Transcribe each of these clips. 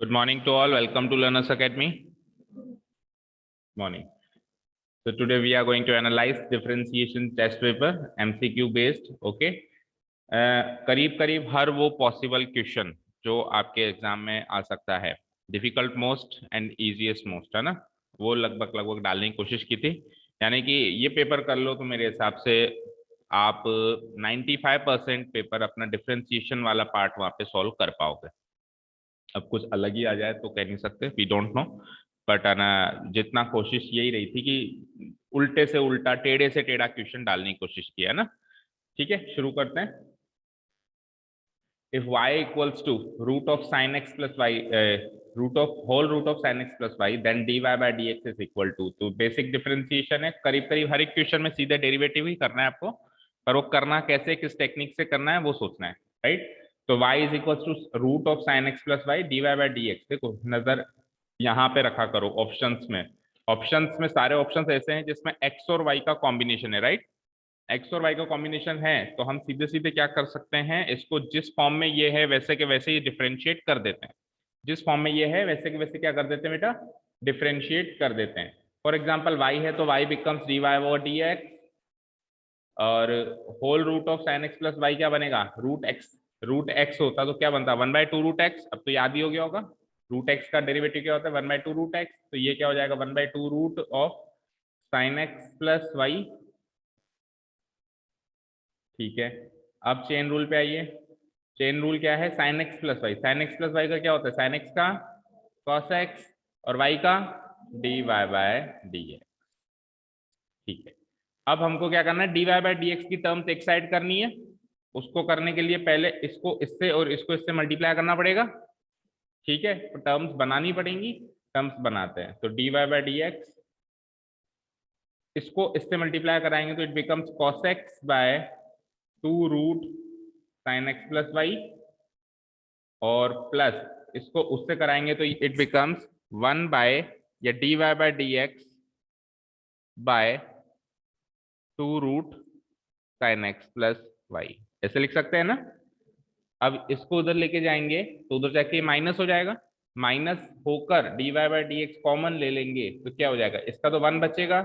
Good morning to all. Welcome to Learners Academy. Morning. So today we are going to analyze differentiation test paper, MCQ based. Okay. करीब करीब हर वो possible question जो आपके exam में आ सकता है, difficult most and easiest most, है ना, वो लगभग लगभग डालने की कोशिश की थी। यानी कि ये पेपर कर लो तो मेरे हिसाब से आप 95% पेपर अपना डिफरेंशिएशन वाला पार्ट वहां पे सॉल्व कर पाओगे। अब कुछ अलग ही आ जाए तो कह नहीं सकते, वी डोंट नो, बट ना जितना कोशिश यही रही थी कि उल्टे से उल्टा टेढ़े से टेढ़ा क्वेश्चन डालने की कोशिश किया ना। ठीक है, शुरू करते हैं। If y equals to root of sine x plus Y, root of whole root of sine x plus Y, then dy by dx is equal to, तो बेसिक डिफरेंशिएशन है। करीब करीब हर एक क्वेश्चन में सीधे डेरिवेटिव ही करना है आपको, पर वो करना कैसे, किस टेक्निक से करना है वो सोचना है, राइट। तो y is equal to root of sine x plus Y dy by dx। देखो नजर यहाँ पे रखा करो ऑप्शंस में। ऑप्शंस में सारे ऑप्शंस ऐसे हैं जिसमें x और y का कॉम्बिनेशन है, राइट। एक्स और वाई का कॉम्बिनेशन है तो हम सीधे सीधे क्या कर सकते हैं, इसको जिस फॉर्म में ये है वैसे के वैसे ही डिफरेंशिएट कर देते हैं। जिस फॉर्म में ये है वैसे के वैसे क्या कर देते हैं बेटा, डिफरेंशिएट कर देते हैं। फॉर एग्जाम्पल वाई है तो y becomes d y over d x, और whole root of sine x plus y क्या बनेगा, रूट एक्स। रूट एक्स होता तो क्या बनता, 1/2 रूट एक्स। अब तो याद ही हो गया होगा, रूट एक्स का डेरिवेटिव क्या होता है, 1/2 रूट एक्स। तो ये क्या हो जाएगा, 1/2 root of sine x plus Y. ठीक है, अब चेन रूल पे आइए। चेन रूल क्या है, sine x plus Y. Sine x plus Y का क्या होता है, साइन एक्स का कॉस एक्स, और वाई का D Y by D X. ठीक है, अब हमको क्या करना है, D Y by D x की टर्म्स एक साइड करनी है। उसको करने के लिए पहले इसको इससे और इसको इससे मल्टीप्लाई करना पड़ेगा। ठीक है, तो टर्म्स बनानी पड़ेंगी। टर्म्स बनाते हैं, तो D Y by D X, इसको इससे मल्टीप्लाई कराएंगे तो it becomes cos X by 2 root sine x plus Y, और प्लस इसको उससे कराएंगे तो इट बिकम्स 1 बाय या D Y by D X by 2 root sine x plus Y. ऐसे लिख सकते हैं ना। अब इसको उधर लेके जाएंगे तो उधर जाके माइनस हो जाएगा, माइनस होकर D Y by D x common ले लेंगे तो क्या हो जाएगा, इसका तो 1 बचेगा,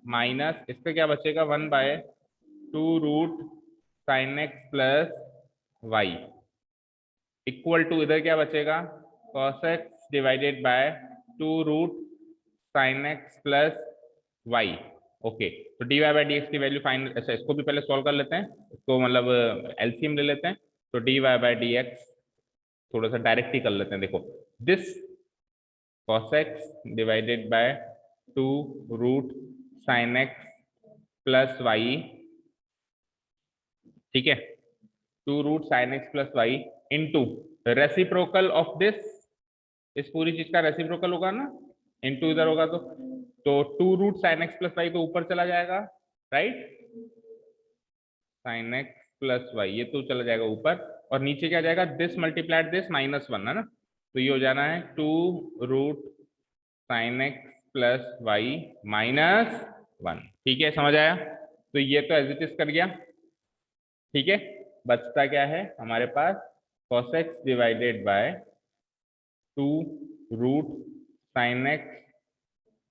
माइनस इसका क्या बचेगा, 1 by 2 root sine x plus y, equal to इधर क्या बचेगा, cos x divided by 2 root sine x plus y. Okay, तो D Y by D x की वैल्यू फाइनल, अच्छा इसको भी पहले सॉल्व कर लेते हैं, इसको मतलब एलसीएम ले लेते हैं। तो D Y by D X थोड़ा सा डायरेक्ट ही कर लेते हैं। देखो this cos x divided by 2 root sine x plus Y, ठीक है, 2 root sine x plus Y into reciprocal of this, इस पूरी चीज का रेसिप्रोकल होगा ना, इनटू इधर होगा तो 2 root sine x plus Y तो ऊपर चला जाएगा, right, sine x plus Y ये तो चला जाएगा ऊपर, और नीचे क्या जाएगा, दिस मल्टीप्लाइड दिस -1, है ना। तो ये हो जाना है 2 root sine x plus Y -1। ठीक है, समझ आया। तो ये तो एज इट इज कर गया। ठीक है, बचता क्या है हमारे पास, cos x divided by 2 root sine x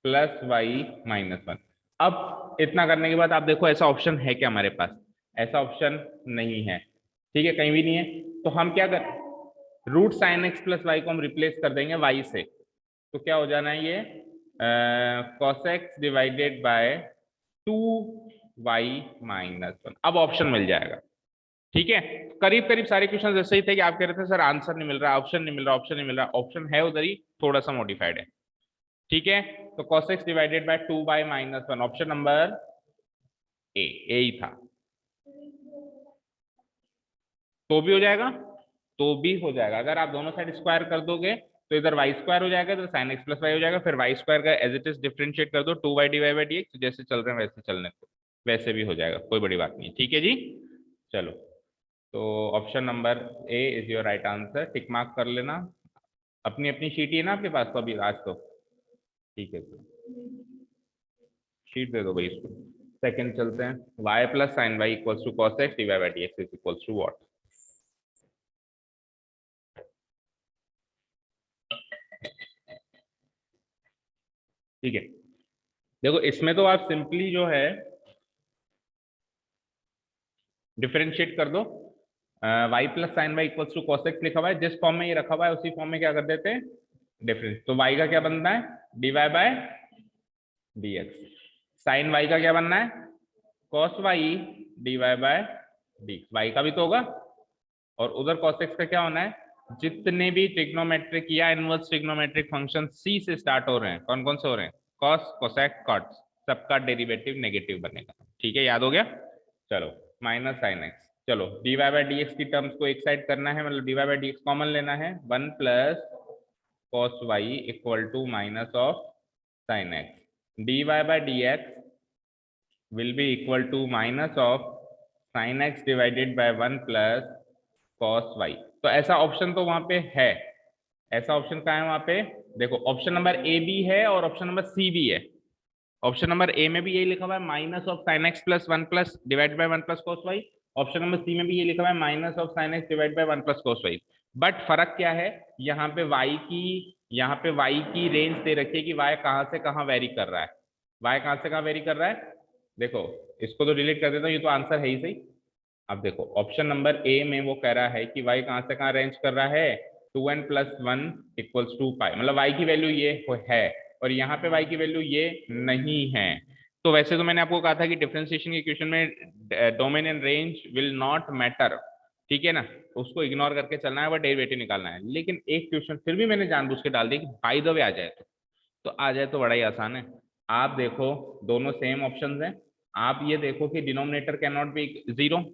plus Y -1। अब इतना करने के बाद आप देखो ऐसा ऑप्शन है क्या हमारे पास, ऐसा ऑप्शन नहीं है। ठीक है, कहीं भी नहीं है। तो हम क्या कर, root sine x plus Y को हम रिप्लेस कर देंगे वाई से, तो क्या हो जाना है ये, cos x divided by 2y -1। अब ऑप्शन मिल जाएगा। ठीक है, करीब करीब सारे क्वेश्चन ऐसे ही थे कि आप कह रहे थे सर आंसर नहीं मिल रहा, ऑप्शन नहीं मिल रहा, ऑप्शन नहीं मिल रहा। ऑप्शन है उधर ही, थोड़ा सा मॉडिफाइड है। ठीक है, तो cos x divided by 2y -1, option number A, ही था। तो भी हो जाएगा, तो भी हो जाएगा। अगर आप दोनों साइड स्क्वायर कर दोगे तो इधर वाई स्क्वायर हो जाएगा, तो साइन एक्स प्लस वाई हो जाएगा, फिर वाई स्क्वायर का एज इट इज डिफरेंशिएट कर दो, 2y divide by D x, जैसे चल रहे हैं वैसे चलने को, वैसे भी हो जाएगा, कोई बड़ी बात नहीं। ठीक है जी, चलो, तो option number A is your right answer. Tick mark कर लेना। अपनी अपनी शीट ही है ना आपके पास तो अभी आज तो, ठीक है, शीट दे दो भाई इसको। सेकंड चलते हैं, y plus sine Y equals to cos x divide by dx is equals to what. ठीक है, देखो इसमें तो आप सिंपली जो है डिफरेंशिएट कर दो, y plus sine Y equals to cos X लिखा हुआ है, जिस फॉर्म में ये रखा हुआ है उसी फॉर्म में क्या कर देते हैं, डिफरेंस। तो y का क्या बनना है, dy बाय dx। साइन y का क्या बनना है, cos y dy by dx। y का भी तो होगा, और उधर cos x का क्या होना है, जितने भी ट्रिग्नोमेट्रिक या इनवर्स ट्रिग्नोमेट्रिक फंक्शन c से स्टार्ट हो रहे हैं, कौन कौन से हो रहे हैं, cos cosec cot, सबका डेरिवेटिव नेगेटिव बनेगा। ठीक है, याद हो गया। चलो माइनस साइन एक्स, चलो dy बाई डी एक्स की टर्म्स को एक साइड करना है, मतलब dy by D x common लेना है, 1 plus cos y equal to minus of sine x. dy by D x will be equal to minus of sine x divided by 1 plus cos y. तो ऐसा option तो वहां पे है, ऐसा option कहाँ है वहां पे, देखो ऑप्शन नंबर ए भी है और ऑप्शन नंबर सी भी है। ऑप्शन नंबर ए में भी यही लिखा हुआ है minus of sine x plus 1 plus divide by 1 plus cos y. Option number C में भी ये लिखा हुआ है minus of sine x divide by 1 plus cos y. But फर्क क्या है, यहाँ पे y की रेंज दे रखी है कि y कहाँ से कहाँ वेरी कर रहा है, y कहाँ से कहाँ वेरी कर रहा है। देखो इसको तो डिलीट कर देता हूँ, ये तो आंसर है ही सही। अब देखो ऑप्शन नंबर ए में वो कह रहा है कि y कहाँ से कहाँ रेंज कर रहा है, 2n प्लस 1 इक्वल्स टू पाई, मतलब y की वैल्यू ये है, और यहाँ पे y की वैल्यू ये नहीं है। तो वैसे तो मैंने आपको कहा था कि डिफरेंशिएशन के क्वेश्चन में domain and range will not matter, ठीक है ना, उसको इग्नोर करके चलना है, वह डेरिवेटिव निकालना है। लेकिन एक क्वेश्चन फिर भी मैंने जानबूझ के डाल दिया कि बाय द वे आ जाए, तो आ जाए तो बड़ा ही आसान है। आप देखो दोनों सेम ऑप्शंस हैं, आप ये देखो कि denominator can not be zero,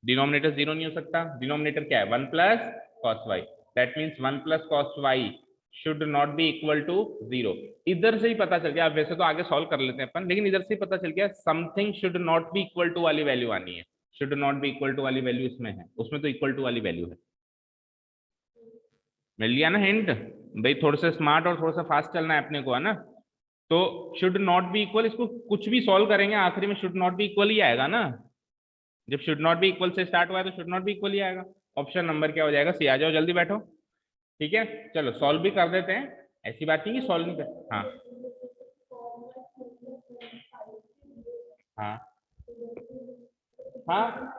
denominator zero नहीं हो सकता, डिनोमिनेटर क्या है, 1 plus cos y, that means 1 plus cos y should not be equal to zero. इधर से ही पता चल गया, वैसे तो आगे सॉल्व कर लेते हैं अपन, लेकिन इधर से ही पता चल गया something should not be equal to वाली वैल्यू आनी है। Should not be equal to वाली वैल्यू इसमें है, उसमें तो इक्वल टू वाली वैल्यू है। मिल लिया ना हिंट, भाई थोड़ा सा स्मार्ट और थोड़ा सा फास्ट चलना है अपने को, है ना। तो शुड नॉट बी इक्वल, इसको कुछ भी सॉल्व करेंगे आखिरी में शुड नॉट बी इक्वल ही आएगा ना, जब शुड नॉट बी इक्वल से स्टार्ट हुआ है तो शुड नॉट बी इक्वल ही आएगा। ऑप्शन नंबर क्या हो जाएगा, सी। आ जाओ जल्दी बैठो। ठीक है, चलो सॉल्व भी कर देते हैं, ऐसी बात नहीं कि सॉल्व नहीं कर, हाँ हाँ हाँ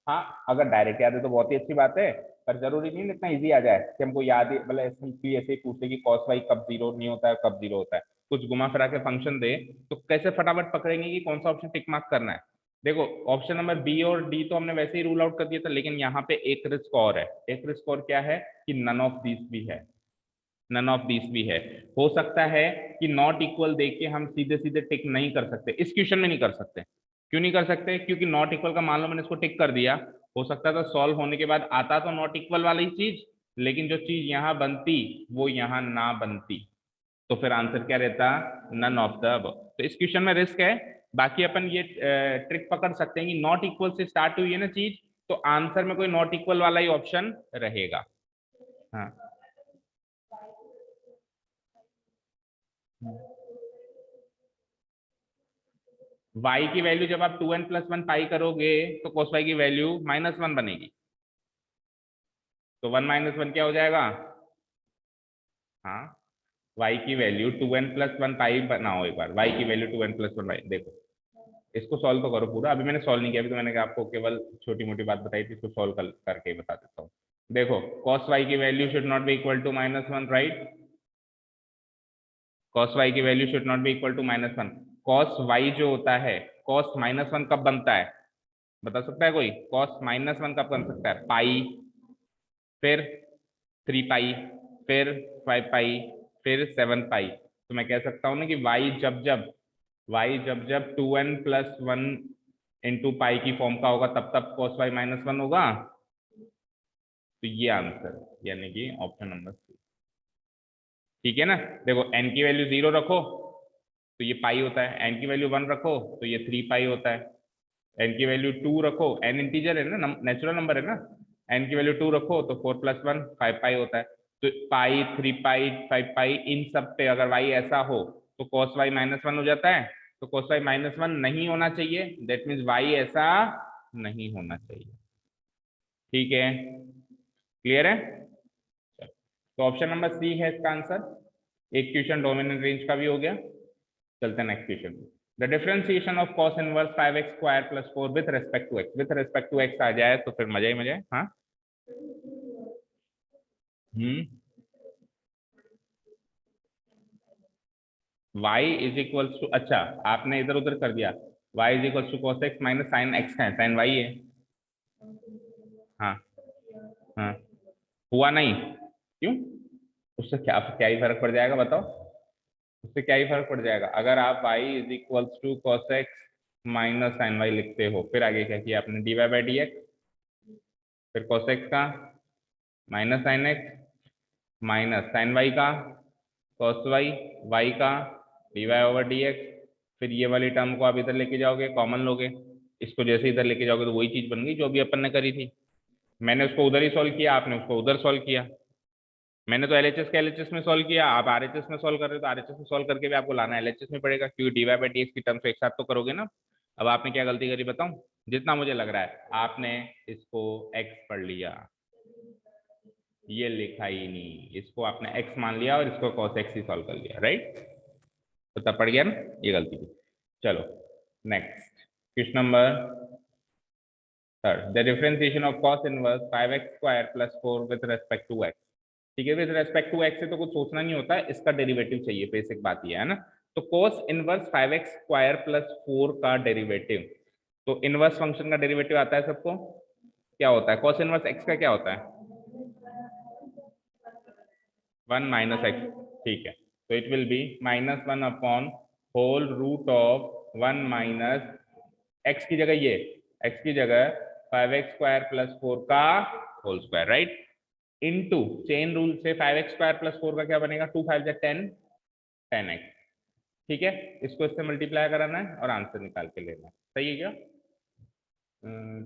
हाँ, अगर डायरेक्ट याद है तो बहुत ही अच्छी बात है, पर जरूरी नहीं इतना इजी आ जाए कि हमको याद ही, मतलब ऐसे ही पूछे कि कॉस वाई कब जीरो नहीं होता है कब जीरो होता है, कुछ घुमा फिरा के फंक्शन दे तो कैसे फटाफट पकड़ेंगे कि कौन सा ऑप्शन टिक मार्क करना है। देखो ऑप्शन नंबर बी और डी तो हमने वैसे ही रूल आउट कर दिया था, लेकिन यहाँ पे एक रिस्क और है। एक रिस्क और क्या है कि नन ऑफ दिस भी है, नन ऑफ दिस भी है। हो सकता है कि नॉट इक्वल देख के हम सीधे सीधे टिक नहीं कर सकते, इस क्वेश्चन में नहीं कर सकते। क्यों नहीं कर सकते, क्योंकि नॉट इक्वल का मान लो मैंने इसको टिक कर दिया, हो सकता था सॉल्व होने के बाद आता तो नॉट इक्वल वाली चीज, लेकिन जो चीज यहाँ बनती वो यहाँ ना बनती, तो फिर आंसर क्या रहता, नन ऑफ द अबव। तो इस क्वेश्चन में रिस्क है। बाकी अपन ये ट्रिक पकड़ सकते हैं कि नॉट इक्वल से स्टार्ट हुई है ना चीज, तो आंसर में कोई नॉट इक्वल वाला ही ऑप्शन रहेगा। हाँ y की वैल्यू जब आप 2n प्लस वन पाई करोगे तो cos y की वैल्यू -1 बनेगी, तो 1 माइनस वन क्या हो जाएगा, हाँ y की value 2n plus one pi बनाओ एक बार, y की value 2n plus one pi, देखो इसको सॉल्व तो करो पूरा, अभी मैंने सॉल्व नहीं किया, अभी तो मैंने आपको केवल छोटी मोटी बात बताई थी, इसको सॉल्व करके बता देता हूँ। देखो cos y की value should not be equal to -1, right, cos y की value should not be equal to -1। cos y जो होता है, cos -1 कब बनता है, बता सकता है कोई, cos -1 कब बन सकता है, पाई, फिर 3 पाई, फिर 5 पाई, फिर 7 पाई। तो मैं कह सकता हूँ ना कि y जब जब 2n plus one into pi की फॉर्म का होगा तब तब cos y -1 होगा। तो ये आंसर, यानी कि ऑप्शन नंबर सी। ठीक है ना, देखो n की वैल्यू 0 रखो तो ये पाई होता है, n की वैल्यू 1 रखो तो ये 3 पाई होता है, n की वैल्यू 2 रखो, n इंटीजर है ना, नेचुरल नंबर है ना, n की वैल्यू 2 रखो तो 4 प्लस 1 5 पाई होता है। तो पाई, 3 पाई, 5 पाई, इन सब पे अगर y ऐसा हो तो cos y -1 हो जाता है, तो cos y -1 नहीं होना चाहिए, दैट मीन्स y ऐसा नहीं होना चाहिए। ठीक है, क्लियर है। तो ऑप्शन नंबर सी है इसका आंसर। एक क्वेश्चन डोमिनेंट रेंज का भी हो गया। चलते हैं next question. The differentiation of cos inverse 5x square plus 4 with respect to x, with respect to x आ जाए तो फिर मजा ही मजा है। हाँ y इज इक्वल्स टू, अच्छा आपने इधर उधर कर दिया, y is equals to cos x minus sine x है, साइन y है। हाँ हाँ हुआ नहीं, क्यों? उससे क्या क्या ही फर्क पड़ जाएगा बताओ, उससे क्या ही फर्क पड़ जाएगा? अगर आप y is equals to cos x minus sine y लिखते हो, फिर आगे क्या किया आपने, dy बाई dx, फिर cos x का minus sine x minus sine y का cos y, y का dy ओवर dx, फिर ये वाली टर्म को आप इधर लेके जाओगे, कॉमन लोगे, इसको जैसे इधर लेके जाओगे तो वही चीज बन गई जो अभी अपन ने करी थी। मैंने उसको उधर ही सॉल्व किया, आपने उसको उधर सॉल्व किया। मैंने तो एलएचएस के एलएचएस में सॉल्व किया, आप आरएचएस में सॉल्व कर रहे हो तो आरएचएस में सॉल्व करके भी आपको लाना एलएचएस में पड़ेगा, क्योंकि d Y by D x की टर्म्स एक साथ तो करोगे ना। अब आपने क्या गलती करी बताऊं? जितना मुझे लग रहा है आपने इसको एक्स पढ़ लिया, ये लिखा ही नहीं, इसको आपने एक्स मान लिया और इसको कॉस एक्स ही सॉल्व कर लिया, राइट? तो तब पड़ गया ना, ये गलती की। चलो next question number third, the differentiation of cos inverse 5x square plus 4 with respect to x। ठीक है, विद रेस्पेक्ट टू x से तो कुछ सोचना नहीं होता है, इसका डेरिवेटिव चाहिए, बेसिक बात ये है ना। तो cos inverse 5x square plus 4 का डेरिवेटिव, तो इनवर्स फंक्शन का डेरिवेटिव आता है सबको, क्या होता है? cos इनवर्स x का क्या होता है? 1 माइनस एक्स, ठीक है, तो it will be minus 1 upon whole root of 1 minus x की जगह ये, एक्स की जगह 5x स्क्वायर प्लस 4 का whole square, right? Into chain rule से 5x स्क्वायर प्लस 4 का क्या बनेगा, 2 5 जा 10, 10x। ठीक है, इसको इससे मल्टीप्लाई कराना है और आंसर निकाल के लेना है, सही है क्या?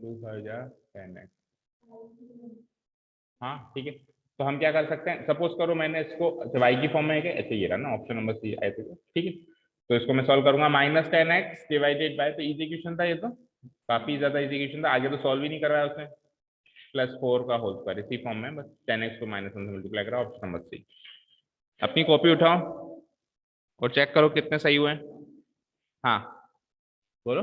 2 5 जा 10x, हाँ ठीक है। तो हम क्या कर सकते हैं, सपोज करो मैंने इसको y की फॉर्म में है, ऐसे ये रहा ना, ऑप्शन नंबर सी आए थे, ठीक है। तो इसको मैं सॉल्व करूंगा, माइनस 10x डिवाइडेड बाय, तो इजी क्वेश्चन था ये, तो काफी ज्यादा इजी क्वेश्चन था, आगे तो सॉल्व ही नहीं कर रहा है उसने, प्लस 4 का होल स्क्वायर इसी फॉर्म में, बस 10x को माइनस 1 से मल्टीप्लाई करा, ऑप्शन नंबर सी। अपनी कॉपी उठाओ और चेक करो कितने सही हुए। हाँ बोलो।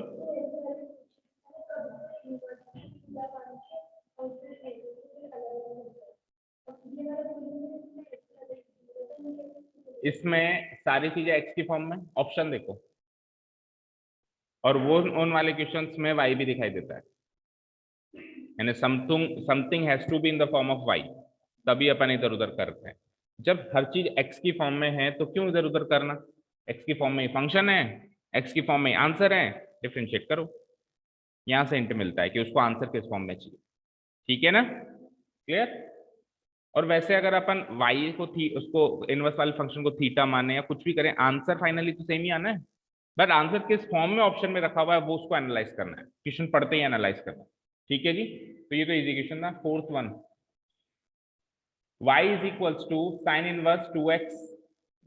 इसमें सारी चीजें x की फॉर्म में, ऑप्शन देखो, और वो उन वाले क्वेश्चंस में y भी दिखाई देता है, यानी something has to be in the form of y, तभी अपन इधर उधर करते हैं। जब हर चीज x की फॉर्म में है तो क्यों इधर उधर करना, x की फॉर्म में फंक्शन है, x की फॉर्म में आंसर है, डिफरेंशिएट करो, यहां से हिंट मिलता है कि उसको आंसर किस फॉर्म में चाहिए। ठीक है ना, क्लियर? और वैसे अगर अपन y को थी उसको इनवर्स वाले फंक्शन को थीटा माने या कुछ भी करें, आंसर फाइनली तो सेम ही आना है, बट आंसर किस फॉर्म में ऑप्शन में रखा हुआ है वो उसको एनालाइज करना है, क्वेश्चन पढ़ते ही एनालाइज करना है। ठीक है जी, तो ये तो इजी क्वेश्चन था। Fourth one, y is equals to sine inverse 2x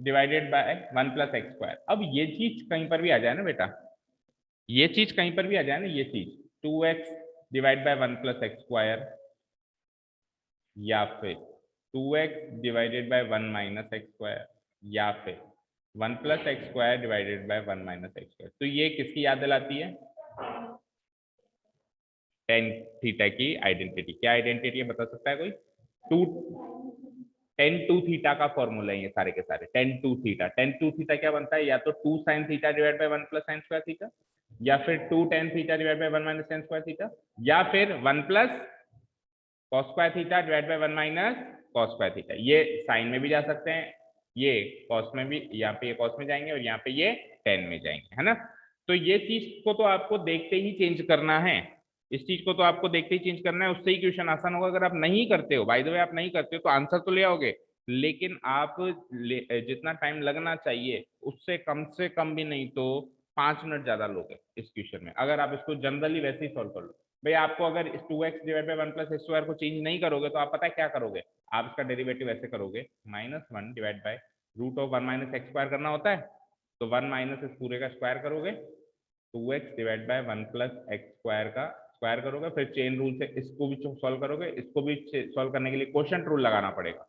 divided by 1 plus x square. अब ये चीज कहीं पर भी आ जाए ना बेटा, ये चीज कहीं पर भी आ जाए ना, ये चीज 2x divide by 1 plus x square, या फिर 2x divided by 1 minus x square, या फिर 1 plus x square divided by 1 minus x square, तो ये किसकी याद दिलाती है? टेन थीटा की आइडेंटिटी। क्या आइडेंटिटी है बता सकता है कोई? टू, टेन टू थीटा का फॉर्मूला है ये सारे के सारे, tan two theta. Tan two theta क्या बनता है, या तो 2 sine theta divide by 1 plus sine square theta, या फिर 2 tan theta divide by 1 minus ten square theta, या फिर 1 plus cos square theta divide by 1 minus cos square theta. ये साइन में भी जा सकते हैं, ये कॉस में भी, यहाँ पे ये कॉस में जाएंगे और यहाँ पे ये टेन में जाएंगे, है ना। तो ये चीज को तो आपको देखते ही चेंज करना है, इस चीज को तो आपको देखते ही चेंज करना है, उससे ही क्वेश्चन आसान होगा। अगर आप नहीं करते हो, बाय द वे आप नहीं करते हो तो आंसर तो ले आओगे, लेकिन आप जितना टाइम लगना चाहिए उससे कम से कम भी नहीं तो 5 मिनट ज्यादा लोगे इस क्वेश्चन में, अगर आप इसको जनरली वैसे ही सॉल्व कर लो। भाई आपको अगर इस 2x divide by 1 plus x square को चेंज नहीं करोगे तो आप पता है क्या करोगे, आप इसका डेरिवेटिव ऐसे करोगे, -1 divide by root of 1 minus x square करना होता है, तो 1 माइनस इस पूरे का स्क्वायर करोगे, 2x divide by 1 plus x square का स्क्वायर करोगे, फिर चेन रूल से इसको भी सॉल्व करोगे, इसको भी सॉल्व करने के लिए क्वोशिएंट रूल लगाना पड़ेगा।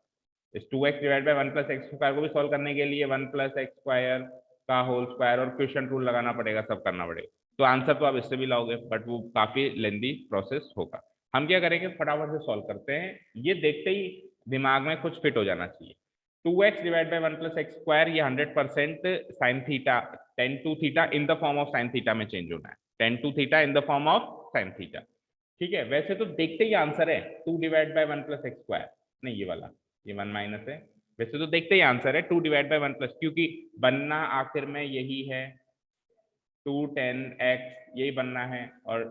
इस 2x divide by 1 plus x square को भी सॉल्व करने के लिए 1 प्लस एक्स स्क्वायर का होल स्क्वायर और क्वेश्चन रूल लगाना पड़ेगा, सब करना पड़ेगा। तो आंसर तो आप इससे भी लाओगे, बट वो काफी लेंदी प्रोसेस होगा। हम क्या करेंगे, फटाफट से सॉल्व करते हैं। ये देखते ही दिमाग में कुछ फिट हो जाना चाहिए। 2x divide by 1 plus x square, ये 100% sine theta, tan two theta in the form of sine theta में चेंज होना है, tan two theta in the form of sine theta. ठीक है, वैसे तो देखते ही आंसर है 2 divide by 1 plus x square, नहीं ये वाला, ये 1 माइनस है। वैसे तो देखते ही आंसर है 2 डिवाइड बाई 1 प्लस, क्योंकि बनना आखिर में यही है 2 10 x, यही बनना है, और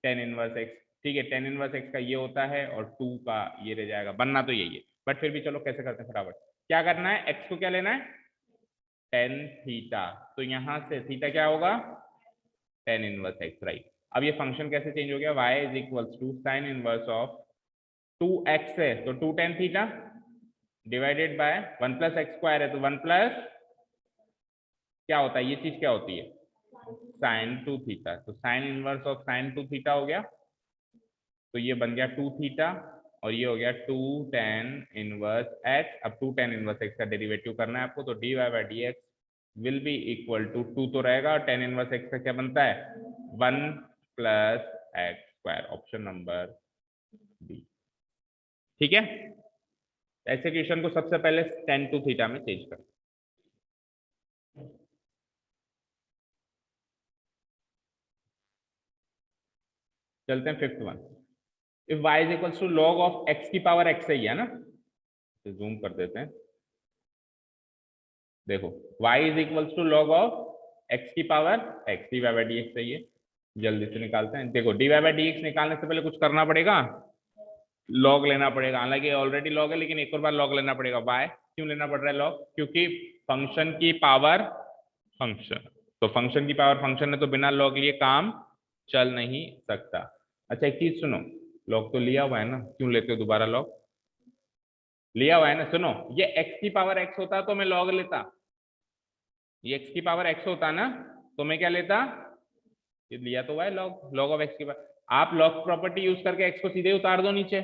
10 इनवर्स x। ठीक है, 10 इनवर्स x का ये होता है और 2 का ये रह जाएगा, बनना तो यही है। बट फिर भी चलो कैसे करते हैं फटाफट। क्या करना है, x को क्या लेना है, टेन थीटा। तो यहां से थीटा क्या होगा, 10 इनवर्स x, राइट। अब ये फंक्शन कैसे चेंज हो गया, y is equals to sine inverse of 2x है तो 2 10 theta divided by 1 plus x square है तो 1 प्लस क्या होता है, ये चीज क्या होती है, साइन 2 थीटा। तो sign inverse of sine 2 theta हो गया, तो ये बन गया 2 थीटा, और ये हो गया 2 tan इनवर्स x। अब 2 tan इनवर्स x का डेरिवेटिव करना है आपको, तो dy by D x will be equal to 2 तो रहेगा, और tan इनवर्स x का क्या बनता है, 1 plus x square, option number B. ठीक है, ऐसे क्वेश्चन को सबसे पहले tan टू थीटा में चेंज करें। चलते हैं fifth one. If y is equals to log of x की पावर x सही है ना, तो जूम कर देते हैं। देखो y is equals to log of x की power x, dy by D x सही है। जल्दी से निकालते हैं। देखो dy बाई डी एक्स निकालने से पहले कुछ करना पड़ेगा, log लेना पड़ेगा। हालांकि ऑलरेडी log है, लेकिन एक और बार log लेना पड़ेगा। y क्यों लेना पड़ रहा है log, क्योंकि फंक्शन की पावर फंक्शन, तो फंक्शन की पावर फंक्शन है, तो बिना log लिए काम चल नहीं सकता। अच्छा एक चीज सुनो, log तो लिया हुआ है ना, क्यों लेते हो दोबारा log, लिया हुआ है ना। सुनो, ये x की पावर x होता तो मैं log लेता, ये x की पावर x होता ना तो मैं क्या लेता, ये लिया तो हुआ है log ऑफ x की पावर। आप log प्रॉपर्टी यूज करके x को सीधे उतार दो नीचे,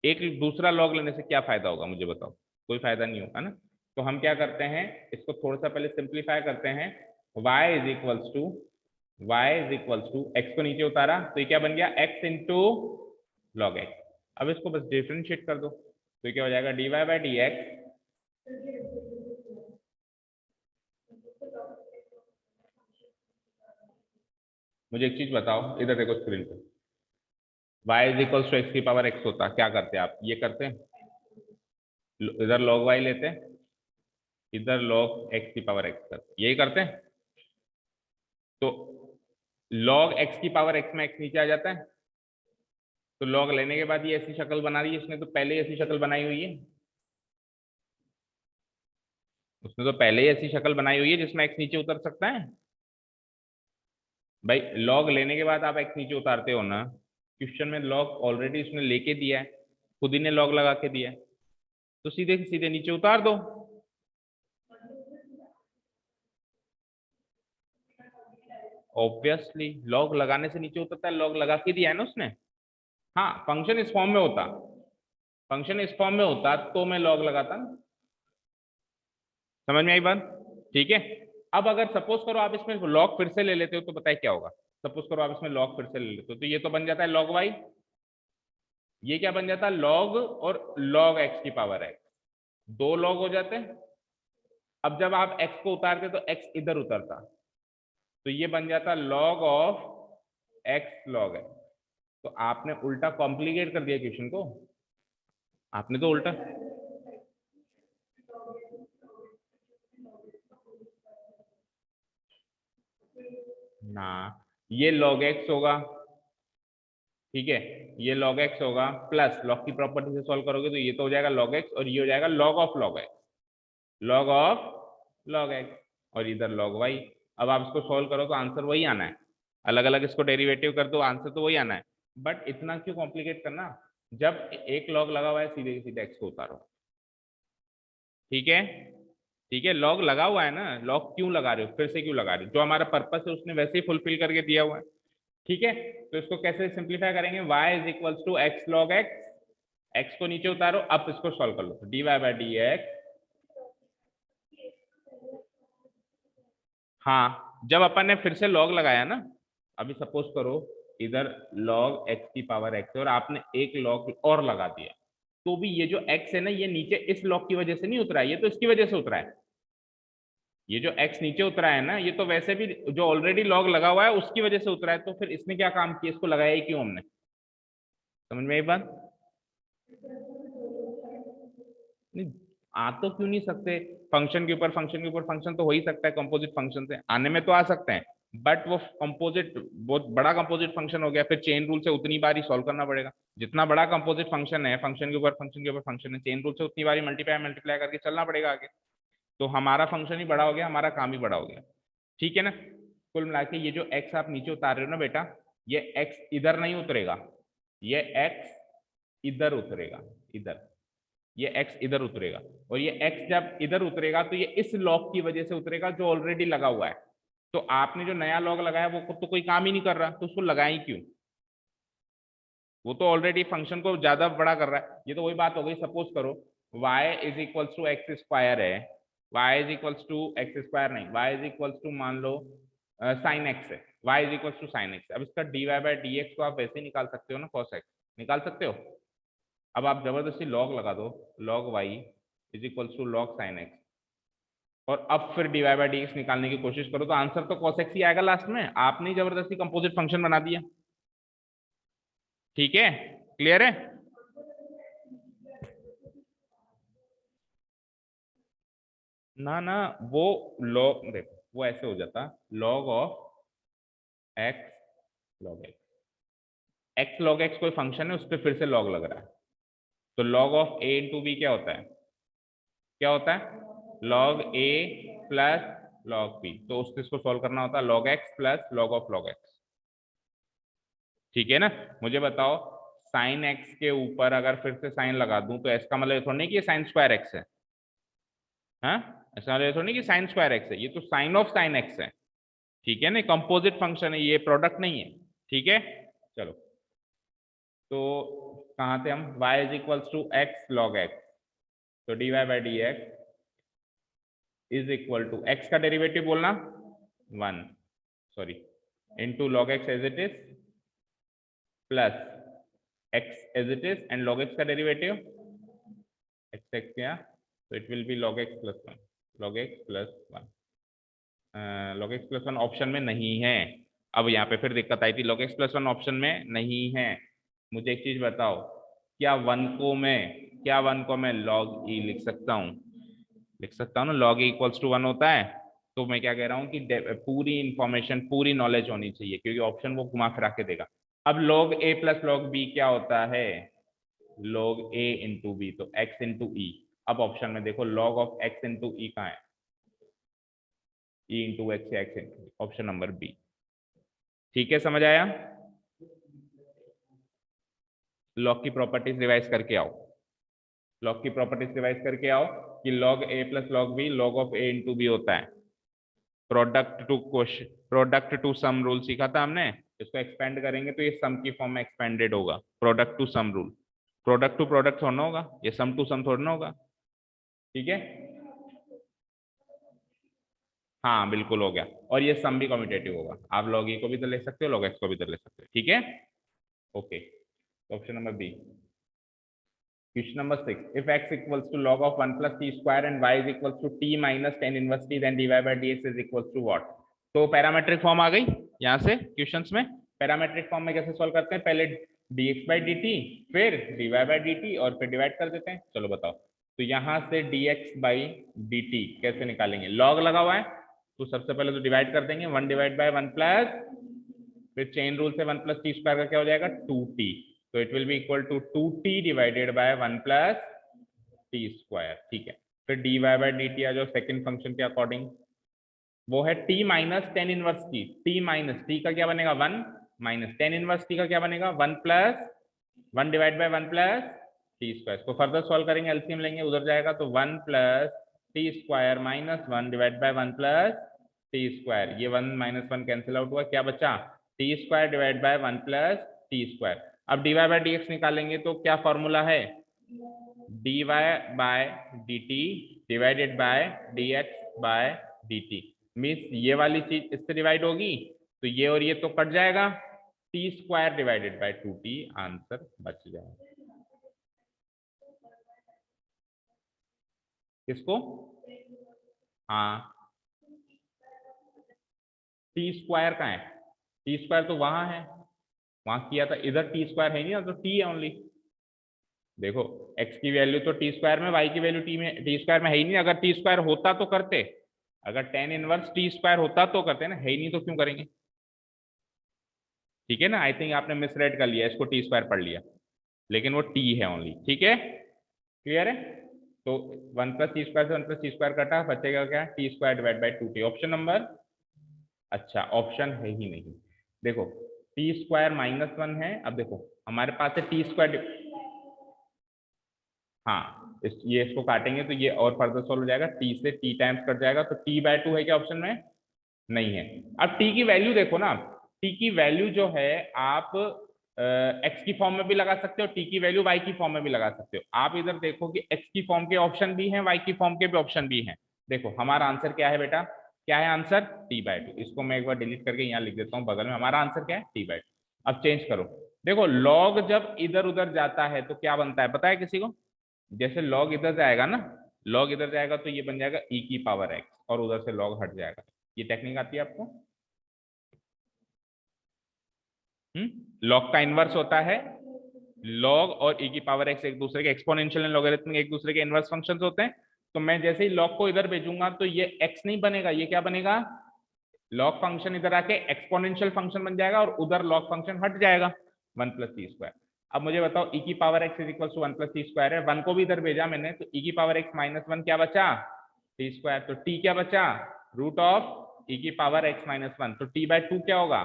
एक दूसरा log लेने से क्या फायदा होगा मुझे बताओ, कोई फायदा नहीं होगा ना। तो हम क्या करते हैं, इसको थोड़ा सा पहले सिंप्लीफाई करते हैं। y is equals to x को नीचे उतारा तो ये क्या बन गया, x इंटू लॉग एक्स। अब इसको बस डिफ्रेंशिएट कर दो, तो क्या हो जाएगा, dy बाई डी एक्स। मुझे एक चीज बताओ, इधर देखो स्क्रीन पे, y is equals to x की पावर x होता, क्या करते आप, ये करते हैं, इधर log y लेते हैं, इधर log x की पावर x करते, यही करते हैं। तो log x की पावर x में x नीचे आ जाता है, तो log लेने के बाद ये ऐसी शक्ल बना रही है, इसने तो पहले ही ऐसी शक्ल बनाई हुई है, उसने तो पहले ही ऐसी शक्ल बनाई हुई है जिसमें x नीचे उतर सकता है। भाई log लेने के बाद आप x नीचे उतारते हो ना, क्वेश्चन में log ऑलरेडी उसने लेके दिया है, खुद ही ने log लगा के दिया है, तो सीधे सीधे नीचे उतार दो। ऑब्वियसली log लगाने से नीचे उतरता है, log लगा के दिया है ना उसने। हाँ फंक्शन इस फॉर्म में होता, फंक्शन इस फॉर्म में होता तो मैं log लगाता ना। समझ में आई बात, ठीक है। अब अगर सपोज करो आप इसमें log फिर से ले लेते हो तो बताए क्या होगा, सपोज करो आप इसमें log फिर से ले लेते हो तो ये तो बन जाता है log y, ये क्या बन जाता है, log और log x की पावर x, दो log हो जाते हैं। अब जब आप x को उतारते तो x इधर उतरता, तो ये बन जाता log of x log x। तो आपने उल्टा कॉम्प्लिकेट कर दिया क्वेश्चन को, आपने तो उल्टा ना, ये log x होगा, ठीक है, ये log x होगा, प्लस log की प्रॉपर्टी से सॉल्व करोगे तो ये तो हो जाएगा log x, और ये हो जाएगा log of log x, log of log x, और इधर log y। अब आप इसको सॉल्व करो तो आंसर वही आना है, अलग अलग इसको डेरिवेटिव कर दो आंसर तो वही आना है। बट इतना क्यों कॉम्प्लिकेट करना, जब एक log लगा हुआ है सीधे सीधे x को उतारो। ठीक है, ठीक है, log लगा हुआ है ना, log क्यों लगा रहे हो, फिर से क्यों लगा रहे हो, जो हमारा पर्पस है उसने वैसे ही फुलफिल करके दिया हुआ है। ठीक है, तो इसको कैसे सिंप्लीफाई करेंगे, y is equals to x log x, x को नीचे उतारो, अब इसको सॉल्व कर लो, dy बाई डी एक्स। हाँ, जब अपन ने फिर से लॉग लगाया ना, अभी सपोज करो इधर log x की पावर x और आपने एक लॉग और लगा दिया, तो भी ये जो x है ना, ये नीचे इस लॉग की वजह से नहीं उतरा है, ये तो इसकी वजह से उतरा है। ये जो x नीचे उतरा है ना, ये तो वैसे भी जो ऑलरेडी लॉग लगा हुआ है उसकी वजह से उतरा है, तो फिर इसने क्या काम किया, इसको लगाया ही क्यों हमने? समझ में आई बात? नहीं, आ तो क्यों नहीं सकते, फंक्शन के ऊपर फंक्शन के ऊपर फंक्शन तो हो ही सकता है, कंपोजिट फंक्शन से आने में तो आ सकते हैं, बट वो कंपोजिट बहुत बड़ा कंपोजिट फंक्शन हो गया, फिर चेन रूल से उतनी बार ही सॉल्व करना पड़ेगा। जितना बड़ा कंपोजिट फंक्शन है, फंक्शन के ऊपर फंक्शन के ऊपर फंक्शन है, चेन रूल से उतनी बार मल्टीप्लाई मल्टीप्लाई करके चलना पड़ेगा आगे। तो हमारा फंक्शन ही बड़ा हो गया, हमारा काम ही बड़ा हो गया, ठीक है ना। कुल मिला के ये जो एक्स आप नीचे उतार रहे हो ना बेटा, ये एक्स इधर नहीं उतरेगा, ये एक्स इधर उतरेगा, इधर, ये x इधर उतरेगा, और ये x जब इधर उतरेगा तो ये इस लॉग की वजह से उतरेगा जो ऑलरेडी लगा हुआ है। तो आपने जो नया लॉग लगाया वो तो कोई काम ही नहीं कर रहा, तो उसको लगाया ही क्यों? वो तो ऑलरेडी फंक्शन को ज्यादा बड़ा कर रहा है। ये तो वही बात हो गई, सपोज करो y is equals to x square है, y is equals to x square नहीं, y इज इक्वल्स टू मान लो साइन एक्स है, y is equals to sine x. अब इसका dy बाई डी एक्स को आप वैसे निकाल सकते हो ना, cos x निकाल सकते हो। अब आप जबरदस्ती लॉग लगा दो, log y is equals to log sin x, और अब फिर dy बाई डी एक्स निकालने की कोशिश करो तो आंसर तो cos x ही आएगा लास्ट में, आपने जबरदस्ती कंपोजिट फंक्शन बना दिया। ठीक है, क्लियर है? ना ना, वो log देखो वो ऐसे हो जाता, log of x log x log x कोई फंक्शन है, उस पर फिर से log लग रहा है, तो log of a into B क्या होता है, क्या होता है, log a plus log b, तो उसको इसको सॉल्व करना होता है log x plus log of log x। ठीक है ना। मुझे बताओ, साइन x के ऊपर अगर फिर से साइन लगा दूं तो इसका मतलब थोड़ा नहीं कि साइन स्क्वायर x है, हाँ, ऐसा मतलब थोड़ा नहीं कि साइन स्क्वायर x है, ये तो साइन ऑफ साइन x है। ठीक है ना, कंपोजिट फंक्शन है, ये प्रोडक्ट नहीं है। ठीक है, चलो, तो कहाँ थे हम, y is equals to x log x, तो dy by D x is equal to x का डेरिवेटिव बोलना 1, sorry, into log x as it is plus x as it is and log x का derivative x x क्या, तो it will be log x plus 1, log x plus 1, log x plus 1 option में नहीं है। अब यहाँ पे फिर दिक्कत आई थी, log x प्लस 1 ऑप्शन में नहीं है। मुझे एक चीज बताओ, क्या 1 को मैं, क्या 1 को मैं log e लिख सकता हूँ, लिख सकता हूँ ना, log e इक्वल्स टू 1 होता है। तो मैं क्या कह रहा हूँ कि पूरी इंफॉर्मेशन पूरी नॉलेज होनी चाहिए, क्योंकि ऑप्शन वो घुमा फिरा के देगा। अब log a plus log b क्या होता है, log a इंटू बी, तो x इंटू ई। अब ऑप्शन में देखो log of x into e कहाँ है, e इंटू एक्स या x into, option number B. ठीक है, समझ आया? लॉग की प्रॉपर्टीज रिवाइज करके आओ, लॉग की प्रॉपर्टीज रिवाइज करके आओ कि log a plus log b log of a into B होता है। Product to question, product to sum rule सीखा था हमने, इसको एक्सपेंड करेंगे तो ये सम की फॉर्म में एक्सपेंडेड होगा, product to sum rule. Product to product थोड़ा होगा, ये सम टू सम थोड़ा ना होगा। ठीक है, हाँ बिल्कुल हो गया, और ये सम भी कम्यूटेटिव होगा, आप log e को भी तो ले सकते हो, log x को भी तो ले सकते हो। ठीक है, okay, option number B. Question number 6. If x equals to log of 1 plus t square and y is equals to t minus tan inverse t, then dy by dx is equals to what? तो parametric form आ गई यहाँ से questions में। Parametric form में कैसे solve करते हैं, पहले dx by dt, फिर dy by dt, और फिर डिवाइड कर देते हैं। चलो बताओ, तो यहाँ से dx by dt कैसे निकालेंगे, लॉग लगा हुआ है तो सबसे पहले तो डिवाइड कर देंगे, 1 डिवाइड बाय 1 प्लस, फिर चेन रूल से 1 प्लस टी स्क्वायर का क्या हो जाएगा 2t, तो it will be equal to 2t divided by 1 plus t square. ठीक है, फिर dy बाय dt आ जाओ सेकंड फंक्शन के अकॉर्डिंग, वो है t minus tan inverse t, t minus t का क्या बनेगा 1, माइनस टेन इनवर्स t का क्या बनेगा 1 plus 1 divide by 1 plus t square. इसको फर्दर सॉल्व करेंगे, एलसीएम लेंगे, उधर जाएगा तो 1 plus t square minus 1 divide by 1 plus t square, ये 1 माइनस 1 कैंसिल आउट हुआ, क्या बचा t square divide by 1 plus t square. अब dy बाय dx निकालेंगे तो क्या फॉर्मूला है, dy बाय dt divided by dx by dt। Means ये वाली चीज इससे डिवाइड होगी तो ये और ये तो कट जाएगा, T square divided by 2t answer बच जाएगा। किसको? हाँ, टी स्क्वायर का है, टी स्क्वायर तो वहां है, वहां किया था, इधर टी स्क्वायर है नहीं ना, तो टी है ओनली। देखो x की वैल्यू तो टी स्क्वायर में, y की वैल्यू टी स्क्वायर में है ही नहीं। अगर टी स्क्वायर होता तो करते, अगर टेन इनवर्स टी स्क्वायर होता तो करते ना, है ही नहीं तो क्यों करेंगे? ठीक है ना, आई थिंक आपने मिसरेड कर लिया, इसको टी स्क्वायर पढ़ लिया, लेकिन वो टी है ओनली। ठीक है, क्लियर है? तो वन प्लस टी स्क्वायर से वन प्लस टी स्क्वायर कटा, बचेगा क्या? T square divide by 2t। Option number, अच्छा ऑप्शन है ही नहीं। देखो टी स्क्वायर -1 है, अब देखो हमारे पास है टी स्क्वायर, हाँ ये इसको काटेंगे तो ये और फर्दर सॉल्व हो जाएगा, टी से टी टाइम्स कट जाएगा, तो t/2 है क्या ऑप्शन में? नहीं है। अब टी की वैल्यू देखो ना, टी की वैल्यू जो है आप एक्स की फॉर्म में भी लगा सकते हो, टी की वैल्यू वाई की फॉर्म में भी लगा सकते हो। आप इधर देखो कि एक्स की फॉर्म के ऑप्शन भी हैं, वाई की फॉर्म के भी ऑप्शन भी हैं। देखो हमारा आंसर क्या है बेटा, क्या है आंसर? t/2। इसको मैं एक बार डिलीट करके यहाँ लिख देता हूँ बगल में, हमारा आंसर क्या है? t/2। अब चेंज करो, देखो लॉग जब इधर उधर जाता है तो क्या बनता है पता है किसी को? जैसे लॉग इधर जाएगा ना, लॉग इधर जाएगा तो ये बन जाएगा e की पावर x, और उधर से लॉग हट जाएगा। ये टेक्निक आती है आपको? लॉग का इनवर्स होता है, लॉग और e की पावर x एक दूसरे के एक्सपोनेंशियल एंड लॉगरिथमिक एक दूसरे के इनवर्स फंक्शंस होते हैं। तो मैं जैसे ही लॉग को इधर भेजूंगा तो ये x नहीं बनेगा, ये क्या बनेगा? लॉग फंक्शन इधर आके एक्सपोनेंशियल फंक्शन बन जाएगा और उधर लॉग फंक्शन हट जाएगा, 1 प्लस टी स्क्वायर। अब मुझे बताओ e की power x is equal to 1 plus t square है, 1 को भी इधर भेजा मैंने तो e की पावर x -1 क्या बचा? T square. तो t क्या बचा? रूट ऑफ e की पावर x -1, तो t/2 क्या होगा?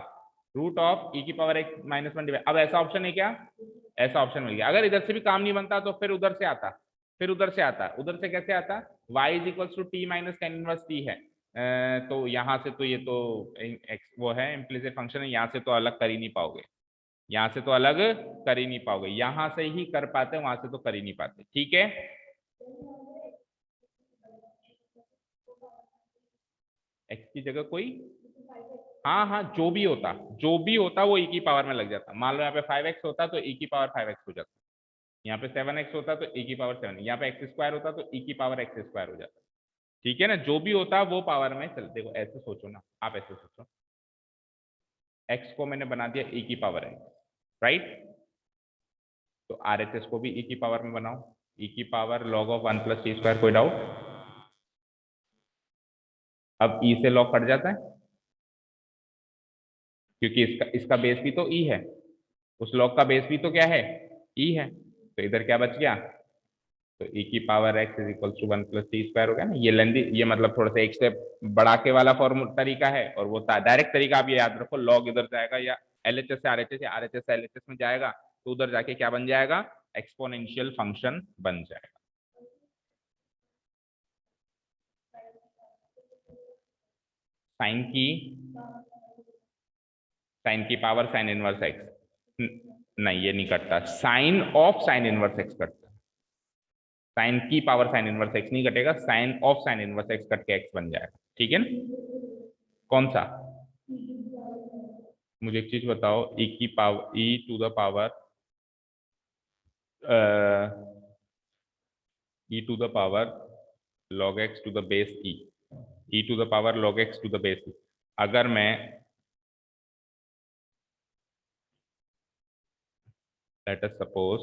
रूट ऑफ e की पावर x -1। अब ऐसा ऑप्शन है क्या? ऐसा ऑप्शन मिल गया। अगर इधर से भी काम नहीं बनता तो फिर उधर से आता, फिर उधर से आता, उधर से कैसे आता? y is equal to t minus tan inverse t है, तो यहाँ से तो ये तो वो है इम्प्लिसिट फंक्शन है, यहाँ से तो अलग कर ही नहीं पाओगे, यहाँ से तो अलग कर ही नहीं पाओगे, यहाँ से ही कर पाते, वहां से तो कर ही नहीं पाते। ठीक है, x की जगह कोई, हाँ हाँ जो भी होता, जो भी होता वो e की पावर में लग जाता। मान लो यहाँ पे 5x होता तो e की पावर 5x हो जाता, यहाँ पे 7x होता तो e की पावर 7, यहाँ पे x स्क्वायर होता तो e की पावर x स्क्वायर हो जाता। ठीक है ना, जो भी होता वो पावर में चल। देखो ऐसे सोचो ना, आप ऐसे सोचो, x को मैंने बना दिया e की पावर x, राइट? तो RHS को भी e की पावर में बनाओ, e की power log of 1 plus t square. कोई डाउट? अब e से log कट जाता है क्योंकि इसका इसका बेस भी तो e है, उस log का बेस भी तो क्या है? e है, तो इधर क्या बच गया? तो e की power x is equal to 1 plus t square हो गया ना। ये लेंदी, ये मतलब थोड़ा सा एक स्टेप बढ़ा के वाला फॉर्मूला तरीका है, और वो डायरेक्ट तरीका आप ये याद रखो, log इधर जाएगा या LHS से RHS या RHS से LHS में जाएगा तो उधर जाके क्या बन जाएगा? एक्सपोनेंशियल फंक्शन बन जाएगा। साइन की, साइन की पावर साइन इनवर्स एक्स, नहीं ये नहीं कटता, sine of sine inverse x कटता। साइन की पावर साइन इनवर्स एक्स नहीं कटेगा, sine of sine inverse x कट के एक्स बन जाएगा। ठीक है ना? कौन सा? मुझे एक चीज बताओ, e की power, e to the power, e to the power log x to the base e, e to the power log x to the base e। अगर मैं, लेट अस सपोज,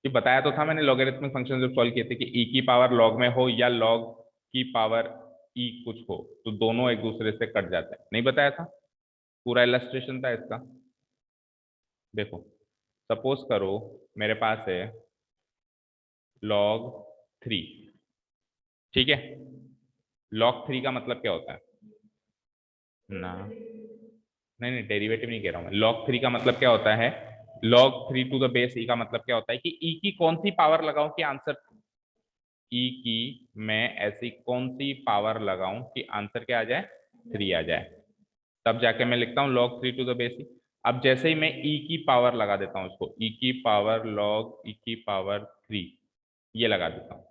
ये बताया तो था मैंने लॉगरिथमिक फंक्शन जब solve किए थे कि e की पावर log में हो या log की पावर e कुछ हो तो दोनों एक दूसरे से कट जाते हैं, नहीं बताया था? पूरा इलस्ट्रेशन था इसका। देखो सपोज करो मेरे पास है log 3, ठीक है? log 3 का मतलब क्या होता है ना? नहीं नहीं डेरिवेटिव नहीं कह रहा हूं मैं, log 3 का मतलब क्या होता है? log 3 to the base e का मतलब क्या होता है कि e की कौन सी पावर लगाऊं कि आंसर, e की मैं ऐसी कौन सी पावर लगाऊं कि आंसर क्या आ जाए? 3 आ जाए, तब जाके मैं लिखता हूँ log 3 to the base e। अब जैसे ही मैं e की पावर लगा देता हूँ इसको, e की पावर log e की पावर 3 ये लगा देता हूँ,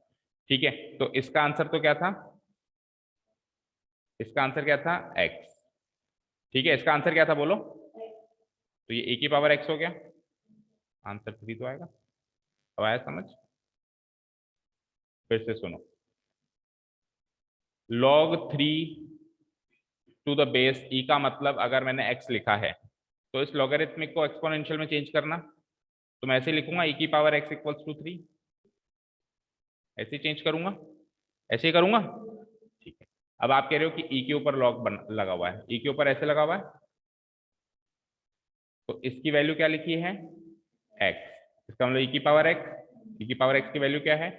ठीक है? तो इसका आंसर तो क्या था? इसका आंसर क्या था? x। ठीक है, इसका आंसर क्या था बोलो? तो ये a की पावर x हो गया, आंसर 3 तो आएगा। अब आया समझ? फिर से सुनो, log 3 to the base e का मतलब अगर मैंने x लिखा है तो इस लॉगरिथमिक को एक्सपोनेंशियल में चेंज करना, तो मैं ऐसे लिखूंगा e की पावर x इक्वल्स टू 3, ऐसे चेंज करूंगा, ऐसे ही करूंगा। ठीक है, अब आप कह रहे हो कि e के ऊपर लॉग बन लगा हुआ है, e के ऊपर ऐसे लगा हुआ है, तो इसकी वैल्यू क्या लिखी है? x। इसका मतलब e की पावर x, e की पावर x की वैल्यू क्या है?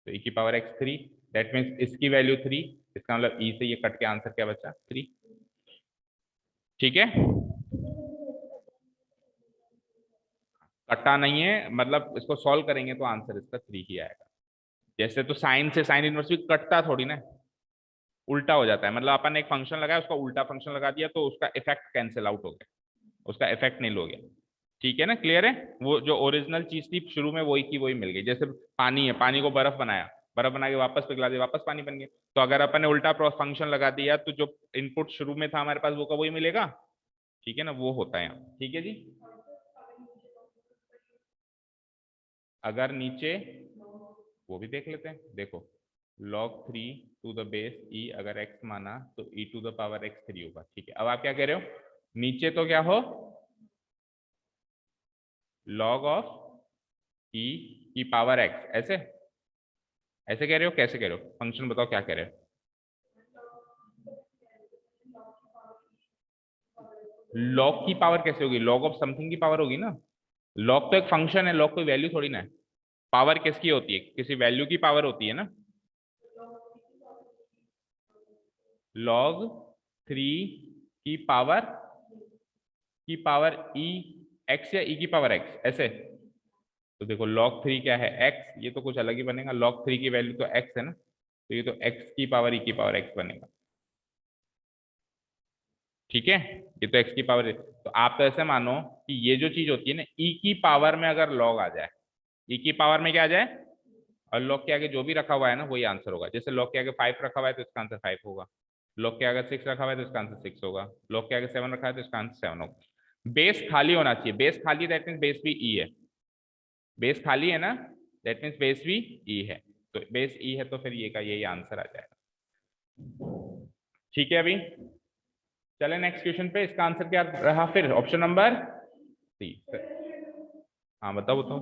तो e की पावर x 3, दैट मीन्स इसकी वैल्यू 3, इसका मतलब e से ये कट के आंसर क्या बचा? 3। ठीक है, कटा नहीं है, मतलब इसको सॉल्व करेंगे तो आंसर इसका 3 ही आएगा। जैसे तो साइन से साइन इनवर्स भी कटता थोड़ी ना, उल्टा हो जाता है, मतलब अपन ने एक फंक्शन लगाया, उसका उल्टा फंक्शन लगा दिया तो उसका इफेक्ट कैंसिल आउट हो गया, उसका इफेक्ट नहीं हो गया। ठीक है ना, क्लियर है? वो जो ओरिजिनल चीज थी शुरू में वही की वही मिल गई। जैसे पानी है, पानी को बर्फ बनाया, बर्फ बना के वापस पिघला दिया, वापस पानी बन गया। तो अगर अपन ने उल्टा फंक्शन लगा दिया तो जो इनपुट शुरू में था हमारे पास वो का वही मिलेगा। ठीक है ना, वो होता है यहाँ। ठीक है जी, अगर नीचे, वो भी देख लेते हैं, देखो log 3 to the base e अगर x माना तो e to the power x 3 होगा। ठीक है, अब आप क्या कह रहे हो? नीचे तो क्या हो? log ऑफ e की पावर x, ऐसे ऐसे कह रहे हो? कैसे कह रहे हो? फंक्शन बताओ क्या कह रहे हो? log की पावर कैसे होगी? log ऑफ समथिंग की पावर होगी ना। log तो एक फंक्शन है, log कोई वैल्यू थोड़ी ना है। पावर किसकी होती है? किसी वैल्यू की पावर होती है ना। log 3 की पावर e x या e की पावर x, ऐसे। तो देखो log 3 क्या है? x, ये तो कुछ अलग ही बनेगा। log 3 की वैल्यू तो x है ना, तो ये तो x की पावर e की पावर x बनेगा। ठीक है, ये तो x की पावर है। तो आप तो ऐसे मानो कि ये जो चीज होती है ना, e की पावर में अगर log आ जाए, e की पावर में क्या आ जाए, और log के आगे जो भी रखा हुआ है ना वही आंसर होगा। जैसे log के आगे 5 रखा हुआ है तो इसका आंसर 5 होगा, log के आगे 6 रखा हुआ है तो इसका आंसर 6 होगा, log के आगे 7 रखा है तो इसका आंसर 7 होगा। बेस खाली होना चाहिए, बेस खाली दैट मीन्स बेस भी e है, बेस खाली है ना, दैट मीन्स बेस भी ई है। तो बेस ई है तो फिर ये का यही आंसर आ जाएगा। ठीक है, अभी चले नेक्स्ट क्वेश्चन पे। इसका आंसर क्या रहा फिर? Option number C. हाँ बताओ बताओ।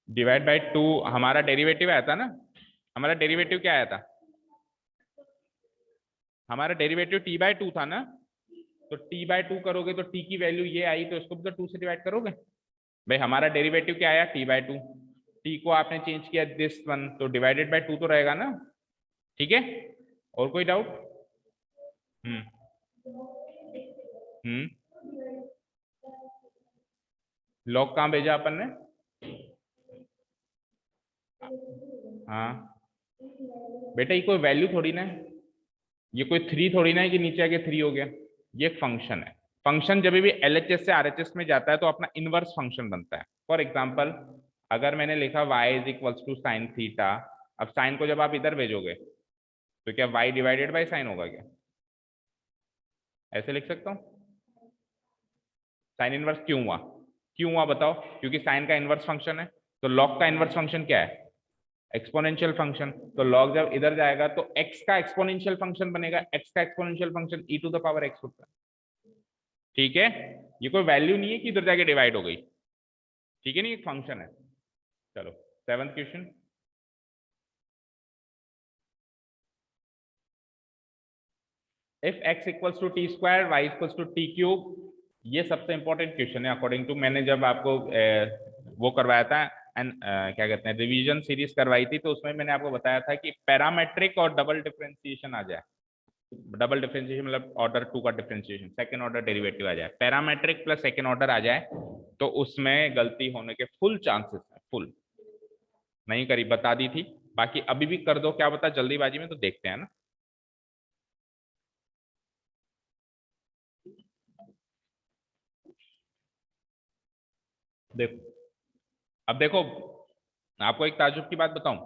डिवाइड बाई 2, हमारा डेरिवेटिव आया था ना, हमारा डेरिवेटिव क्या आया था? हमारा डेरिवेटिव t बाय 2 था ना। तो t बाय 2 करोगे तो t की वैल्यू ये आई, तो इसको भी तो 2 से डिवाइड करोगे। भाई हमारा डेरिवेटिव क्या आया? t बाय 2, t को आपने चेंज किया दिस वन, तो डिवाइडेड बाय 2 तो रहेगा ना। ठीक है, और कोई डाउट? हम्म हम्म लॉग कहाँ भेजा अपन ने? हाँ बेटा, ये कोई वैल्यू थोड़ी ना है, ये कोई 3 थोड़ी ना है कि नीचे आके 3 हो गया। ये एक फंक्शन है। फंक्शन जब भी एलएचएस से आरएचएस में जाता है तो अपना इनवर्स फंक्शन बनता है। फॉर एग्जाम्पल, अगर मैंने लिखा y is equals to sine theta, अब साइन को जब आप इधर भेजोगे तो क्या y डिवाइडेड बाई साइन होगा क्या? ऐसे लिख सकता हूँ। साइन इनवर्स क्यों हुआ? क्यों हुआ बताओ? क्योंकि साइन का इनवर्स फंक्शन है। तो लॉग का इनवर्स फंक्शन क्या है? Exponential function. तो लॉग जब इधर जाएगा तो x का एक्सपोनेंशियल फंक्शन बनेगा, x का exponential function e to the power x होता है। ठीक है, ये कोई वैल्यू नहीं है कि इधर जाके डिवाइड हो गई। ठीक है, नहीं, एक फंक्शन है। चलो 7th question. If x equals to t square y equals to t cube, ये सबसे इंपॉर्टेंट क्वेश्चन है अकॉर्डिंग टू, मैंने जब आपको वो करवाया था एंड क्या कहते हैं रिवीजन सीरीज करवाई थी, तो उसमें मैंने आपको बताया था कि पैरामेट्रिक और डबल डिफरेंशिएशन आ जाए। डबल डिफरेंशिएशन मतलब ऑर्डर 2 का डिफरेंशिएशन, सेकंड ऑर्डर डेरिवेटिव आ जाए, पैरामेट्रिक प्लस सेकंड ऑर्डर आ जाए, तो उसमें गलती होने के फुल चांसेस है। फुल नहीं करी, बता दी थी, बाकी अभी भी कर दो, क्या बता जल्दीबाजी में, तो देखते हैं ना। देखो, अब देखो आपको एक ताजुब की बात बताऊं,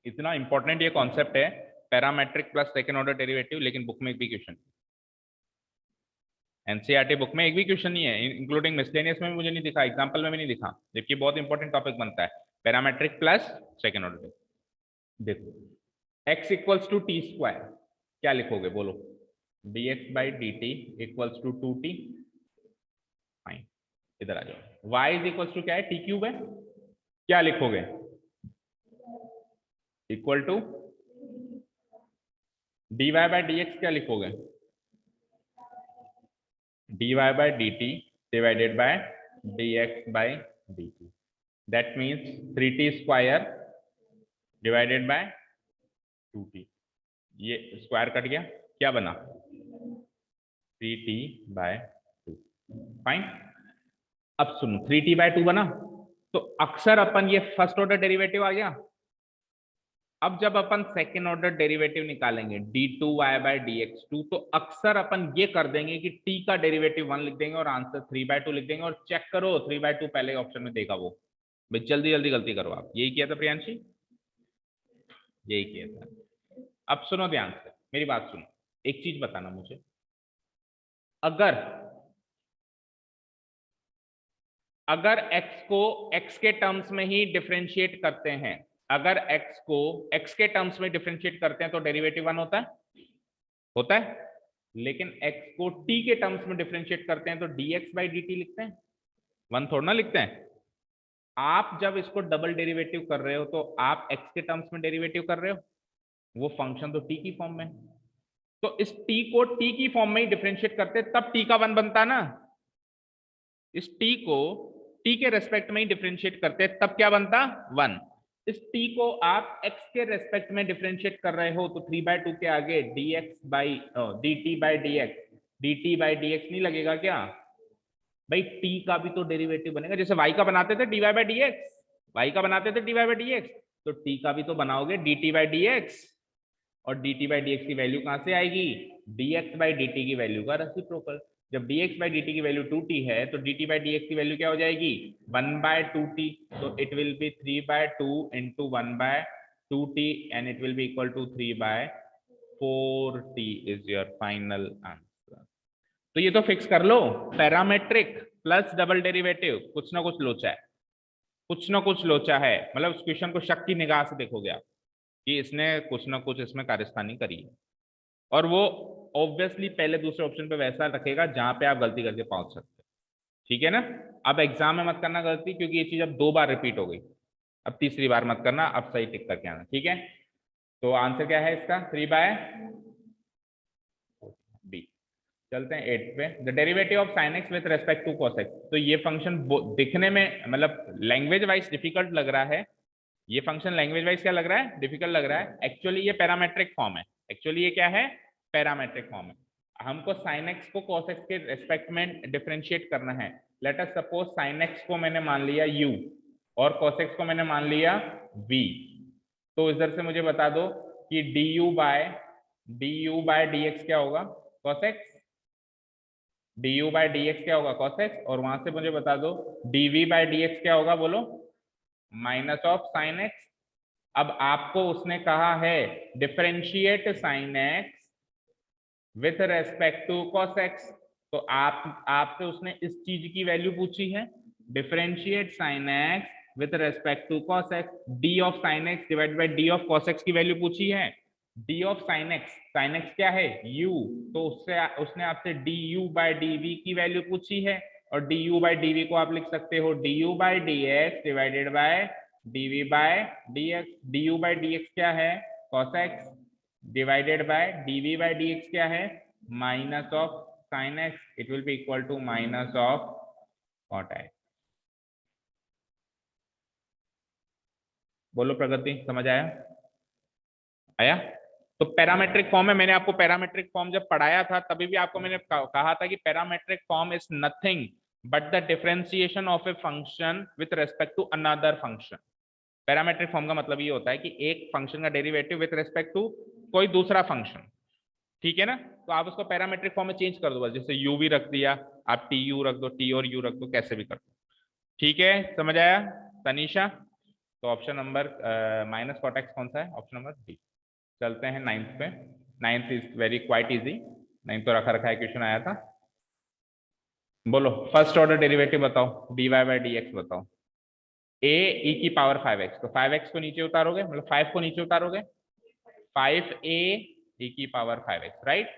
इतना इंपॉर्टेंट ये कॉन्सेप्ट है parametric plus second order derivative, लेकिन बुक में एक भी क्वेश्चन, एनसीईआरटी बुक में एक भी क्वेश्चन नहीं है, इंक्लूडिंग मिसलेनियस में भी मुझे नहीं दिखा, एग्जाम्पल में भी नहीं दिखा, जबकि बहुत इंपॉर्टेंट टॉपिक बनता है पैरामेट्रिक प्लस सेकंड ऑर्डर। देखो x equals to t square, क्या लिखोगे बोलो? dx by d t equals to 2t। Fine, इधर आ जाओ। y इज इक्वल्स टू क्या है? टी क्यूब है, क्या लिखोगे? Equal to dy by D x, क्या लिखोगे? dy by d t divided by dx by d t, that means 3t square divided by 2t। ये स्क्वायर कट गया, क्या बना? 3t bye 2। फाइन, अब सुनो 3t बाय 2 बना, तो अक्सर अपन ये फर्स्ट ऑर्डर डेरिवेटिव आ गया। अब जब अपन सेकेंड ऑर्डर डेरिवेटिव निकालेंगे d2y बाय dx2, तो अक्सर अपन ये कर देंगे कि t का डेरिवेटिव 1 लिख देंगे और आंसर 3/2 लिख देंगे, और चेक करो 3/2 पहले ऑप्शन में देगा वो। भाई जल्दी जल्दी गलती करो आप, यही किया था प्रियांशी, यही किया था। अब सुनो ध्यान से मेरी बात सुनो, एक चीज बताना मुझे, अगर x को x के टर्म्स में ही डिफरेंशिएट करते हैं, अगर x को x के टर्म्स में डिफरेंशिएट करते हैं तो डेरिवेटिव 1 होता है, होता है। लेकिन x को t के टर्म्स में डिफरेंशिएट करते हैं तो dx बाई dt लिखते हैं, 1 थोड़ा ना लिखते हैं। आप जब इसको डबल डेरिवेटिव कर रहे हो तो आप x के टर्म्स में डेरिवेटिव कर रहे हो, वो फंक्शन तो t की फॉर्म में, तो इस t को t की फॉर्म में ही डिफरेंशिएट करते तब t का 1 बनता ना। इस t को t के रेस्पेक्ट में ही डिफरेंशिएट करते तब क्या बनता? 1। इस t को आप x के रेस्पेक्ट में डिफरेंशिएट कर रहे हो तो 3/2 के आगे dx by dt by dx, dt by dx नहीं लगेगा क्या? भाई t का भी तो डेरिवेटिव बनेगा, जैसे y का बनाते थे dy बाई dx, y का बनाते थे dy बाई dx, तो t का भी तो बनाओगे dt बाई dx, और dt बाई dx की वैल्यू कहां से आएगी? dx बाई dt की वैल्यू का रेसिप्रोकल। जब dx बाई dt की वैल्यू 2t है तो dt बाई dx की वैल्यू क्या हो जाएगी? 1/2t, तो it will be 3/2 into 1/2t and it will be equal to 3/4t is your final answer. तो ये तो फिक्स कर लो, पैरामेट्रिक प्लस डबल डेरिवेटिव, कुछ ना कुछ लोचा है, कुछ ना कुछ लोचा है, मतलब उस क्वेश्चन को शक की निगाह से देखोगे आप कि इसने कुछ ना कुछ इसमें कार्यस्थानी करी है, और वो ऑब्वियसली पहले दूसरे ऑप्शन पे वैसा रखेगा जहां पे आप गलती करके पहुंच सकते हो, ठीक है ना। अब एग्जाम में मत करना गलती, क्योंकि ये चीज अब 2 बार रिपीट हो गई, अब तीसरी बार मत करना, अब सही टिक करके आना, ठीक है। तो आंसर क्या है इसका? 3/b। चलते हैं 8 पे, the derivative of sin x with respect to cos x। तो ये फंक्शन दिखने में मतलब लैंग्वेज वाइज डिफिकल्ट लग रहा है, ये फंक्शन लैंग्वेज वाइज क्या लग रहा है? डिफिकल्ट लग रहा है। एक्चुअली ये पैरामेट्रिक फॉर्म है, एक्चुअली ये क्या है? पैरामेट्रिक फॉर्म है। हमको sin x को cos x के रेस्पेक्ट में डिफरेंशिएट करना है। Let us suppose sin x को मैंने मान लिया u और cos x को मैंने मान लिया v, तो इधर से मुझे बता दो कि du बाय dx क्या होगा? cos x। du by dx क्या होगा? cos x। और वहां से मुझे बता दो dv बाय dx क्या होगा? बोलो, माइनस ऑफ sin x। अब आपको उसने कहा है differentiate sin x with respect to cos x, तो आपसे उसने इस चीज की वैल्यू पूछी है, differentiate sin x with respect to cos x, d of sin x divide by d of cos x की वैल्यू पूछी है। d ऑफ sin x क्या है? u, तो उसने आपसे du बाय dv की वैल्यू पूछी है, और du बाय dv को आप लिख सकते हो du by dx divided by dv by dx। du by dx क्या है? cos x divided by dv by dx क्या है? Minus of sin x, it will be equal to minus of cot x। बोलो प्रगति, समझ आया? आया? तो parametric form है, मैंने आपको पैरामेट्रिक फॉर्म जब पढ़ाया था तभी भी आपको मैंने कहा था कि parametric form is nothing but the differentiation of a function with respect to another function. Parametric form का मतलब ये होता है कि एक फंक्शन का डेरिवेटिव विथ रेस्पेक्ट टू कोई दूसरा फंक्शन, ठीक है ना। तो आप उसको पैरामेट्रिक फॉर्म में चेंज कर दो बस, जैसे u भी रख दिया, आप टी यू रख दो, टी और यू रख दो, कैसे भी कर दो, ठीक है। समझ आया तनीषा? तो option number minus cot x कौन सा है? Option number D. चलते हैं नाइन्थ पे। Ninth is very quite easy, ninth तो रखा रखा है क्वेश्चन आया था। बोलो फर्स्ट ऑर्डर डेरिवेटिव बताओ, dy बाई डी एक्स बताओ। ए ई की पावर 5x, तो 5x को नीचे उतारोगे, मतलब 5 को नीचे उतारोगे, 5a ई की पावर 5x, राइट।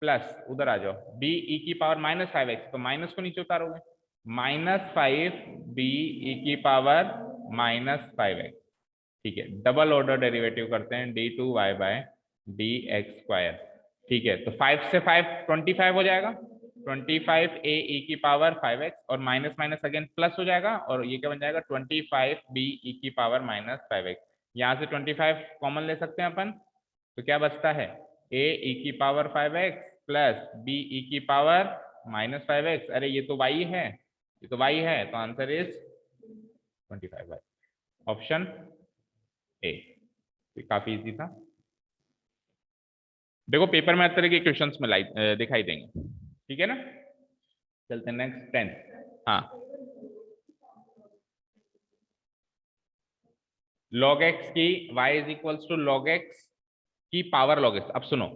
प्लस उधर आ जाओ, b ई की पावर माइनस 5x, तो माइनस को नीचे उतारोगे, माइनस 5b ई की पावर माइनस 5x। ठीक है, डबल ऑर्डर डेरिवेटिव करते हैं, d2y bye D x square. ठीक है, तो 5 से 5 25 हो जाएगा, 25 ए ई की पावर 5x, और माइनस माइनस अगेन प्लस हो जाएगा, और ये क्या बन जाएगा 25 बी ई की पावर माइनस 5x। यहाँ से 25 कॉमन ले सकते हैं अपन, तो क्या बचता है ए ई की power 5x plus B E की पावर माइनस 5x। अरे ये तो y है, ये तो y है, तो answer is 25y, option A. काफी इजी था। देखो पेपर में हर तरह के क्वेश्चंस में दिखाई देंगे, ठीक है ना। चलते हैं नेक्स्ट 10। हाँ, log x की y is equals to log x की पावर log x। अब सुनो,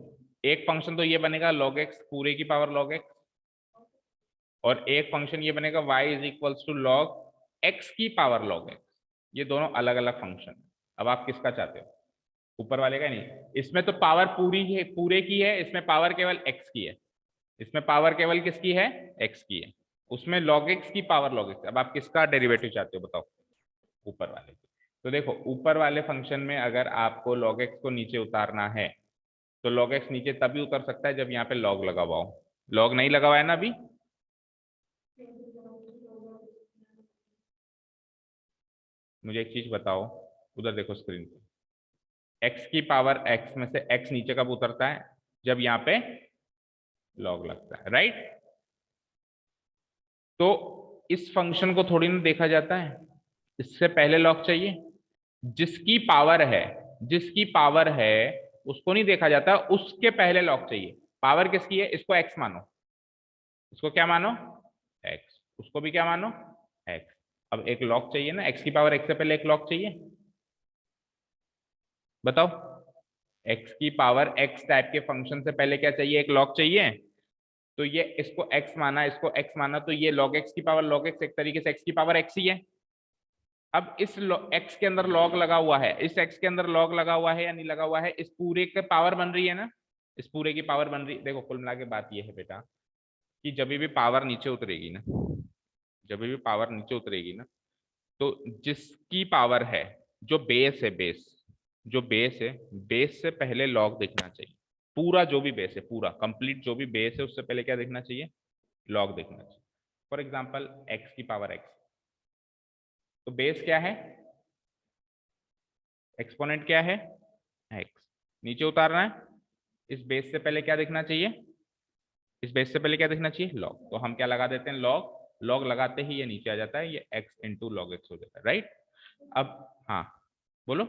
एक फंक्शन तो ये बनेगा log x पूरे की पावर log x, और एक फंक्शन ये बनेगा y is equals to log x की पावर log x। ये दोनों अलग अलग फंक्शन। अब आप किसका चाहते हो? ऊपर वाले का नहीं, इसमें तो पावर पूरी है, पूरे की है, इसमें पावर केवल x की है, इसमें पावर केवल किसकी है? x की है, उसमें log x की पावर log x। अब आप किसका डेरिवेटिव चाहते हो बताओ? ऊपर वाले की। तो देखो ऊपर वाले फंक्शन में अगर आपको log x को नीचे उतारना है, तो log x नीचे तभी उतर सकता है जब यहाँ पे log लगा हुआ हो। log नहीं लगा हुआ है ना अभी? मुझे एक चीज बताओ, उधर देखो स्क्रीन पे, x की पावर x में से x नीचे कब उतरता है? जब यहाँ पे log लगता है, राइट। तो इस फंक्शन को थोड़ी ना देखा जाता है, इससे पहले लॉग चाहिए। जिसकी पावर है, जिसकी पावर है उसको नहीं देखा जाता, उसके पहले लॉग चाहिए। पावर किसकी है? इसको x मानो, इसको क्या मानो? x। उसको भी क्या मानो? x। अब एक लॉग चाहिए ना, x की पावर x से पहले एक लॉग चाहिए, बताओ। x की पावर x टाइप के फंक्शन से पहले क्या चाहिए? एक लॉग चाहिए। तो ये इसको x माना, इसको x माना, तो ये log x की पावर log x एक तरीके से x की पावर x ही है। अब इस x के अंदर log लगा हुआ है, इस x के अंदर log लगा हुआ है या नहीं लगा हुआ है, इस पूरे के पावर बन रही है ना, इस पूरे की पावर बन रही। देखो कुल मिला के बात ये है बेटा, कि जब भी पावर नीचे उतरेगी ना, जब भी पावर नीचे उतरेगी ना, तो जिसकी पावर है, जो बेस है, बेस, जो बेस है, बेस से पहले log दिखना चाहिए। पूरा जो भी बेस है, पूरा कंप्लीट जो भी बेस है, उससे पहले क्या देखना चाहिए? log देखना चाहिए। फॉर एग्जाम्पल x की पावर x, तो बेस क्या है? एक्सपोनेंट क्या है? x। नीचे उतारना है, इस बेस से पहले क्या देखना चाहिए? इस बेस से पहले क्या देखना चाहिए? log। तो हम क्या लगा देते हैं? log। log लगाते ही ये नीचे आ जाता है, ये x इंटू log x हो जाता है, राइट। अब हाँ बोलो,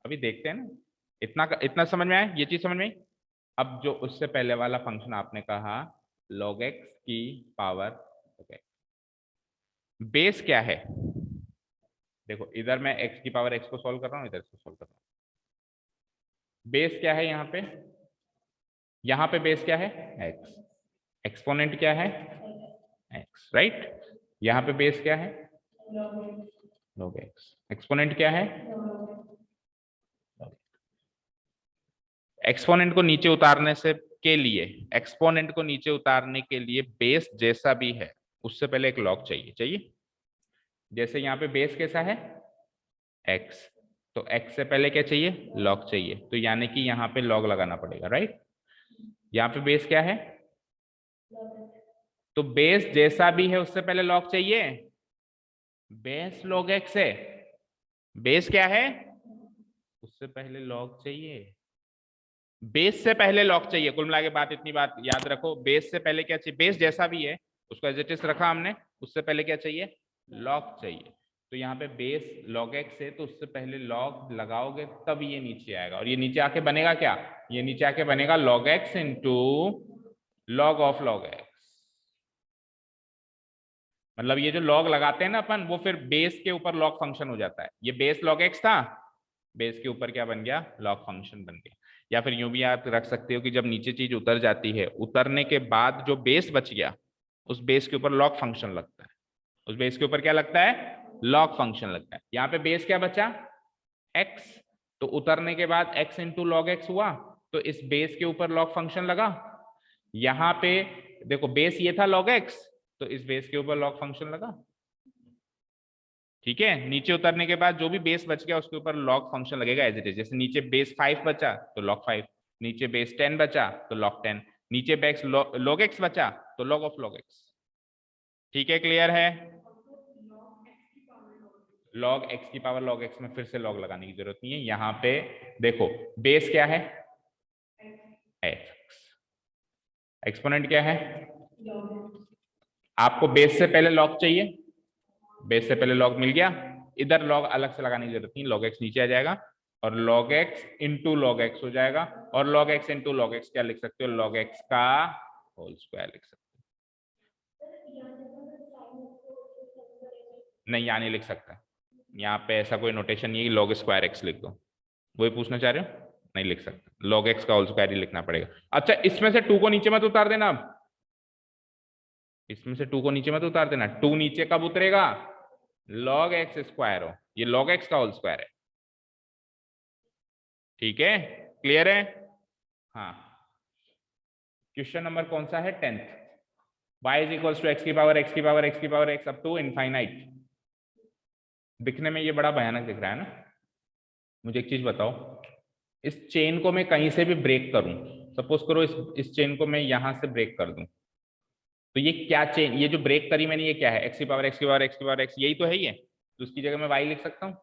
अभी देखते हैं ना, इतना इतना समझ में आया? ये चीज समझ में आई? अब जो उससे पहले वाला फंक्शन आपने कहा log x की पावर, ओके, बेस क्या है? देखो इधर मैं x की पावर x को सॉल्व कर रहा हूँ, इधर इसको सॉल्व कर रहा हूँ। बेस क्या है यहाँ पे? यहाँ पे बेस क्या है? x। एक्सपोनेंट क्या है? x, right. यहाँ पे बेस क्या है? log x। एक्सपोनेंट क्या है? एक्सपोनेंट को नीचे उतारने से के लिए, एक्सपोनेंट को नीचे उतारने के लिए बेस जैसा भी है उससे पहले एक log चाहिए, चाहिए। जैसे यहाँ पे बेस कैसा है? x, तो x से पहले क्या चाहिए? log चाहिए, तो यानी कि यहाँ पे log लगाना पड़ेगा, राइट। यहाँ पे बेस क्या है? तो बेस जैसा भी है उससे पहले log चाहिए। बेस log x है, बेस क्या है? उससे पहले log चाहिए, बेस से पहले log चाहिए। कुल मिला के बात, इतनी बात याद रखो, बेस से पहले क्या चाहिए? बेस जैसा भी है उसको एज इट इज रखा हमने, उससे पहले क्या चाहिए? log चाहिए। तो यहाँ पे बेस log x है, तो उससे पहले log लगाओगे तब ये नीचे आएगा, और ये नीचे आके बनेगा क्या? ये नीचे आके बनेगा log x into log of log x। मतलब ये जो लॉग लगाते हैं ना अपन, वो फिर बेस के ऊपर लॉग फंक्शन हो जाता है। ये बेस लॉग एक्स था, बेस के ऊपर क्या बन गया, लॉग फंक्शन बन गया। या फिर यूं भी आप रख सकते हो कि जब नीचे चीज उतर जाती है, उतरने के बाद जो बेस बच गया, उस बेस के ऊपर लॉग फंक्शन लगता है। उस बेस के ऊपर क्या लगता है, लॉग फंक्शन लगता है। यहाँ पे बेस क्या बचा, एक्स, तो उतरने के बाद एक्स इंटू लॉग एक्स हुआ, तो इस बेस के ऊपर लॉग फंक्शन लगा। यहाँ पे देखो बेस ये था log x, तो इस बेस के ऊपर log फंक्शन लगा। ठीक है, नीचे उतरने के बाद जो भी बेस बच गया उसके ऊपर log फंक्शन लगेगा एज इट इज। जैसे नीचे बेस 5 बचा तो log 5, नीचे बेस 10 बचा तो log 10, नीचे बेस log x बचा तो log of log x। ठीक है, क्लियर है। log x की पावर log x में फिर से log लगाने की जरूरत नहीं है। यहाँ पे देखो बेस क्या है, x, एक्सपोनेंट क्या है, आपको बेस से पहले log चाहिए, बेस से पहले log मिल गया, इधर log अलग से लगाने की जरूरत नहीं, log x नीचे आ जाएगा और log x into log x हो जाएगा। और log x into log x क्या लिख सकते हो, log x का होल स्क्वायर लिख सकते हो। नहीं, यहाँ नहीं लिख सकता, यहाँ पे ऐसा कोई नोटेशन नहीं है कि log स्क्वायर x लिख दो। वही पूछना चाह रहे हो, नहीं लिख सकते, log x का होल स्क्वायर ही लिखना पड़ेगा। अच्छा, इसमें से 2 को नीचे मत उतार देना, अब इसमें से 2 को नीचे मत उतार देना। 2 नीचे कब उतरेगा, log x स्क्वायर हो, ये log x का होल स्क्वायर है। ठीक है, क्लियर है। हाँ, क्वेश्चन नंबर कौन सा है, 10th। y is equals to x की पावर एक्स की पावर एक्स की power x up to infinite. दिखने में ये बड़ा भयानक दिख रहा है ना। मुझे एक चीज बताओ, इस चेन को मैं कहीं से भी ब्रेक करूं, सपोज करो इस चेन को मैं यहां से ब्रेक कर दूं, तो ये क्या चेन, ये जो ब्रेक करी मैंने, ये क्या है, एक्स की पावर एक्स की पावर एक्स की पावर एक्स, यही तो है ये। तो उसकी जगह मैं y लिख सकता हूँ,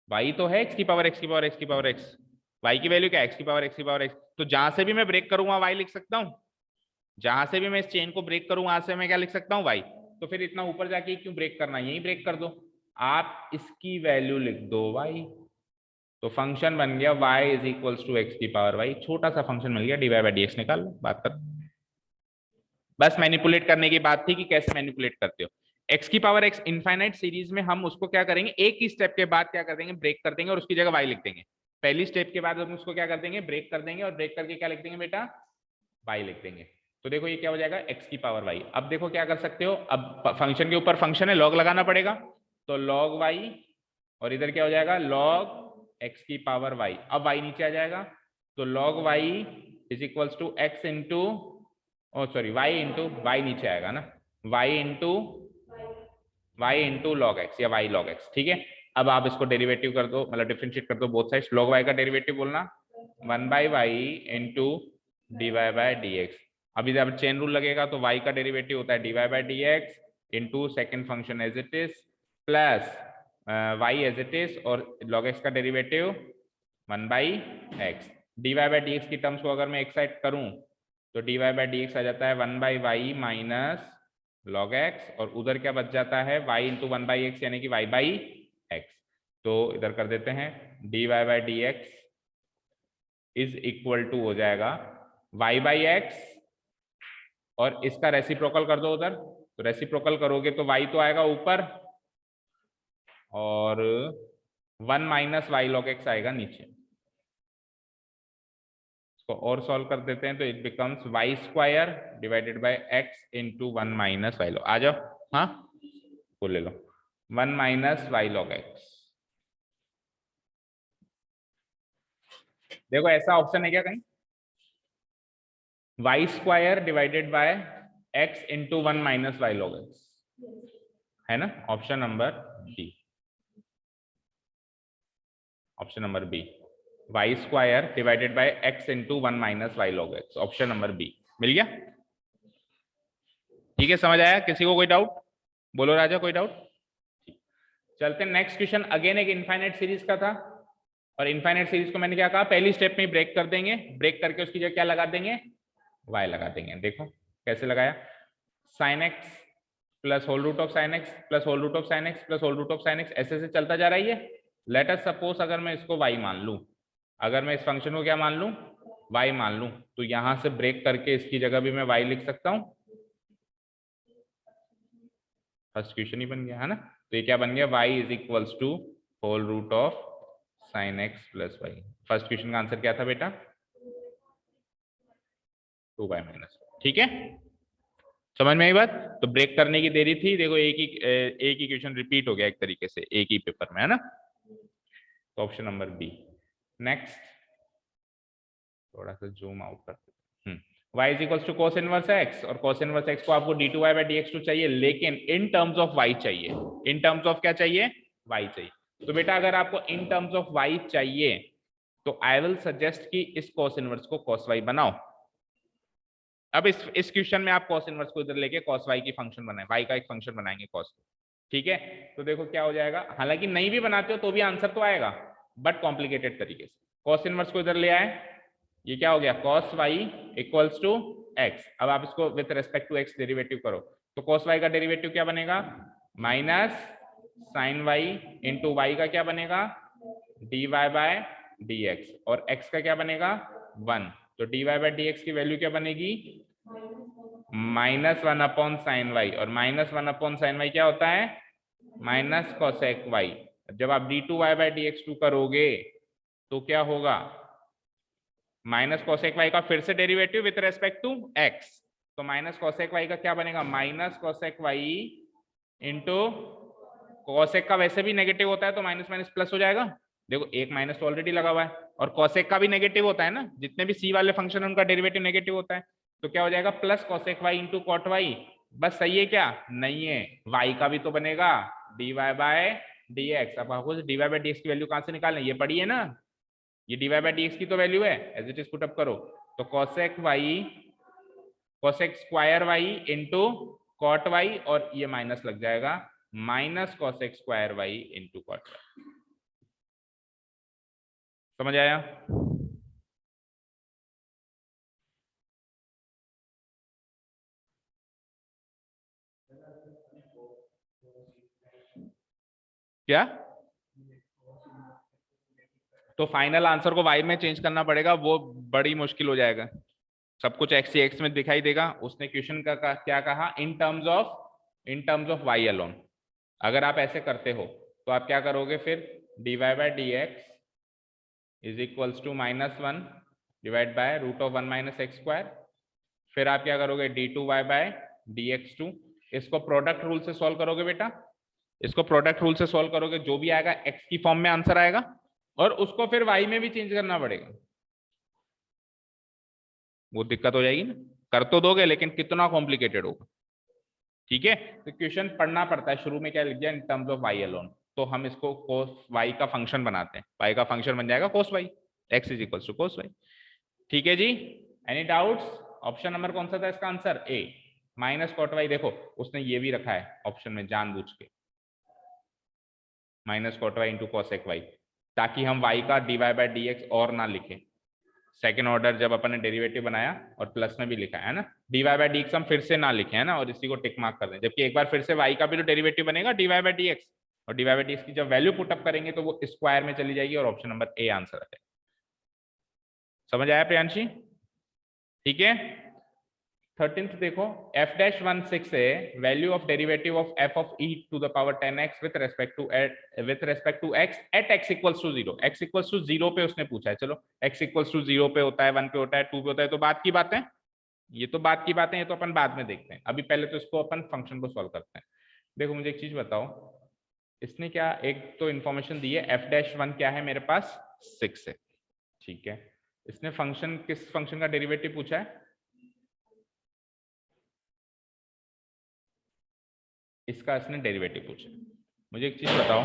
y तो है एक्स की पावर एक्स की पावर एक्स की पावर एक्स, y की वैल्यू क्या है, एक्स की पावर एक्स की पावर एक्स। तो जहां से भी मैं ब्रेक करूंगा y लिख सकता हूँ, जहां से भी मैं इस चेन को ब्रेक करूं वहां से मैं क्या लिख सकता हूँ, y। तो फिर इतना ऊपर जाके क्यों ब्रेक करना, यही ब्रेक कर दो, आप इसकी वैल्यू लिख दो y। तो फंक्शन बन गया y is equals to x की पावर y, छोटा सा फंक्शन मिल गया, d Y by D x. निकाल लो, बात कर। बस मैनिपुलेट करने की बात थी कि कैसे मैनिपुलेट करते हो। एक्स की पावर एक्स इनफाइनाइट सीरीज में हम उसको क्या करेंगे, एक ही स्टेप के बाद क्या कर देंगे, ब्रेक कर देंगे और उसकी जगह y लिख देंगे। पहली स्टेप के बाद हम उसको क्या कर देंगे, ब्रेक कर देंगे और ब्रेक करके क्या लिख देंगे बेटा, y लिख देंगे। तो देखो ये क्या हो जाएगा, x की पावर y। अब देखो क्या कर सकते हो, अब फंक्शन के ऊपर फंक्शन है, log लगाना पड़ेगा, तो log y, और इधर क्या हो जाएगा, log x की पावर y। अब y नीचे आ जाएगा, तो log y is equals to x into, oh sorry y into, y नीचे आएगा ना, y इंटू log x या y log x। ठीक है, अब आप इसको डेरिवेटिव कर दो, मतलब डिफरेंशिएट कर दो बोथ साइड्स। log y का डेरिवेटिव बोलना 1/y into d Y by D x. अभी जब चेन रूल लगेगा तो y का डेरिवेटिव होता है D Y by D x into second function as it is plus y as it is, और log x का derivative 1/x। D Y by D x की टर्म्स को अगर मैं एक साइड करूं तो D Y by D x आ जाता है 1/y माइनस log x, और उधर क्या बच जाता है, y इंटू 1/x यानी कि y बाई एक्स। तो इधर कर देते हैं, d Y by D x is equal to हो जाएगा y बाई एक्स, और इसका रेसिप्रोकल कर दो उधर, तो रेसिप्रोकल करोगे तो y तो आएगा ऊपर और 1 माइनस वाई लॉग एक्स आएगा नीचे। इसको और सॉल्व कर देते हैं तो it becomes y square divided by x into 1 minus y log. आ जाओ, हाँ वो ले लो, 1 माइनस वाई लॉग एक्स। देखो ऐसा ऑप्शन है क्या कहीं, y square divided by x into 1 minus y log x, है ना, option number B, option number B, y square divided by x into 1 minus y log x, option number B मिल गया। ठीक है, समझ आया, किसी को कोई डाउट, बोलो राजा कोई डाउट। चलते हैं नेक्स्ट क्वेश्चन, अगेन एक इनफाइनाइट सीरीज का था, और इनफाइनाइट सीरीज को मैंने क्या कहा, पहली स्टेप में ब्रेक कर देंगे, ब्रेक करके उसकी जगह क्या लगा देंगे, y लगा देंगे। देखो कैसे लगाया, sine x plus whole root of sine x plus whole root of sine x plus whole root of sine x, ऐसे चलता जा रहा है ये। लेट अस सपोज अगर मैं इसको y मान लूं, अगर मैं इस फंक्शन को क्या मान लूं, y मान लूं, तो यहां से ब्रेक करके इसकी जगह भी मैं y लिख सकता हूं। फर्स्ट क्वेश्चन ही बन गया है ना। तो ये क्या बन गया, y is equals to whole root of sine x plus y. First question का आंसर क्या था बेटा, 2y माइनस। ठीक है, समझ में आई बात। तो ब्रेक करने की देरी थी, देखो एक ही क्वेश्चन रिपीट हो गया एक तरीके से एक ही पेपर में, है ना। तो ऑप्शन नंबर बी। नेक्स्ट, थोड़ा सा जूम आउट करते हैं। y is equals to cos inverse x, और cos इनवर्स x को आपको d2y by dx2 चाहिए, लेकिन इन टर्म्स ऑफ y चाहिए। इन टर्म्स ऑफ क्या चाहिए, y चाहिए। तो बेटा अगर आपको इन टर्म्स ऑफ y चाहिए तो आई विल सजेस्ट कि इस cos इनवर्स को cos y बनाओ। अब इस क्वेश्चन में आप cos इनवर्स को इधर लेके cos y की फंक्शन बनाए, y का एक फंक्शन बनाएंगे cos। ठीक है, तो देखो क्या हो जाएगा, हालांकि नहीं भी बनाते हो तो भी आंसर तो आएगा, बट कॉम्प्लिकेटेड तरीके से। cos इनवर्स को इधर ले आए, ये क्या हो गया, cos y equals to x। अब आप इसको with respect to x derivative करो, तो cos y का डेरिवेटिव क्या बनेगा, minus sine y into y का क्या बनेगा, dy बाय dx, और x का क्या बनेगा 1। तो dy बाय dx की वैल्यू क्या बनेगी, माइनस 1 अपॉन साइन वाई, और माइनस 1 अपॉन साइन वाई क्या होता है, माइनस कोसेक वाई। जब आप d2y बाय dx2 करोगे तो क्या होगा, माइनस कोसेक वाई का फिर से derivative with respect to x, तो माइनस कोसेक वाई का क्या बनेगा, minus cosec y into cosec का वैसे भी नेगेटिव होता है तो माइनस माइनस प्लस हो जाएगा। देखो एक माइनस तो ऑलरेडी लगा हुआ है, और कोसेक का भी नेगेटिव होता है ना, जितने भी सी वाले फंक्शन है उनका डेरिवेटिव नेगेटिव होता है, तो क्या हो जाएगा plus cosec y into cot y. बस सही है क्या, नहीं है, वाई का भी तो बनेगा dy बाय dx। अब आपको dy बाय dx की वैल्यू कहां से निकालना है, ये पड़ी है ना, ये dy बाय dx की तो वैल्यू है, as it is put up करो। तो cosec y, cosec square y into cot y, और ये माइनस लग जाएगा, minus cosec square y into cot y. समझ आया, क्या। तो फाइनल आंसर को वाई में चेंज करना पड़ेगा, वो बड़ी मुश्किल हो जाएगा, सब कुछ एक्स ही एक्स में दिखाई देगा। उसने क्वेश्चन का क्या कहा, in terms of y alone. अगर आप ऐसे करते हो तो आप क्या करोगे फिर, dy by dx is equals to minus 1 divide by root of 1 minus x square. फिर आप क्या करोगे, d2y बाय dx2, इसको प्रोडक्ट रूल से सॉल्व करोगे बेटा, इसको प्रोडक्ट रूल से सॉल्व करोगे, जो भी आएगा x की फॉर्म में आंसर आएगा, और उसको फिर y में भी चेंज करना पड़ेगा। वो दिक्कत हो जाएगी ना, कर तो दोगे लेकिन कितना कॉम्प्लिकेटेड होगा। ठीक है, तो क्वेश्चन पढ़ना पड़ता है, शुरू में क्या लिख दिया, in terms of y alone, तो हम इसको कोस वाई का फंक्शन बनाते हैं, वाई का फंक्शन बन जाएगा cos y, x is equal to cos y. ठीक है जी, एनी डाउट्स। ऑप्शन नंबर कौन सा था इसका answer, A, minus cot y. देखो उसने ये भी रखा है ऑप्शन में जानबूझ के, minus cot y into cosec y, ताकि हम वाई का dy बाय dx और ना लिखें। सेकेंड ऑर्डर जब अपन ने डेरिवेटिव बनाया और प्लस में भी लिखा है ना, dy बाय dx हम फिर से ना लिखे है ना, और इसी को टिक मार्क कर दें, जबकि एक बार फिर से y का भी तो डेरिवेटिव बनेगा dy बाय dx, और dy बाय dx की जब वैल्यू पुटअप करेंगे तो वो स्क्वायर में चली जाएगी, और ऑप्शन नंबर ए आंसर है। समझ आया प्रियांशी, ठीक है। 13th देखो, f-16 से value of derivative of f of e to the power 10x with respect to x at x equals to 0। x equals to 0 पे उसने पूछा है, चलो x इक्वल्स टू 0 पे होता है, 1 पे होता है, 2 पे होता है, तो बात की बात है, ये तो बात की बात है, ये तो अपन बाद में देखते हैं, अभी पहले तो इसको अपन फंक्शन को सॉल्व करते हैं। देखो मुझे एक चीज बताओ, इसने क्या एक तो इंफॉर्मेशन दी है, f-1 क्या है मेरे पास 6 है, ठीक है। इसने फंक्शन, किस फंक्शन का डेरिवेटिव पूछा है, इसका इसने डेरिवेटिव पूछा। मुझे एक चीज बताओ,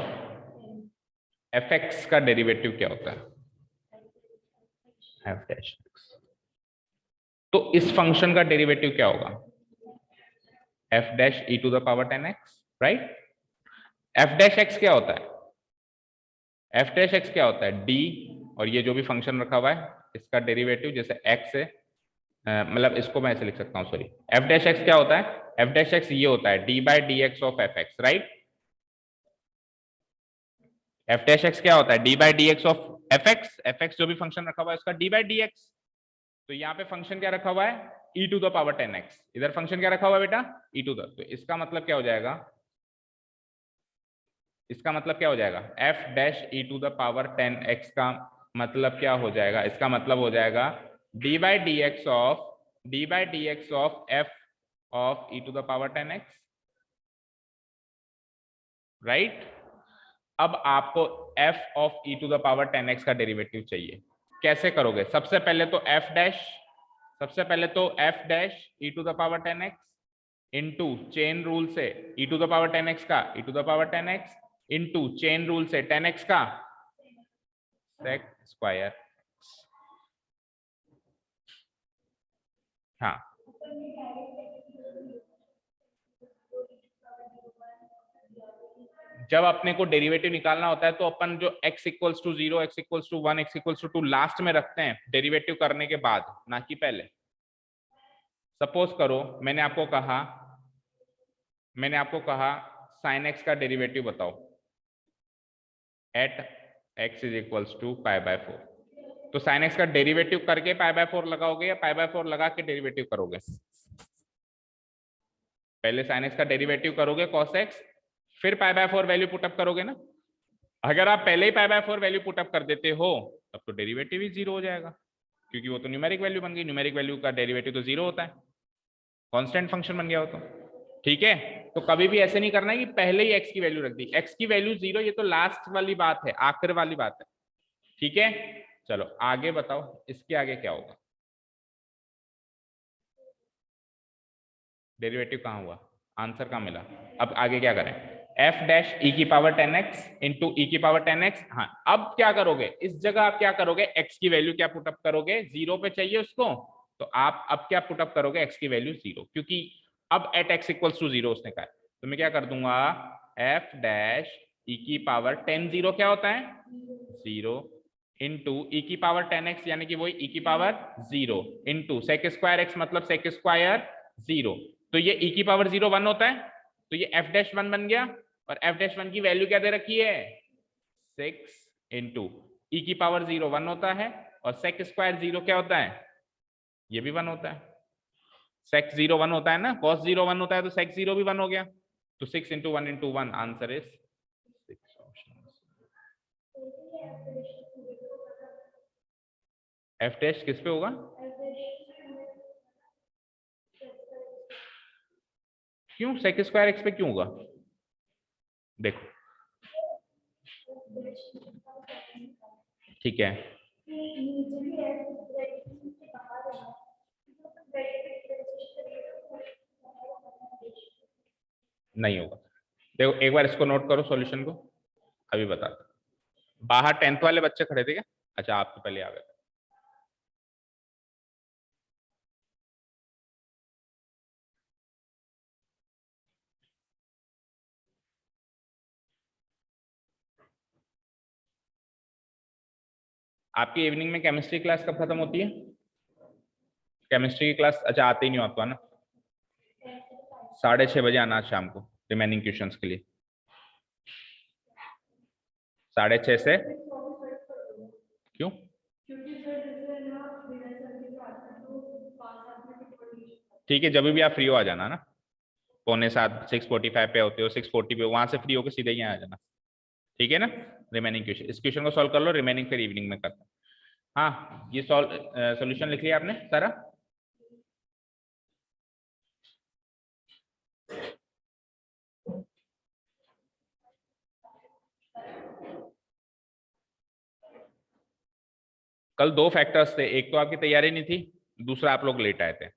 f(x) का डेरिवेटिव क्या होता है, f'(x)। तो इस फंक्शन का डेरिवेटिव क्या होगा, f' e to the power 10x, right. f'(x) क्या होता है, f'(x) क्या होता है, d, और ये जो भी फंक्शन रखा हुआ है इसका डेरिवेटिव, जैसे x है, मतलब इसको मैं ऐसे लिख सकता हूँ, सॉरी, f'(x) क्या होता है, f'(x) ये होता है d by dx of f(x), right. f'(x) क्या होता है, d by dx of f(x) जो भी फंक्शन रखा हुआ है उसका d बाय dx। तो यहाँ पे फंक्शन क्या रखा हुआ है, e to the power 10x, इधर फंक्शन क्या रखा हुआ है बेटा, e टू द, तो इसका मतलब क्या हो जाएगा, इसका मतलब क्या हो जाएगा, f dash e to the power 10x का मतलब क्या हो जाएगा, इसका मतलब हो जाएगा d by D x of f of e to the power 10x, right. अब आपको f of e to the power 10x का डेरिवेटिव चाहिए। कैसे करोगे, सबसे पहले तो f dash e to the power 10x into chain rule से e to the power 10x का e to the power 10x into chain rule से 10x का sec स्क्वायर। हाँ, जब अपने को डेरिवेटिव निकालना होता है तो अपन जो x equals to 0, x equals to 1, x equals to 2 last में रखते हैं डेरिवेटिव करने के बाद, ना कि पहले। सपोज करो मैंने आपको कहा sin x का डेरिवेटिव बताओ at x is equals to pi by 4, तो sin x का डेरिवेटिव करके पाई बाय 4 लगाओगे या पाई बाय 4 लगा के डेरिवेटिव करोगे? पहले sin x का डेरिवेटिव करोगे cos x, फिर पाई बाय 4 वैल्यू पुटअप करोगे ना। अगर आप पहले ही पाई बाय 4 वैल्यू पुटअप कर देते हो तब तो डेरिवेटिव ही 0 हो जाएगा, क्योंकि वो तो न्यूमेरिक वैल्यू बन गई, न्यूमेरिक वैल्यू का डेरिवेटिव तो 0 होता है, कांस्टेंट फंक्शन बन गया हो तो। ठीक है, तो कभी भी ऐसे नहीं करना है कि पहले ही x की वैल्यू रख दी, x की वैल्यू 0, ये तो लास्ट वाली बात है, आखिर वाली बात है। ठीक है, चलो आगे बताओ, इसके आगे क्या होगा, डेरिवेटिव कहाँ हुआ, आंसर कहाँ मिला, अब आगे क्या करें, f डैश e की पावर 10x इंटू e की पावर 10x। हाँ, अब क्या करोगे, इस जगह आप क्या करोगे, x की वैल्यू क्या पुटअप करोगे, 0 पे चाहिए उसको, तो आप अब क्या पुटअप करोगे, x की वैल्यू 0, क्योंकि अब एट x इक्वल्स टू 0 उसने कहा है, तो मैं क्या कर दूंगा, f डैश e की पावर 10 0 क्या होता है 0 इंटू e की पावर 10x यानी कि वही e की power 0 into sec square x मतलब सेक स्क्वायर 0, तो ये e की पावर 0 1 होता है, तो ये f डैश 1 बन गया, और f डैश 1 की वैल्यू क्या दे रखी है 6 इंटू e की पावर 0 1 होता है, और सेक स्क्वायर 0 क्या होता है, ये भी 1 होता है, सेक 0 1 होता है ना, कॉस 0 1 होता है, तो सेक 0 भी 1 हो गया, तो 6 into 1 into 1 answer is 6 option. f dash किस पे होगा, क्यों सेक स्क्वायर एक्स पे क्यों होगा, देखो ठीक है, नहीं होगा, देखो एक बार इसको नोट करो सॉल्यूशन को, अभी बता दो। बाहर 10th वाले बच्चे खड़े थे क्या, अच्छा आप तो पहले आ गए। आपकी इवनिंग में केमिस्ट्री क्लास कब खत्म होती है, केमिस्ट्री की क्लास, अच्छा आते ही नहीं हो आपको ना, 6:30 बजे आना शाम को रिमेनिंग क्वेश्चंस के लिए, 6:30 से, क्यों, ठीक है जब भी आप फ्री हो आ जाना ना, 6:45 6:45 पे होते हो, 6:40 पे वहां से फ्री होकर सीधे यहाँ आ जाना, ठीक है ना। रिमेनिंग क्वेश्चन, इस क्वेश्चन को सॉल्व कर लो, रिमेनिंग फिर इवनिंग में करना। हाँ, ये सॉल्यूशन लिख लिया आपने सारा, कल 2 फैक्टर्स थे, एक तो आपकी तैयारी नहीं थी, दूसरा आप लोग लेट आए थे।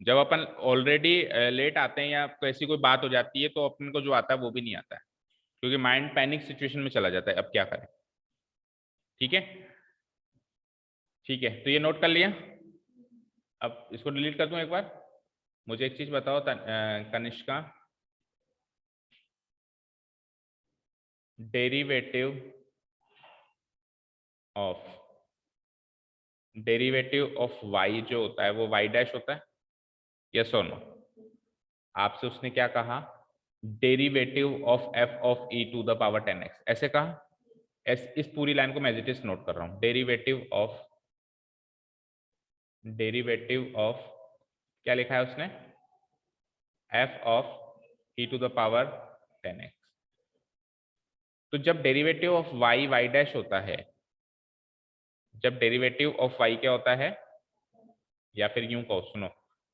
जब अपन ऑलरेडी लेट आते हैं या तो ऐसी कोई बात हो जाती है तो अपन को जो आता है वो भी नहीं आता है, क्योंकि माइंड पैनिक सिचुएशन में चला जाता है, अब क्या करें। ठीक है, ठीक है, तो ये नोट कर लिया, अब इसको डिलीट कर दूं एक बार। मुझे एक चीज बताओ कनिष्का, डेरिवेटिव ऑफ y जो होता है वो y डैश होता है, यस और नो। आपसे उसने क्या कहा, derivative of f of e to the power 10x, ऐसे कहा, इस पूरी लाइन को मैं एज इट इज नोट कर रहा हूं, डेरिवेटिव ऑफ क्या लिखा है उसने, f of e to the power 10x, तो जब derivative of y y dash होता है, जब डेरिवेटिव ऑफ वाई क्या होता है, या फिर यूं कहो, सुनो,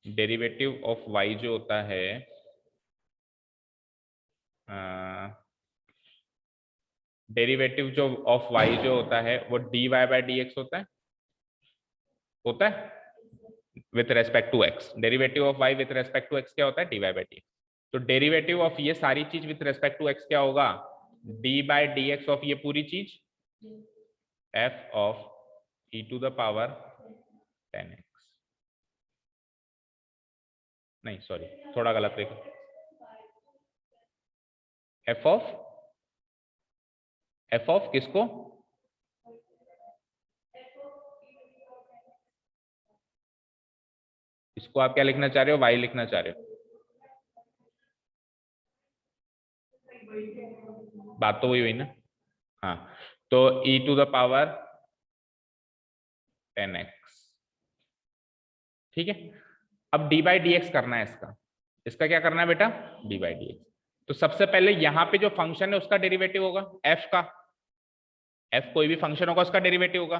डेरिवेटिव ऑफ वाई जो होता है, डेरिवेटिव जो ऑफ वाई जो होता है वो dy बाय dx होता है with respect to x। Derivative of y with respect to x क्या होता है, dy बाय dx। तो डेरिवेटिव ऑफ ये सारी चीज विथ रेस्पेक्ट टू x क्या होगा, d बाय dx ऑफ ये पूरी चीज f of e to the power 10x। नहीं सॉरी, थोड़ा गलत लिखो, f ऑफ किसको, इसको आप क्या लिखना चाह रहे हो, y लिखना चाह रहे हो, बात तो वही हुई ना। हाँ, तो e to the power 10x, ठीक है। अब d बाई डी करना है इसका, इसका क्या करना है बेटा, d बाई डी। तो सबसे पहले यहाँ पे जो फंक्शन है उसका डेरिवेटिव होगा f का, f कोई भी फंक्शन होगा उसका डेरिवेटिव होगा।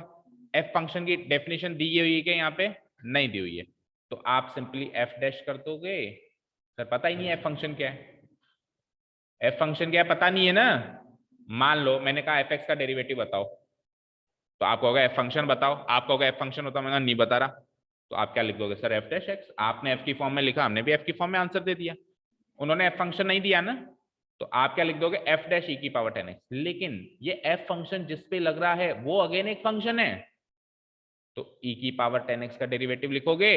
f फंक्शन की डेफिनेशन दी हुई है क्या, यहाँ पे नहीं दी हुई है, तो आप सिंपली f डैश कर दोगे। सर पता ही नहीं है f फंक्शन क्या है, f फंक्शन क्या है पता नहीं है ना। मान लो मैंने कहा fx का डेरिवेटिव बताओ, तो आप कहोगे f फंक्शन बताओ, आप कहोगे f फंक्शन होता, मैंने नहीं बता रहा, तो आप क्या लिख दोगे, सर f डैश x। आपने f की फॉर्म में लिखा, हमने भी f की फॉर्म में आंसर दे दिया, उन्होंने f फंक्शन नहीं दिया ना, तो आप क्या लिख दोगे, f डैश e की पावर 10x। लेकिन ये f फंक्शन जिस पे लग रहा है वो अगेन एक फंक्शन है, तो e की पावर 10x का डेरिवेटिव लिखोगे,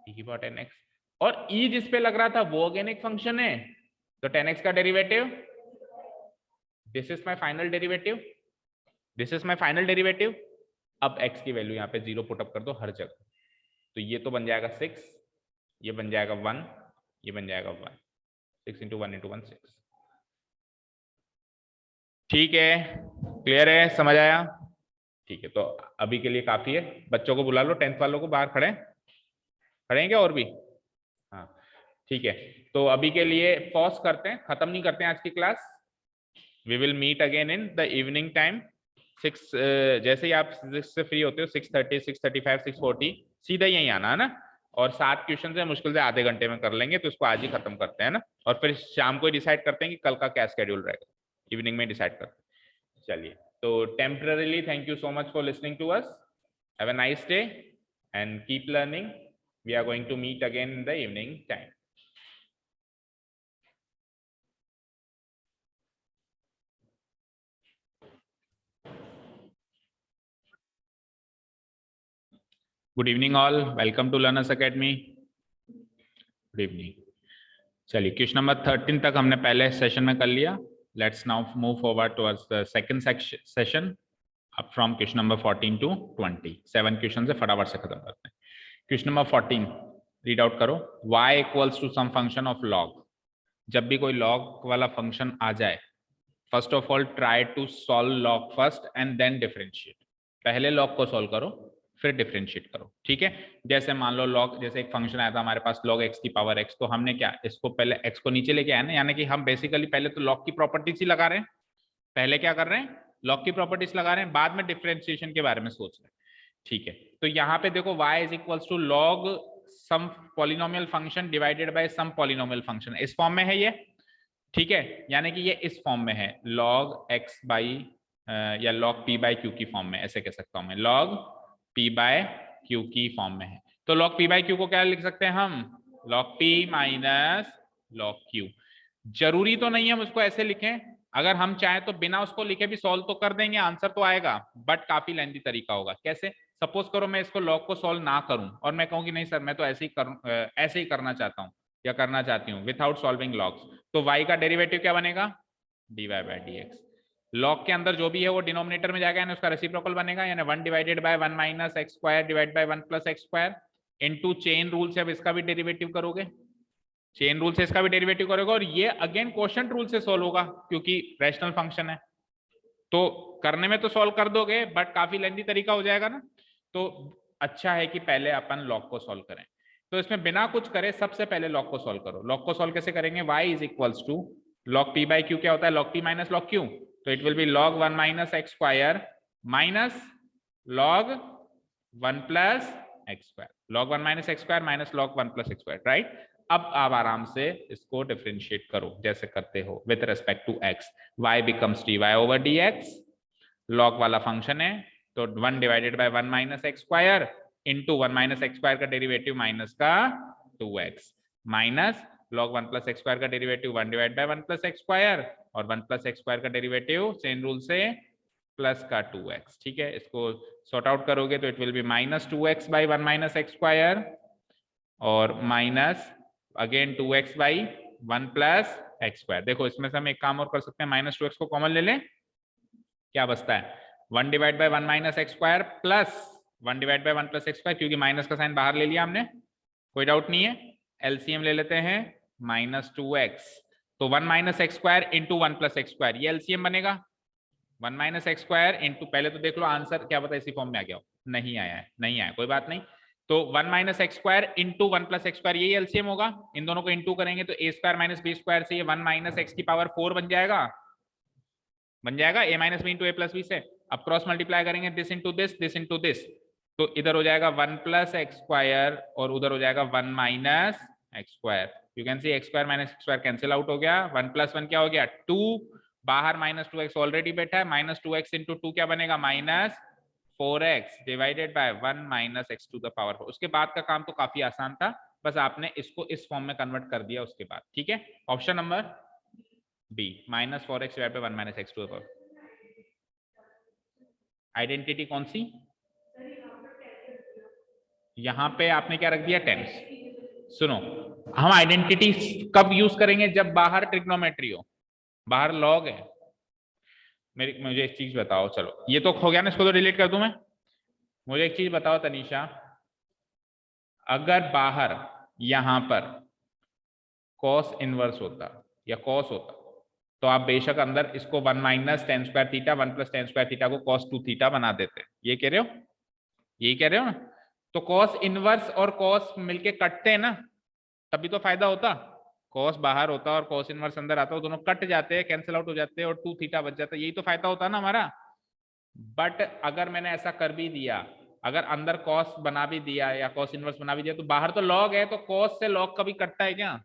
e की पावर 10x, और e जिस पे लग रहा था वो अगेन एक फंक्शन है, तो 10x का derivative, this is my final derivative, this is my final derivative. अब x की वैल्यू यहाँ पे 0 पुटअप कर दो हर जगह, तो ये तो बन जाएगा 6, ये बन जाएगा 1, ये बन जाएगा 1, 6 इंटू 1 इंटू 1 6। ठीक है, क्लियर है, समझ आया, ठीक है। तो अभी के लिए काफी है, बच्चों को बुला लो, 10th वालों को बाहर खड़े खड़े हैं क्या और भी, हाँ ठीक है। तो अभी के लिए पॉज करते हैं, खत्म नहीं करते हैं आज की class, we will meet again in the evening time 6, जैसे ही आप 6 से फ्री होते हो 6:30 6:35 6:40 सीधा यही आना है ना, और 7 क्वेश्चन है, मुश्किल से आधे घंटे में कर लेंगे, तो इसको आज ही खत्म करते हैं ना, और फिर शाम को डिसाइड करते हैं कि कल का क्या स्केड्यूल रहेगा, इवनिंग में डिसाइड करते हैं। चलिए, तो temporarily thank you so much for listening to us, have a nice day and keep learning, we are going to meet again in the evening time. Good evening all, welcome to Learners Academy, good evening. चलिए, question number 13 तक हमने पहले session में कर लिया, let's now move forward towards the second session, अब from question number 14 to 20, 7 question से फटाफट से खत्म करते हैं। क्वेश्चन नंबर 14 रीड आउट करो, y equals to some function of log. जब भी कोई लॉग वाला फंक्शन आ जाए, first of all try to solve log first and then differentiate, पहले लॉग को सॉल्व करो फिर डिफरेंशिएट करो, ठीक है। जैसे मान लो लॉग, जैसे एक फंक्शन आया था हमारे पास log x की पावर x, तो हमने क्या, इसको पहले x को नीचे लेके आया ना, यानी कि हम बेसिकली पहले तो log की प्रॉपर्टीज ही लगा रहे हैं, पहले क्या कर रहे हैं, log की प्रॉपर्टीज लगा रहे हैं, बाद में डिफरेंशिएशन के बारे में सोच रहे हैं, ठीक है। तो यहाँ पे देखो y is equals to log some polynomial function divided by some polynomial function, इस फॉर्म में है ये, ठीक है, यानी कि ये इस फॉर्म में है, log x बाई या log p बाई q की फॉर्म में, ऐसे कह सकता हूं मैं, log p बाय q की फॉर्म में है। तो log p बाई q को क्या लिख सकते हैं हम, log p minus log q। जरूरी तो नहीं है हम उसको ऐसे लिखें, अगर हम चाहें तो बिना उसको लिखे भी सॉल्व तो कर देंगे, आंसर तो आएगा, बट काफी लेंथी तरीका होगा। कैसे, सपोज करो मैं इसको log को सॉल्व ना करूं और मैं कहूँ कि नहीं सर मैं तो ऐसे ही करना चाहता हूं या करना चाहती हूँ विथआउट सॉल्विंग लॉग्स, तो y का डेरिवेटिव क्या बनेगा, dy बाई dx। लॉग के अंदर जो भी है वो डिनोमिनेटर में जाएगा, यानी उसका रेसिप्रोकल बनेगा, यानी 1 divided by 1 minus x square divide by 1 plus x square into chain rule से अब इसका भी डेरिवेटिव करोगे, चेन रूल से इसका भी डेरिवेटिव करोगे, और ये अगेन क्वोशिएंट रूल से सॉल्व होगा क्योंकि रैशनल फंक्शन है, तो करने में तो सॉल्व कर दोगे बट काफी लेंथी तरीका हो जाएगा ना, तो अच्छा है कि पहले अपन लॉग को सॉल्व करें। तो इसमें बिना कुछ करे सबसे पहले लॉग को सॉल्व करो, लॉग को सॉल्व कैसे करेंगे, y is equals to log p by q क्या होता है? log p minus log q, तो it will be log 1 minus x square minus log 1 plus x square, log 1 minus x square minus log 1 plus x square, right. अब आप आराम से इसको differentiate करो जैसे करते हो with respect to x, y becomes dy over dx, log वाला फंक्शन है तो 1 divided by 1 minus x square into 1 minus x square का डेरिवेटिव माइनस का 2x minus log 1 plus x square का derivative 1 divide by 1 plus x square और 1 plus x square का derivative chain rule से plus का 2x, ठीक है। इसको सॉर्ट आउट करोगे तो it will be minus 2x by 1 minus x square और minus again 2x by 1 plus x square. देखो इसमें से हम एक काम और कर सकते हैं, माइनस 2x को कॉमन ले लें, क्या बचता है 1 divide by 1 minus x square plus 1 divide by 1 plus x square, क्योंकि माइनस का साइन बाहर ले लिया हमने, कोई डाउट नहीं है। एलसीएम ले लेते हैं माइनस 2x, तो 1 minus x square into 1 plus x square, ये एलसीएम बनेगा 1 माइनस एक्स स्क्वायर इंटू, पहले तो देख लो आंसर क्या पता इसी फॉर्म में आ गया हो, नहीं आया है, नहीं आया कोई बात नहीं, तो 1 minus x square into 1 plus x square, यही एलसीएम होगा। इन दोनों को इंटू करेंगे तो ए स्क्वायर माइनस बी स्क्वायर से ये 1 माइनस एक्स की पावर 4 बन जाएगा ए माइनस बी इंटू ए प्लस बी से। अब क्रॉस मल्टीप्लाई करेंगे दिस इंटू दिस, तो इधर हो जाएगा 1 प्लस एक्स स्क्वायर और उधर हो जाएगा 1 minus x square. You can see x square minus x square cancel out हो गया, 1 प्लस 1 क्या हो गया 2, बाहर माइनस 2x ऑलरेडी बैठा है, माइनस 2x इंटू 2 क्या बनेगा minus 4x divided by 1 minus x to the power 4। उसके बाद का काम तो काफी आसान था, बस आपने इसको इस फॉर्म में कन्वर्ट कर दिया उसके बाद, ठीक है। Option number B minus 4x divide by 1 minus x to the power. Identity कौन सी, यहां पे आपने क्या रख दिया टेंस। सुनो हम आइडेंटिटी कब यूज करेंगे, जब बाहर ट्रिग्नोमेट्री हो, बाहर लॉग है। मुझे एक चीज बताओ, चलो ये तो हो गया ना, इसको तो डिलीट कर दूं मैं। मुझे एक चीज बताओ तनीषा, अगर बाहर यहां पर कॉस इनवर्स होता या कॉस होता तो आप बेशक अंदर इसको 1 minus ten square theta 1 plus ten square theta को कॉस 2 थीटा बना देते, ये कह रहे हो, यही कह रहे हो ना। तो कॉस इनवर्स और कॉस मिलके कटते हैं ना, तभी तो फायदा होता, कॉस बाहर होता और कॉस इनवर्स अंदर आता, दोनों कट जाते हैं, कैंसिल आउट हो जाते हैं और 2 थीटा बच जाता है, यही तो फायदा होता ना हमारा। बट अगर मैंने ऐसा कर भी दिया, अगर अंदर कॉस बना भी दिया या कॉस इनवर्स बना भी दिया, तो बाहर तो लॉग है, तो कॉस से लॉग कभी कटता है क्या,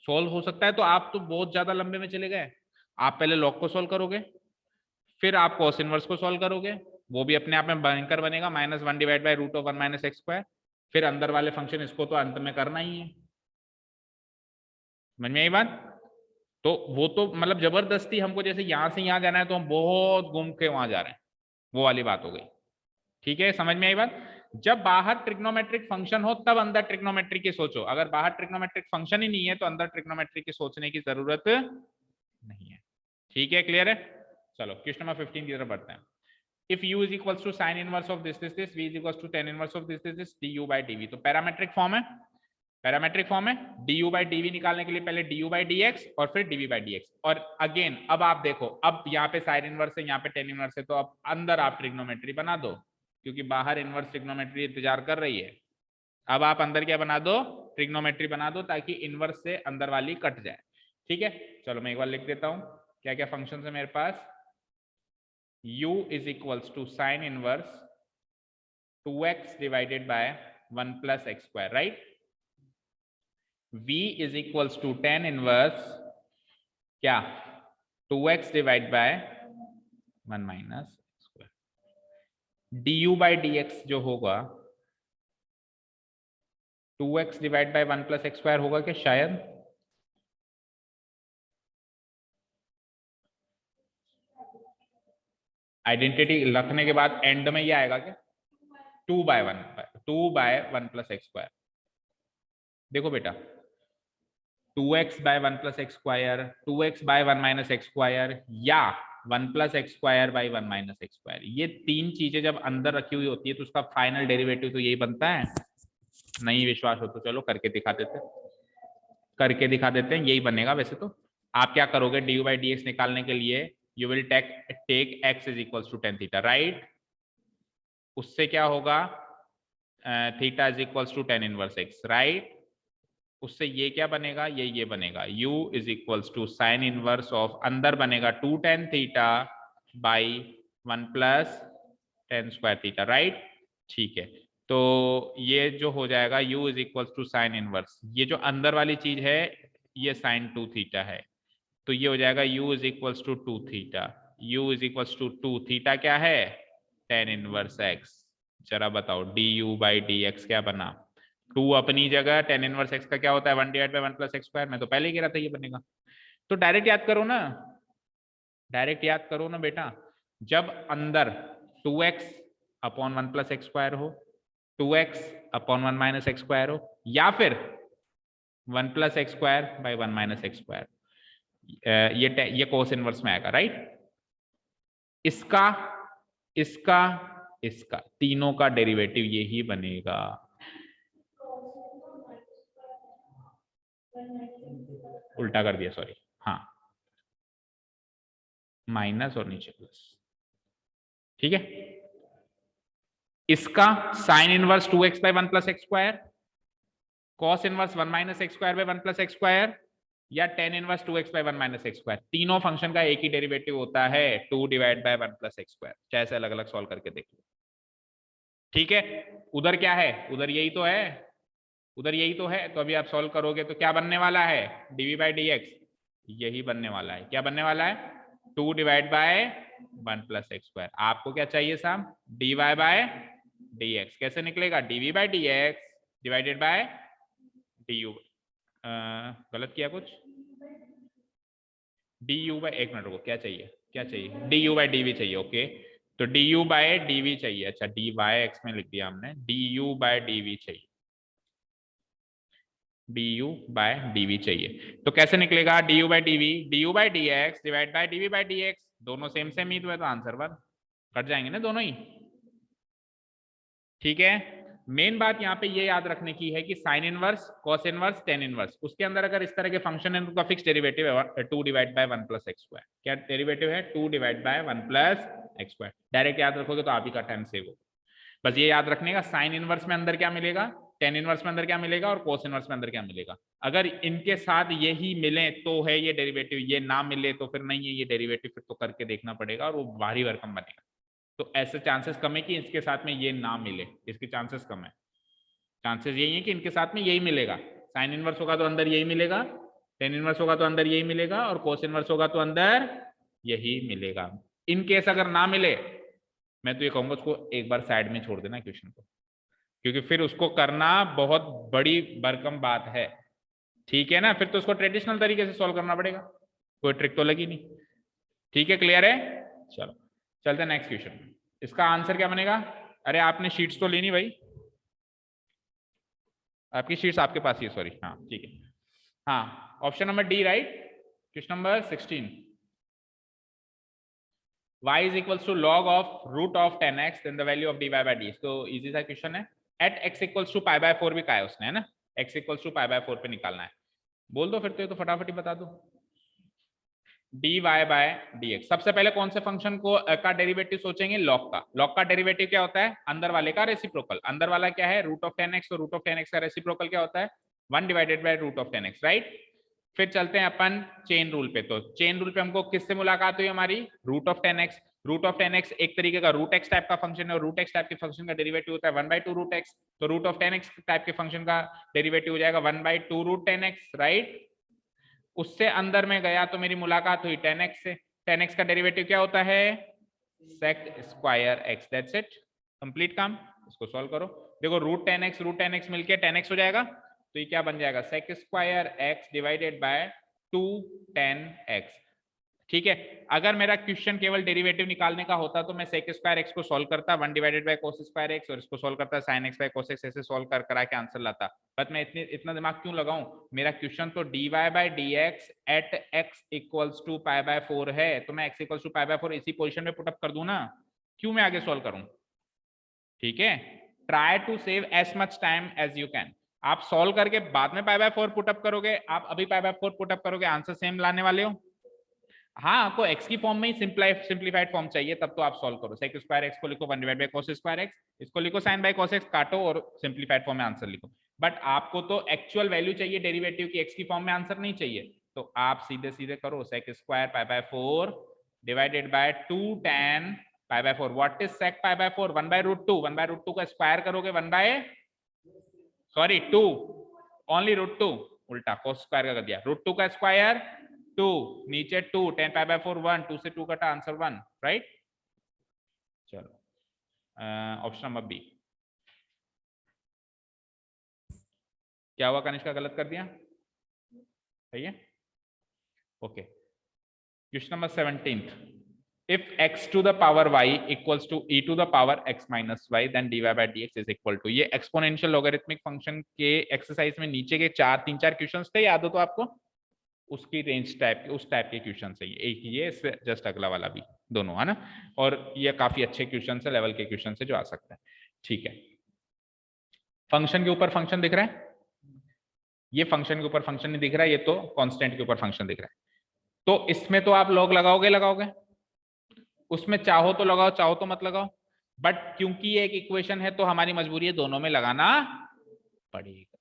सोल्व हो सकता है। तो आप तो बहुत ज्यादा लंबे में चले गए, आप पहले लॉग को सोल्व करोगे फिर आप कॉस इनवर्स को सोल्व करोगे, वो भी अपने आप में भयंकर बनेगा minus 1 divide by root of 1 minus x square, फिर अंदर वाले फंक्शन इसको तो अंत में करना ही है, समझ में आई बात। तो वो तो मतलब जबरदस्ती हमको जैसे यहां से यहां जाना है तो हम बहुत घूम के वहां जा रहे हैं, वो वाली बात हो गई, ठीक है, समझ में आई बात। जब बाहर ट्रिग्नोमेट्रिक फंक्शन हो तब अंदर ट्रिग्नोमेट्री की सोचो, अगर बाहर ट्रिग्नोमेट्रिक फंक्शन ही नहीं है तो अंदर ट्रिग्नोमेट्री की सोचने की जरूरत नहीं है, ठीक है, क्लियर है। चलो क्वेश्चन नंबर 15 की तरफ बढ़ते हैं। If u is equals to sin inverse of this, v is equals to tan inverse of this, du by dv, तो पैरामेट्रिक फॉर्म है, पैरामेट्रिक फॉर्म है, du by dv निकालने के लिए पहले du by dx और फिर dv by dx, और अगेन अब आप देखो, अब यहाँ पे साइन इनवर्स है, यहाँ पे टेन इनवर्स है, तो अब अंदर आप ट्रिग्नोमेट्री बना दो, क्योंकि बाहर इनवर्स ट्रिग्नोमेट्री इंतजार कर रही है। अब आप अंदर क्या बना दो, ट्रिग्नोमेट्री बना दो, ताकि इनवर्स से अंदर वाली कट जाए, ठीक है। चलो मैं एक बार लिख देता हूँ क्या क्या फंक्शन है मेरे पास। u is equals to sin inverse 2x divided by 1 plus x square, right? v is equals to tan inverse क्या 2x divided by 1 minus x square, du by dx जो होगा 2x divided by 1 plus x square होगा क्या, शायद identity रखने के बाद and में ये आएगा क्या 2 by 1 plus x square। देखो बेटा 2x by 1 plus x square, 2x by 1 minus x square या 1 plus x square by 1 minus x square, ये तीन चीजें जब अंदर रखी हुई होती है तो उसका फाइनल डेरिवेटिव तो यही बनता है। नहीं विश्वास हो तो चलो करके दिखा देते हैं, यही बनेगा। वैसे तो आप क्या करोगे, डी बाई डी एक्स निकालने के लिए you will take x is equal to ten theta, right. उससे क्या होगा, theta is equal to tan inverse x, right. उससे ये क्या बनेगा, ये बनेगा u is equals to sine inverse of, अंदर बनेगा 2 tan theta by 1 plus tan square theta, right. ठीक है, तो ये जो हो जाएगा u is equals to sine inverse, ये जो अंदर वाली चीज है ये साइन 2 थीटा है, तो ये हो जाएगा u is equals to 2 theta, u is equals to 2 theta क्या है, tan इनवर्स x। जरा बताओ du बाई dx क्या बना, 2 अपनी जगह, tan इनवर्स x का क्या होता है 1 divide by 1 plus x square, मैं तो पहले ही कह रहा था ये बनेगा। तो डायरेक्ट याद करो ना, डायरेक्ट याद करो ना बेटा, जब अंदर 2x upon 1 plus x square हो, 2x upon 1 minus x square हो, या फिर 1 plus x square by 1 minus x square, ये कोस इनवर्स में आएगा, राइट। इसका इसका इसका तीनों का डेरिवेटिव यही बनेगा, उल्टा कर दिया सॉरी, हाँ माइनस और नीचे प्लस, ठीक है। इसका sine inverse 2x by 1 plus x square, cos inverse 1 minus x square by 1 plus x square, या tan inverse 2x by 1 minus x square, तीनों फंक्शन का एक ही डेरिवेटिव होता है 2 divide by 1 plus x square, चाहे से अलग अलग सॉल्व करके देख लो, ठीक है। उधर क्या है, उधर यही तो है, उधर यही तो है, तो अभी आप सॉल्व करोगे तो क्या बनने वाला है, dv बाई dx यही बनने वाला है, क्या बनने वाला है 2 divide by 1 plus x square. आपको क्या चाहिए साहब, dy बाय dx, कैसे निकलेगा, dv by dx divided bye du, गलत किया कुछ, du बाई, एक मिनट रुको, क्या चाहिए क्या चाहिए, du बाई dv चाहिए, ओके, तो du बाय dv चाहिए, अच्छा dy x में लिख दिया हमने, du बाय dv चाहिए, du बाय dv चाहिए, तो कैसे निकलेगा du by dv, du by dx divide by dv by dx, दोनों सेम सेम ही तो है, तो आंसर 1, कट जाएंगे ना दोनों ही, ठीक है। मेन बात यहाँ पे ये याद रखने की है कि sine inverse, cos inverse, tan inverse, उसके अंदर अगर इस तरह के फंक्शन है उनका फिक्स डेरिवेटिव है 2 divide by 1 plus x square, क्या डेरिवेटिव है 2 divide by 1 plus x square, direct याद रखोगे तो आप ही का टाइम सेव होगा। बस ये याद रखने का, साइन इनवर्स में अंदर क्या मिलेगा, टेन इनवर्स में अंदर क्या मिलेगा, और कोस इनवर्स में अंदर क्या मिलेगा, अगर इनके साथ यही मिले तो है ये डेरिवेटिव, ये ना मिले तो फिर नहीं है ये डेरिवेटिव, फिर तो करके देखना पड़ेगा और वो भारी भरकम बनेगा, तो ऐसे चांसेस कम है कि इसके साथ में ये ना मिले, इसके चांसेस कम है, चांसेस यही है कि इनके साथ में यही मिलेगा, साइन इनवर्स होगा तो अंदर यही मिलेगा, टेन इनवर्स होगा तो अंदर यही मिलेगा, और कोस इनवर्स होगा तो अंदर यही मिलेगा। इन केस अगर ना मिले, मैं तो ये कहूंगा उसको एक बार साइड में छोड़ देना क्वेश्चन को, क्योंकि फिर उसको करना बहुत बड़ी भरकम बात है, ठीक है ना, फिर तो उसको ट्रेडिशनल तरीके से सॉल्व करना पड़ेगा, कोई ट्रिक तो लगी नहीं, ठीक है, क्लियर है। चलो चलते हैं नेक्स्ट क्वेश्चन, इसका आंसर क्या बनेगा, अरे आपने शीट्स तो लेनी भाई, आपकी शीट्स आपके पास ही है, सॉरी, हाँ ठीक है, हाँ option number D, right, question number 16, y is equals to log of root of 10x then the value of dy by dx, तो इजी सा क्वेश्चन है, at x equals to pi by 4 भी कहा है उसने, है ना, x equals to pi by 4 पे निकालना है, बोल दो फिर तो फटाफट ही बता दो, dy by dx, सबसे पहले कौन से फंक्शन को का डेरिवेटिव सोचेंगे, log का, log का डेरिवेटिव क्या होता है, अंदर वाले का रेसिप्रोकल, अंदर वाला क्या है रूट ऑफ 10x, तो रूट ऑफ 10x का रेसिप्रोकल क्या होता है 1 divided by root of 10x, right. फिर चलते हैं अपन चेन रूल पे, तो चेन रूल पे हमको किससे मुलाकात हुई हमारी, root of 10x, root of 10x एक तरीके का रूट एक्स टाइप का फंक्शन है, और रूट एक्स टाइप के फंक्शन का डेरिवेटिव होता है 1/2 रूट एक्स, तो रूट ऑफ 10x टाइप के फंक्शन का डेरिवेटिव हो जाएगा 1/2 रूट 10x, राइट। उससे अंदर में गया तो मेरी मुलाकात हुई 10x से, 10x का डेरिवेटिव क्या होता है sec square x, that's it, complete काम, इसको सॉल्व करो, देखो रूट 10x मिलके 10x हो जाएगा, तो ये क्या बन जाएगा sec square x divided by 2 10x, ठीक है। अगर मेरा क्वेश्चन केवल डेरिवेटिव निकालने का होता तो मैं सेक स्क्वायर एक्स को सॉल्व करता 1 divided bye cos square x, और इसको सॉल्व करता sine x bye cos x, ऐसे सॉल्व करा के आंसर लाता, बट मैं इतना दिमाग क्यों लगाऊं, मेरा क्वेश्चन तो dy by dx at x equals to pi by 4 है, तो मैं x equals to pi by 4 इसी पोजीशन में पुट अप कर दूं ना, क्यों मैं आगे सॉल्व करूं, ठीक है। Try to save as much time as you can, आप सॉल्व करके बाद में पाई बाय 4 पुट अप करोगे, आप अभी पाई बाय 4 पुट अप करोगे आंसर सेम लाने वाले हो, हाँ आपको x की फॉर्म में ही सिंप्लीफाइड फॉर्म चाहिए, तब तो आप सॉल्व करो, सेक स्क्वायर एक्स को लिखो 1 divide by cos square x, इसको लिखो साइन बाय कोस एक्स, काटो और सिंप्लीफाइड फॉर्म में आंसर लिखो, बट आपको तो एक्चुअल वैल्यू चाहिए डेरिवेटिव की, एक्स की फॉर्म में आंसर नहीं चाहिए। तो आप सीधे सीधे करो sec square pi by 4 divided by 2 tan pi by 4। What is sec pi by 4? 1/√2। 1/√2 का स्क्वायर करोगे 2 ओनली √2, उल्टा कोस स्क्वायर का कर दिया। √2 का स्क्वायर 2, नीचे 2, 10 पाई बाय 4 1, 2 से 2 कटा, आंसर 1, राइट। चलो ऑप्शन नंबर बी। क्या हुआ कनिष्का, गलत कर दिया? सही है, okay. Question number 17th, if x to the power y equals to e to the power x minus y then dy by dx is equal to, ये exponential logarithmic function के exercise में नीचे के 3-4 क्वेश्चंस थे, याद हो तो आपको, उसकी रेंज टाइप के, उस टाइप के क्वेश्चन है ये, एक ये, इससे जस्ट अगला वाला भी, दोनों है ना। और ये काफी अच्छे क्वेश्चन है, लेवल के क्वेश्चन है जो आ सकते हैं, ठीक है। फंक्शन के ऊपर फंक्शन दिख रहा है, ये फंक्शन के ऊपर फंक्शन नहीं दिख रहा है, ये तो कांस्टेंट के ऊपर फंक्शन दिख रहा है। तो इसमें तो आप लॉग लगाओगे, उसमें चाहो तो लगाओ, चाहो तो मत लगाओ, बट क्योंकि ये एक इक्वेशन है तो हमारी मजबूरी है दोनों में लगाना पड़ेगा,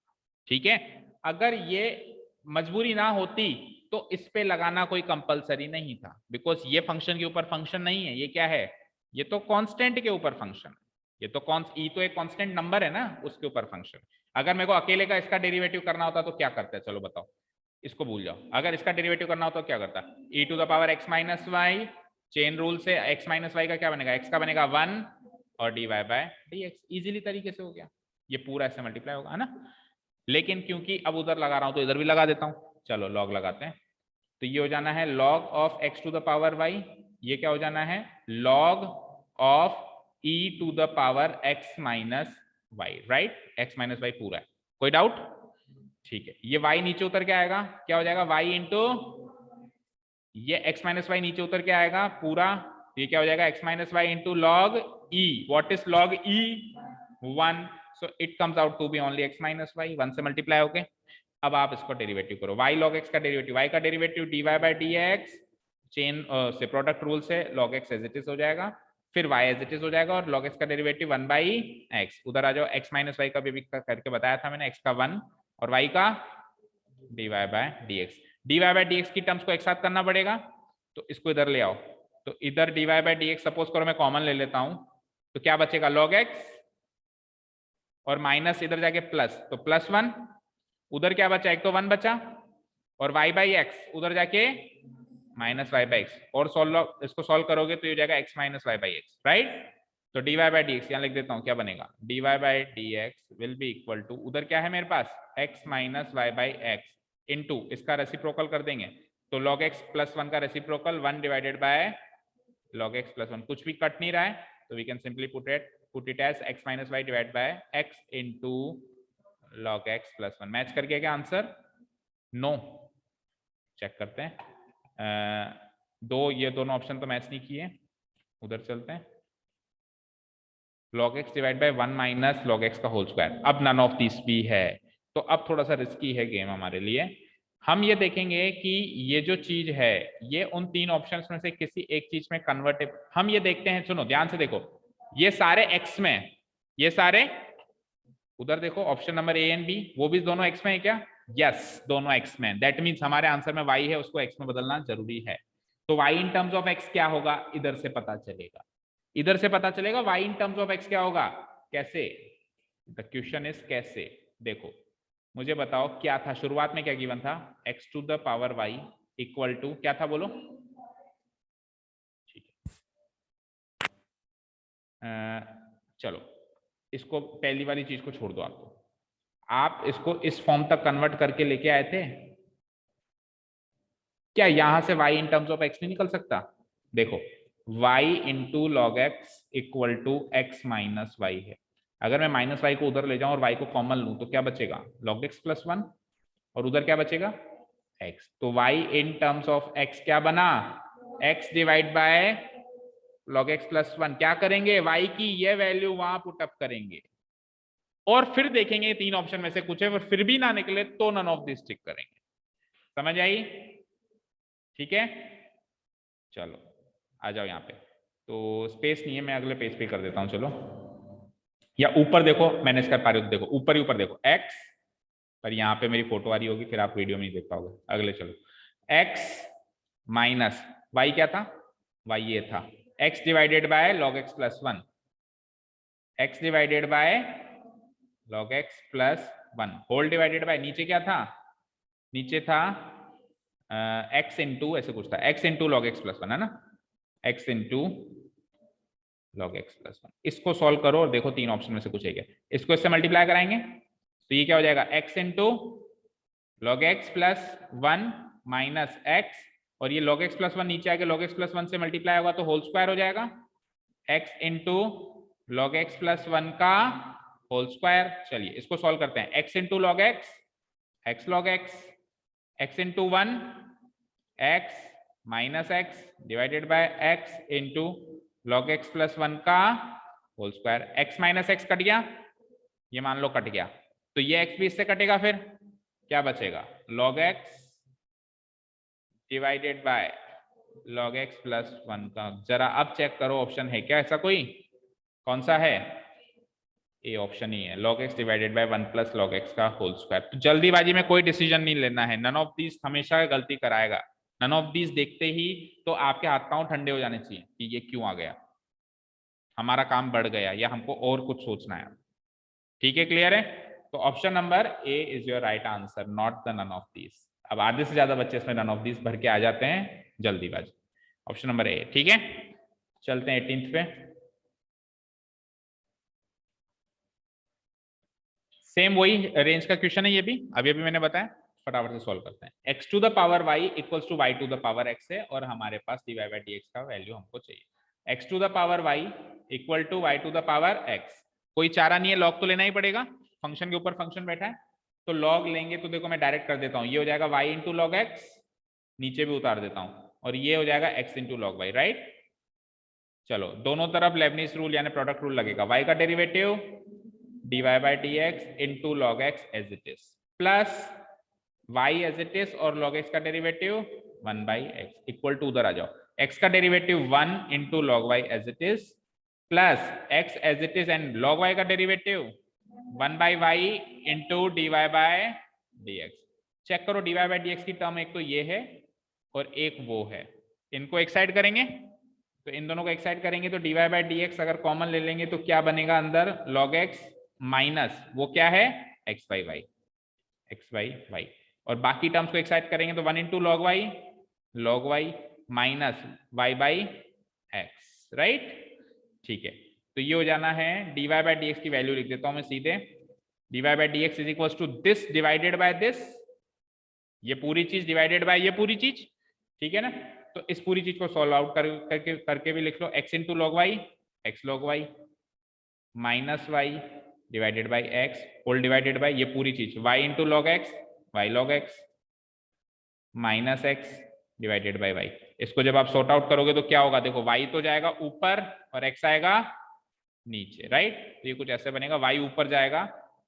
ठीक है। अगर ये मजबूरी ना होती तो इस पे लगाना कोई कंपलसरी नहीं था, बिकॉज ये फंक्शन के ऊपर फंक्शन नहीं है, ये क्या है, ये तो कांस्टेंट के ऊपर फंक्शन है, ये तो ई तो एक कांस्टेंट नंबर है ना, उसके ऊपर फंक्शन। अगर मेरे को अकेले का इसका डेरिवेटिव करना होता तो क्या करता है, चलो बताओ, इसको भूल जाओ। अगर इसका डेरिवेटिव करना होता तो क्या करता, e to the power x minus y, chain rule से x माइनस वाई का क्या बनेगा, x का बनेगा 1 और dy बाय dx, इजीली तरीके से हो गया, ये पूरा ऐसे मल्टीप्लाई होगा, है ना। लेकिन क्योंकि अब उधर लगा रहा हूं तो इधर भी लगा देता हूं, चलो लॉग लगाते हैं। तो ये हो जाना है log of x to the power y, ये क्या हो जाना है log of e to the power x minus y, right, x minus y पूरा है, कोई डाउट? ठीक है, ये y नीचे उतर के आएगा, क्या हो जाएगा y इंटू ये x माइनस वाई नीचे उतर के आएगा पूरा, ये क्या हो जाएगा x minus y into log e, what is log e 1, so it comes out to be only x minus y, 1 से मल्टीप्लाई होके। अब आप इसको डेरिवेटिव करो, y log x का डेरिवेटिव, y का derivative dy by dx, chain से product rule से log x as it is हो जाएगा, फिर y एज इट इज हो जाएगा, और log x का डेरिवेटिव 1 बाई x, उधर आ जाओ, x माइनस वाई का भी करके बताया था मैंने, x का 1 और y का dy by dx, dy by dx की टर्म्स को एक साथ करना पड़ेगा, तो इसको इधर ले आओ, तो इधर dy बाय dx सपोज करो मैं कॉमन ले लेता हूं, तो क्या बचेगा log x, और माइनस इधर जाके प्लस, तो +1, उधर क्या बचा, एक तो 1 बचा, और y बाई एक्स उधर जाके माइनस वाई बाई एक्स, और इसको सॉल्व करोगे तो ये हो जाएगा x minus y by x, right. तो dy बाई dx यहाँ लिख देता हूँ, क्या बनेगा dy by dx will be equal to, उधर क्या है मेरे पास x minus y by x into इसका रेसिप्रोकल कर देंगे, तो log x प्लस 1 का reciprocal 1 divided by log x plus 1, कुछ भी कट नहीं रहा है, तो we can simply put it as x minus Y divide by x into log x plus 1। Match कर गया क्या आंसर? नो, चेक करते हैं, ये दोनों ऑप्शन तो मैच नहीं किए, उधर चलते हैं, log x divide by 1 minus log x का होल स्क्वायर, अब नन ऑफ दिस भी है, तो अब थोड़ा सा रिस्की है गेम हमारे लिए। हम ये देखेंगे कि ये जो चीज है ये उन 3 ऑप्शंस में से किसी एक चीज में कन्वर्टेबल, हम ये देखते हैं, सुनो ध्यान से देखो, ये सारे x में, ये सारे, उधर देखो option number A and B, वो भी दोनों x में है क्या? यस, दोनों x में, दैट मीन्स हमारे आंसर में y है, उसको x में बदलना जरूरी है। तो y in terms of x क्या होगा, इधर से पता चलेगा, इधर से पता चलेगा y in terms of x क्या होगा, कैसे, द क्वेश्चन इज कैसे। देखो मुझे बताओ क्या था शुरुआत में, क्या गिवन था, x to the power y equal to क्या था, बोलो, ठीक है, चलो इसको पहली वाली चीज को छोड़ दो, आप इसको इस फॉर्म तक कन्वर्ट करके लेके आए थे क्या, यहां से y in terms of x नहीं निकल सकता? देखो y into log x equal to x minus y है, अगर मैं माइनस वाई को उधर ले जाऊं और y को कॉमन लूं तो क्या बचेगा, log x प्लस 1, और उधर क्या बचेगा x, तो y in terms of x क्या बना, x divide bye log x plus 1, क्या करेंगे y की ये वैल्यू वहां पुटअप करेंगे, और फिर देखेंगे 3 ऑप्शन में से कुछ है, फिर भी ना निकले तो नन ऑफ दिस टिक करेंगे, समझ आई? ठीक है, चलो आ जाओ यहाँ पे, तो स्पेस नहीं है, मैं अगले पेज पे कर देता हूँ, चलो या ऊपर देखो, मैंने इसका पा रही हूँ, देखो ऊपर ही ऊपर देखो x, पर यहाँ पे मेरी फोटो आ रही होगी फिर आप वीडियो में नहीं देख पाओगे। अगले चलो, x माइनस y क्या था, y ये था, x divided by log x plus 1, x divided by log x plus 1 whole divided by, नीचे क्या था, नीचे था x इंटू, ऐसे कुछ था, x into log x plus 1 है ना, x into log x plus 1। इसको सॉल्व करो और देखो तीन ऑप्शन में से कुछ है क्या, इसको इससे मल्टीप्लाई कराएंगे तो ये क्या हो जाएगा, x into log x plus 1 minus x, और ये log x प्लस 1 नीचे आके log x प्लस 1 से मल्टीप्लाई होगा तो होल स्क्वायर हो जाएगा, x into log x plus 1 का होल स्क्वायर। चलिए इसको सॉल्व करते हैं, x into log x log x into 1 x minus x divided by x into log x plus 1 का whole square, x minus x cut गया, ये मान लो cut गया, तो ये x भी इससे कटेगा, फिर क्या बचेगा, log x divided by log x plus 1 का। जरा अब चेक करो ऑप्शन है क्या ऐसा कोई, कौन सा है, ए ऑप्शन ही है, log x divided by 1 plus log x का होल स्क्वायर। तो जल्दीबाजी में कोई डिसीजन नहीं लेना है, नन ऑफ दीज हमेशा गलती कराएगा, नन ऑफ दीज देखते ही तो आपके हाथ पांव ठंडे हो जाने चाहिए कि ये क्यों आ गया, हमारा काम बढ़ गया या हमको और कुछ सोचना है। ठीक है, क्लियर है, तो option number A is your right answer, not the none of these. अब आधे से ज्यादा बच्चे इसमें नन ऑफ दीज भर के आ जाते हैं जल्दीबाजी, ऑप्शन नंबर ए। ठीक है, चलते हैं 18th पे, सेम वही रेंज का क्वेश्चन है ये भी, अभी अभी मैंने बताया, फटाफट से सॉल्व करते हैं। x to the power y equals to y to the power x है और हमारे पास dy बाय dx का वैल्यू हमको चाहिए। x to the power y equal to y to the power x, कोई चारा नहीं है, लॉग तो लेना ही पड़ेगा, फंक्शन के ऊपर फंक्शन बैठा है तो लॉग लेंगे, तो देखो मैं डायरेक्ट कर देता हूँ, ये हो जाएगा y इंटू लॉग x, नीचे भी उतार देता हूँ, और ये हो जाएगा x into log y, right. चलो दोनों तरफ लेबनीज रूल यानी प्रोडक्ट रूल लगेगा, y का derivative dy by dx into log x as it is, plus y as it is और log x का derivative 1 by x equal to, उधर आ जाओ, x का derivative 1 into log y as it is plus x as it is and log y का derivative 1 by y into dy by dx। Check करो dy by dx की term एक तो ये है और एक वो है, इनको एक साइड करेंगे तो इन दोनों को एक साइड करेंगे तो dy बाय dx अगर कॉमन ले लेंगे तो क्या बनेगा अंदर, log x माइनस वो क्या है x बाई y, और बाकी टर्म्स को एक साइड करेंगे तो 1 into log y minus y by x, right. ठीक है, तो ये हो जाना है dy बाय dx की वैल्यू लिख देता हूं मैं सीधे, dy by dx is equal to this divided by this, ये पूरी चीज डिवाइडेड बाय ये पूरी चीज, ठीक है ना। तो इस पूरी चीज को सॉल्व आउट करके भी लिख लो, x into log y x log y minus y divided by x whole divided by ये पूरी चीज y into log x y log x minus x divided by y. इसको जब आप सॉर्ट आउट करोगे तो क्या होगा, देखो y तो जाएगा ऊपर और x आएगा नीचे, राइट। तो ये कुछ ऐसे बनेगा, y ऊपर जाएगा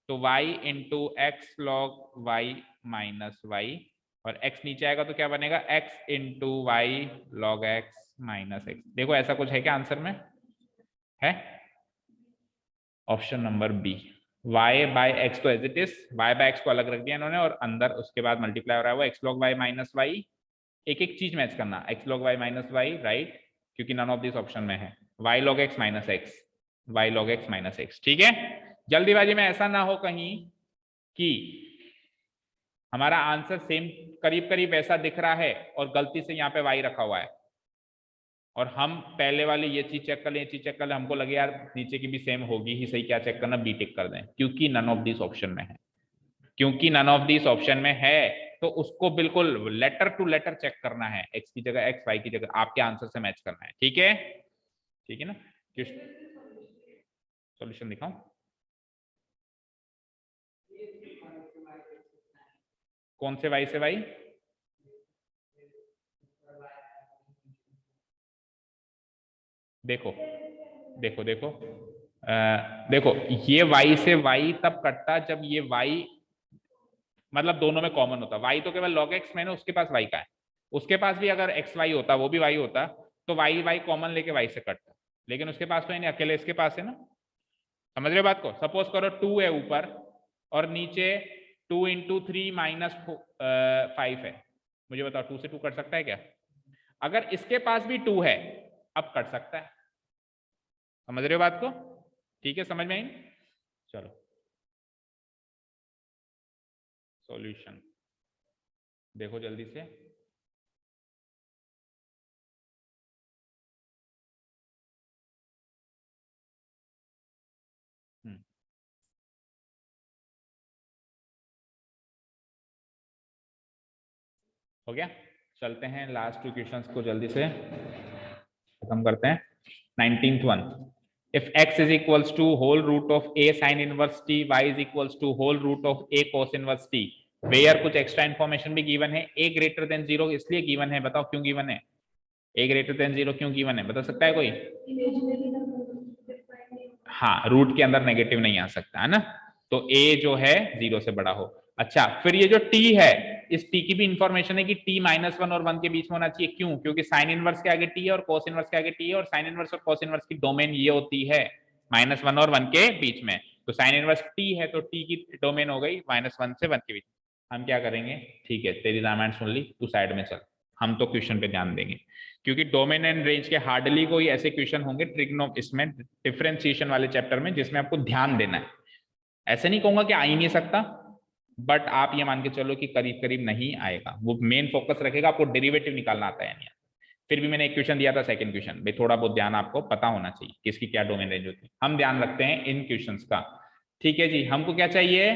तो y into x log y minus y, और x नीचे आएगा तो क्या बनेगा, x into y log x minus x. देखो ऐसा कुछ है क्या आंसर में, है option number B, y by x तो as it is, y by x को अलग रख दिया इन्होंने और अंदर उसके बाद मल्टीप्लाई हो रहा है वो x log y minus y, एक एक चीज मैच करना, x log y minus y, right, क्योंकि नन ऑफ दिस ऑप्शन में है, y log x minus x, y log x minus x. ठीक है, जल्दीबाजी में ऐसा ना हो कहीं कि हमारा आंसर सेम करीब करीब ऐसा दिख रहा है और गलती से यहाँ पे y रखा हुआ है और हम पहले वाले ये चीज चेक कर लें, ये चीज चेक कर लें, हमको लगे यार नीचे की भी सेम होगी ही सही, क्या चेक करना, बी टिक कर दें, क्योंकि नन ऑफ दिस ऑप्शन में है, क्योंकि नन ऑफ दिस ऑप्शन में है तो उसको बिल्कुल लेटर टू लेटर चेक करना है, एक्स की जगह एक्स, वाई की जगह आपके आंसर से मैच करना है। ठीक है, ठीक है ना, सॉल्यूशन दिखाऊं, कौन से वाई से वाई, देखो देखो देखो देखो ये y से y तब कटता जब ये y मतलब दोनों में कॉमन होता, y तो केवल log x में ना उसके पास y का है, उसके पास भी अगर x y होता वो भी y होता तो y y कॉमन लेके y से कटता, लेकिन उसके पास तो नहीं, अकेले इसके पास है ना, समझ रहे हो बात को? सपोज करो 2 है ऊपर और नीचे 2 इंटू 3 माइनस 5 है। मुझे बताओ 2 से 2 कट सकता है क्या? अगर इसके पास भी 2 है अब कट सकता है। समझ रहे हो बात को? ठीक है, समझ में आई? चलो सॉल्यूशन देखो जल्दी से। हो गया? चलते हैं लास्ट 2 क्वेश्चंस को जल्दी से खत्म करते हैं। 19th one, if x is equals to whole root of a sin inverse t, y is equals to whole root of a cos inverse t, where कुछ एक्स्ट्रा इन्फॉर्मेशन भी गिवन है। a greater than 0 इसलिए given है, बताओ क्यों given है? a greater than 0 क्यों given है, बता सकता है कोई? हाँ, रूट के अंदर नेगेटिव नहीं आ सकता है ना, तो a जो है 0 से बड़ा हो। अच्छा, फिर ये जो t है, इस t की भी इंफॉर्मेशन है कि t -1 और 1 के बीच में होना चाहिए। क्यों? क्योंकि साइन इनवर्स के आगे t है और कोस इनवर्स के आगे t है, और साइन इनवर्स और कोस इनवर्स की डोमेन ये होती है -1 और 1 के बीच में। तो साइन इनवर्स t है तो t की डोमेन हो गई -1 से 1 के बीच। हम क्या करेंगे, ठीक है तेरी रामायण सुन ली, तू साइड में चल, हम तो क्वेश्चन पे ध्यान देंगे, क्योंकि डोमेन एंड रेंज के हार्डली कोई ऐसे क्वेश्चन होंगे ट्रिग्नो इसमें डिफरेंशिएशन वाले चैप्टर में जिसमें आपको ध्यान देना है। ऐसे नहीं कहूंगा कि आ ही नहीं सकता, बट आप ये मान के चलो कि करीब करीब नहीं आएगा। वो मेन फोकस रखेगा आपको डेरिवेटिव निकालना आता है नहीं। फिर भी मैंने एक क्वेश्चन दिया था, सेकंड क्वेश्चन भाई थोड़ा बहुत ध्यान आपको पता होना चाहिए किसकी क्या डोमेन रेंज होती है, हम ध्यान रखते हैं इन क्वेश्चंस का। ठीक है जी, हमको क्या चाहिए?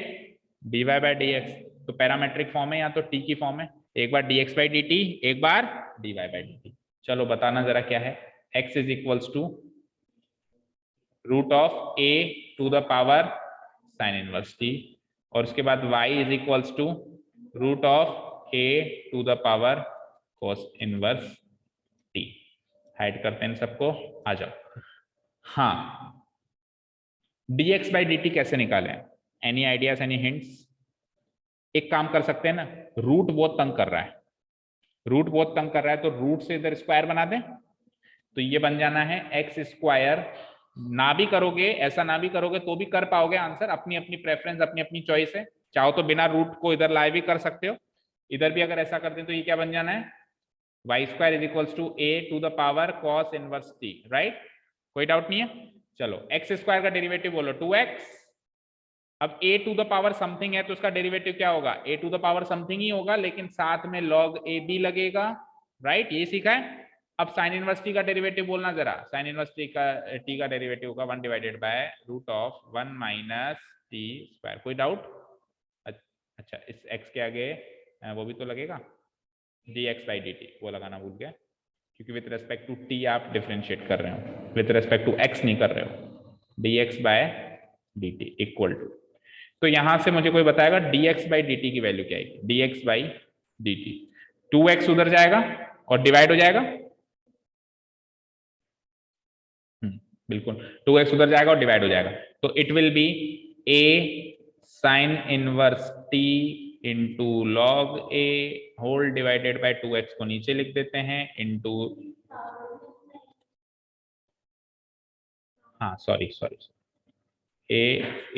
dy बाई डी एक्स, तो पैरामेट्रिक फॉर्म है या तो t की फॉर्म है, एक बार dx बाई dt, एक बार dy बाई dt। चलो बताना जरा क्या है। x is equals to root of a to the power sine inverse t, और उसके बाद y is equals to root of a to the power cos inverse t। Hide करते हैं सबको, आ जाओ। हाँ, dx बाई dt कैसे निकालें? Any ideas, any hints? एक काम कर सकते हैं ना, रूट बहुत तंग कर रहा है, रूट बहुत तंग कर रहा है, तो रूट से इधर स्क्वायर बना दें, तो ये बन जाना है एक्स स्क्वायर। ना भी करोगे, ऐसा ना भी करोगे तो भी कर पाओगे आंसर, अपनी अपनी प्रेफरेंस, अपनी अपनी चॉइस है। चाहो तो बिना रूट को इधर लाए भी कर सकते हो, इधर भी अगर ऐसा करते हैं तो ये क्या बन जाना है? Y square is equals to a to the power cos inverse t, right? कोई डाउट नहीं है? चलो एक्स स्क्वायर का डेरिवेटिव बोलो 2x। अब a to the power something है तो उसका डेरिवेटिव क्या होगा? a to the power something ही होगा, लेकिन साथ में log a भी लगेगा, राइट? ये सीखा है। अब साइन इनवर्स t का डेरिवेटिव बोलना जरा, साइन इनवर्स t का डेरिवेटिव होगा 1 divided by root of 1 minus t square. कोई डाउट? अच्छा, इस x के आगे वो भी तो लगेगा dx बाई dt, वो लगाना भूल गया, क्योंकि विद रेस्पेक्ट टू t आप डिफरेंशिएट कर रहे हो, विद रेस्पेक्ट टू x नहीं कर रहे हो। dx by dt equal to, तो यहां से मुझे कोई बताएगा dx बाई dt की वैल्यू क्या है? dx बाई dt, 2x उधर जाएगा और डिवाइड हो जाएगा, बिल्कुल 2x उधर जाएगा और डिवाइड हो जाएगा, तो it will be a sine inverse t into log a whole divided by 2x को नीचे लिख देते हैं इंटू, हाँ sorry sorry, a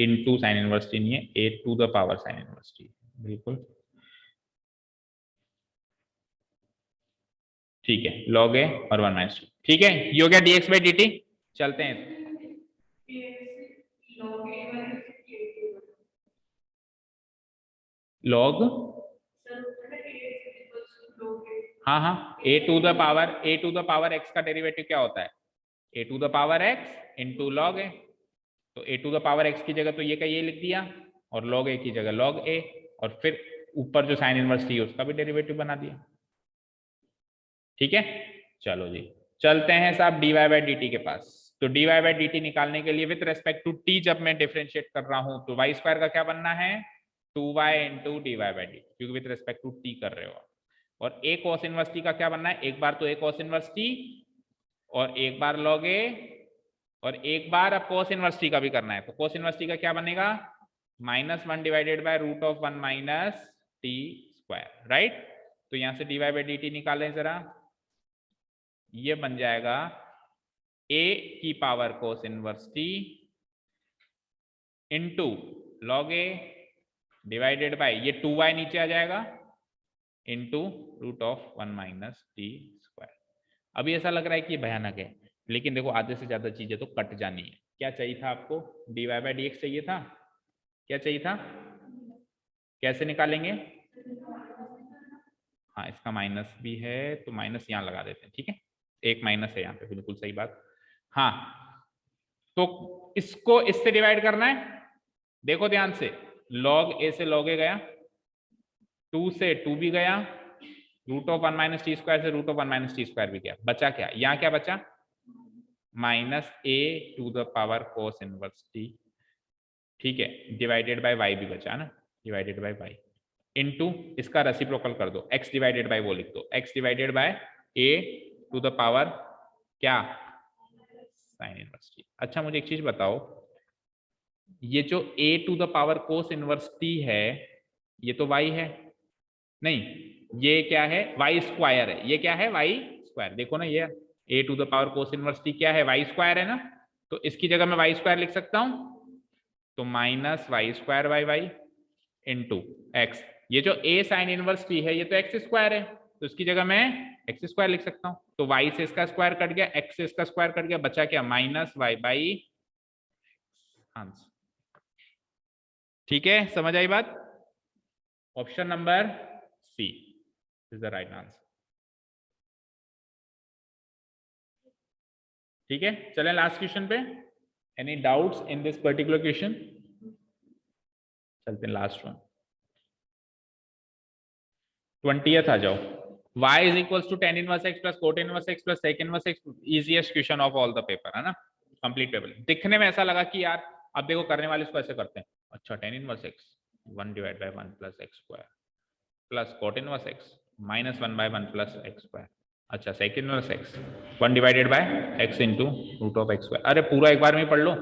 into sine inverse t नहीं है, a to the power sine inverse t, बिल्कुल ठीक है, log a और 1 माइनस 2, ठीक है, ये हो गया dx बाई dt। चलते हैं log, हाँ हाँ, a to the power x का डेरिवेटिव क्या होता है? a to the power x into log a, तो a to the power x की जगह तो ये का ये लिख दिया, और log a की जगह log a, और फिर ऊपर जो साइन इनवर्स थी उसका भी डेरिवेटिव बना दिया। ठीक है, चलो जी चलते हैं साहब dy बाई dt के पास। तो dy बाई dt निकालने के लिए विद रेस्पेक्ट टू t जब मैं डिफरेंशिएट कर रहा हूं तो y स्क्वायर का क्या बनना है? 2y into dy by dt, क्योंकि विद रेस्पेक्ट टू t कर रहे हो। और a cos इनवर्स t का क्या बनना है? एक बार तो a cos इनवर्स t और एक बार log a, और एक बार अब cos इनवर्स t का भी करना है, तो cos इनवर्स t का क्या बनेगा? -1 divided by root of 1 minus t square, right? तो यहां से dy बाई dt निकालें जरा, ये बन जाएगा a की power cos inverse t into log a divided by ये 2y नीचे आ जाएगा into root of 1 minus t square. अभी ऐसा लग रहा है कि ये भयानक है, लेकिन देखो आधे से ज्यादा चीजें तो कट जानी है। क्या चाहिए था आपको? dy बाय dx चाहिए था। क्या चाहिए था? कैसे निकालेंगे? हाँ, इसका माइनस भी है तो माइनस यहाँ लगा देते हैं, ठीक है, एक माइनस है यहाँ पे, बिल्कुल सही बात। हाँ, तो इसको इससे डिवाइड करना है। देखो ध्यान से, log a से log a गया, 2 से 2 भी गया, root of 1 minus t square से root of 1 minus t square भी गया, बचा क्या? यहाँ क्या बचा? Minus a to the power cos inverse t, ठीक है, डिवाइडेड बाय y भी बचा ना, डिवाइडेड बाय y इनटू इसका रेसिप्रोकल कर दो, x डिवाइडेड बाय वो लिख दो, x divided by a to the power क्या? Sine inverse t. अच्छा मुझे एक चीज बताओ, ये जो a to the power cos inverse t है ये तो y है, नहीं ये क्या है? y स्क्वायर है। ये क्या है? y square. देखो ना, ये a to the power cos inverse t क्या है? y स्क्वायर है ना, तो इसकी जगह मैं y स्क्वायर लिख सकता हूं, तो minus y square by y into x. ये जो a साइन इनवर्स टी है ये तो एक्स स्क्वायर है, तो इसकी जगह मैं एक्स स्क्वायर लिख सकता हूं, तो y से इसका स्क्वायर कट गया, x से इसका स्क्वायर कट गया, बचा क्या? Minus y by answer. ठीक है, समझ आई बात? Option number C is the right answer. ठीक है, चलें लास्ट क्वेश्चन पे। Any doubts in this particular question? चलते हैं लास्ट वन, 20th आ जाओ। y is equals to tan inverse x plus cot inverse x plus sec inverse x, easiest question of all the paper है ना, complete table. दिखने में ऐसा लगा कि यार अब देखो करने वाले इसको ऐसे करते हैं, अच्छा tan inverse x 1 divide by 1 plus x square plus cot inverse x minus 1 by 1 plus x square, अच्छा sec inverse x 1 divided by x into root of x square. अरे पूरा एक बार में पढ़ लो।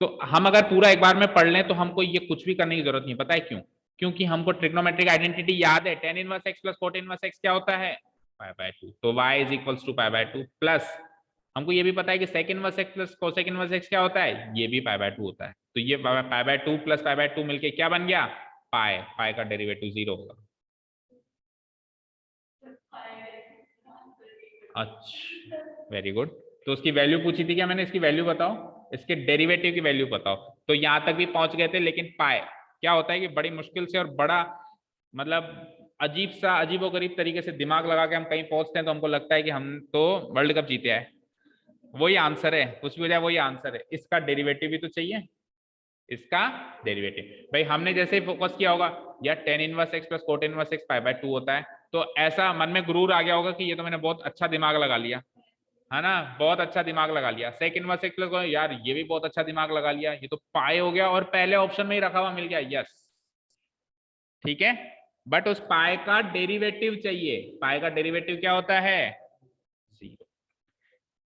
तो हम अगर पूरा एक बार में पढ़ लें तो हमको ये कुछ भी करने की जरूरत नहीं, पता है क्यों? क्योंकि हमको ट्रिग्नोमेट्रिक आइडेंटिटी याद है, tan inverse x plus cot inverse x क्या होता है? पाई बाय 2, तो y is equals to pi by 2 plus हमको ये भी पता है कि sec inverse x plus cosec inverse x क्या होता है? ये भी पाई बाय 2 होता है, तो ये पाई बाय 2 प्लस पाई बाय 2 मिलके क्या बन गया? पाई। पाई का डेरिवेटिव 0 होगा। अच्छा, वेरी गुड। तो उसकी वैल्यू पूछी थी क्या मैंने? इसकी वैल्यू बताओ, इसके डेरिवेटिव की वैल्यू बताओ। तो यहां तक भी पहुंच गए थे, लेकिन पाए क्या होता है कि बड़ी मुश्किल से और बड़ा मतलब अजीब सा अजीबोगरीब तरीके से दिमाग लगा के हम कहीं पहुंचते हैं, तो हमको लगता है कि हम तो वर्ल्ड कप जीते आए। वही आंसर है, कुछ भी हो जाए वही आंसर है। इसका डेरिवेटिव भी तो चाहिए, इसका डेरिवेटिव। भाई हमने जैसे ही फोकस किया होगा यार tan inverse x plus cot inverse x pi by 2 होता है, तो ऐसा मन में गुरूर आ गया होगा कि ये तो मैंने बहुत अच्छा दिमाग लगा लिया, है ना, बहुत अच्छा दिमाग लगा लिया। सेक इनवर्स x प्लस यार ये भी बहुत अच्छा दिमाग लगा लिया, ये तो पाए हो गया और पहले ऑप्शन में ही रखा हुआ मिल गया, यस ठीक है। बट उस पाए का डेरिवेटिव चाहिए, पाए का डेरिवेटिव क्या होता है? 0।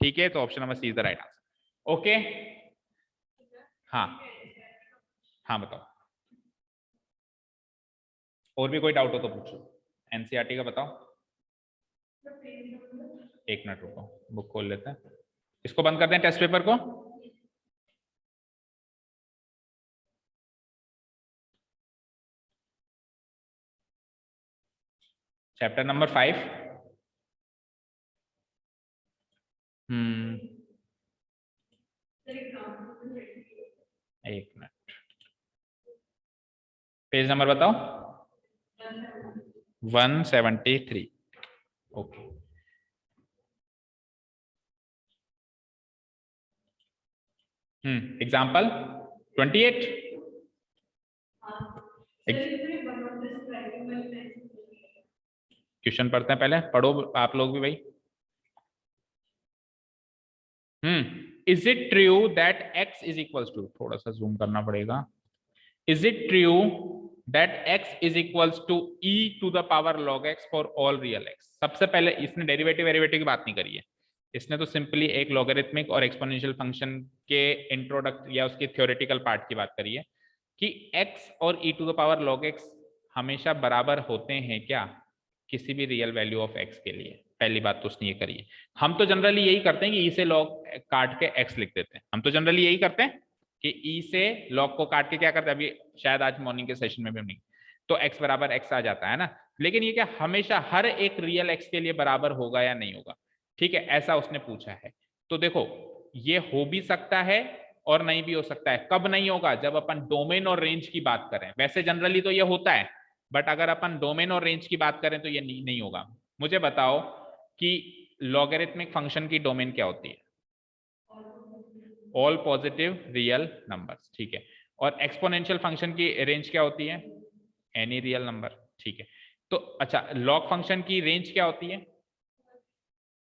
ठीक है, तो option number C is the right answer. Okay, हाँ हाँ बताओ, और भी कोई डाउट हो तो पूछो। एनसीईआरटी का बताओ। एक मिनट रुको, बुक खोल लेते हैं, इसको बंद कर दें टेस्ट पेपर को। Chapter number 5। एक मिनट, पेज नंबर बताओ। 173। Okay, example 28। क्वेश्चन पढ़ते हैं, पहले पढ़ो आप लोग भी भाई। Is it true that x is equals to, थोड़ा सा जूम करना पड़ेगा, is it true that x is equals to e to the power log x for all real x? सबसे पहले इसने डेरिवेटिव वेरिवेटिव की बात नहीं करी है, इसने तो सिंपली एक लॉगरिथमिक और एक्सपोनेंशियल फंक्शन के इंट्रोडक्ट या उसके थ्योरेटिकल पार्ट की बात करी है कि x और e to the power log x हमेशा बराबर होते हैं क्या किसी भी रियल वैल्यू ऑफ x के लिए? पहली बात तो उसने ये करी है। हम तो जनरली यही करते हैं कि e से log काट के x लिख देते हैं, हम तो जनरली यही करते हैं कि ई से log को काट के क्या करते हैं, अभी शायद आज मॉर्निंग के सेशन में भी नहीं, तो x बराबर x आ जाता है ना। लेकिन ये क्या हमेशा हर एक रियल x के लिए बराबर होगा या नहीं होगा, ठीक है, ऐसा उसने पूछा है। तो देखो ये हो भी सकता है और नहीं भी हो सकता है। कब नहीं होगा, जब अपन डोमेन और रेंज की बात करें। वैसे जनरली तो ये होता है, बट अगर अपन डोमेन और रेंज की बात करें तो ये नहीं होगा। मुझे बताओ कि लॉगरिथमिक फंक्शन की डोमेन क्या होती है? ऑल पॉजिटिव रियल नंबर्स, ठीक है। और एक्सपोनेंशियल फंक्शन की रेंज क्या होती है? एनी रियल नंबर, ठीक है। तो अच्छा, लॉग फंक्शन की रेंज क्या होती है?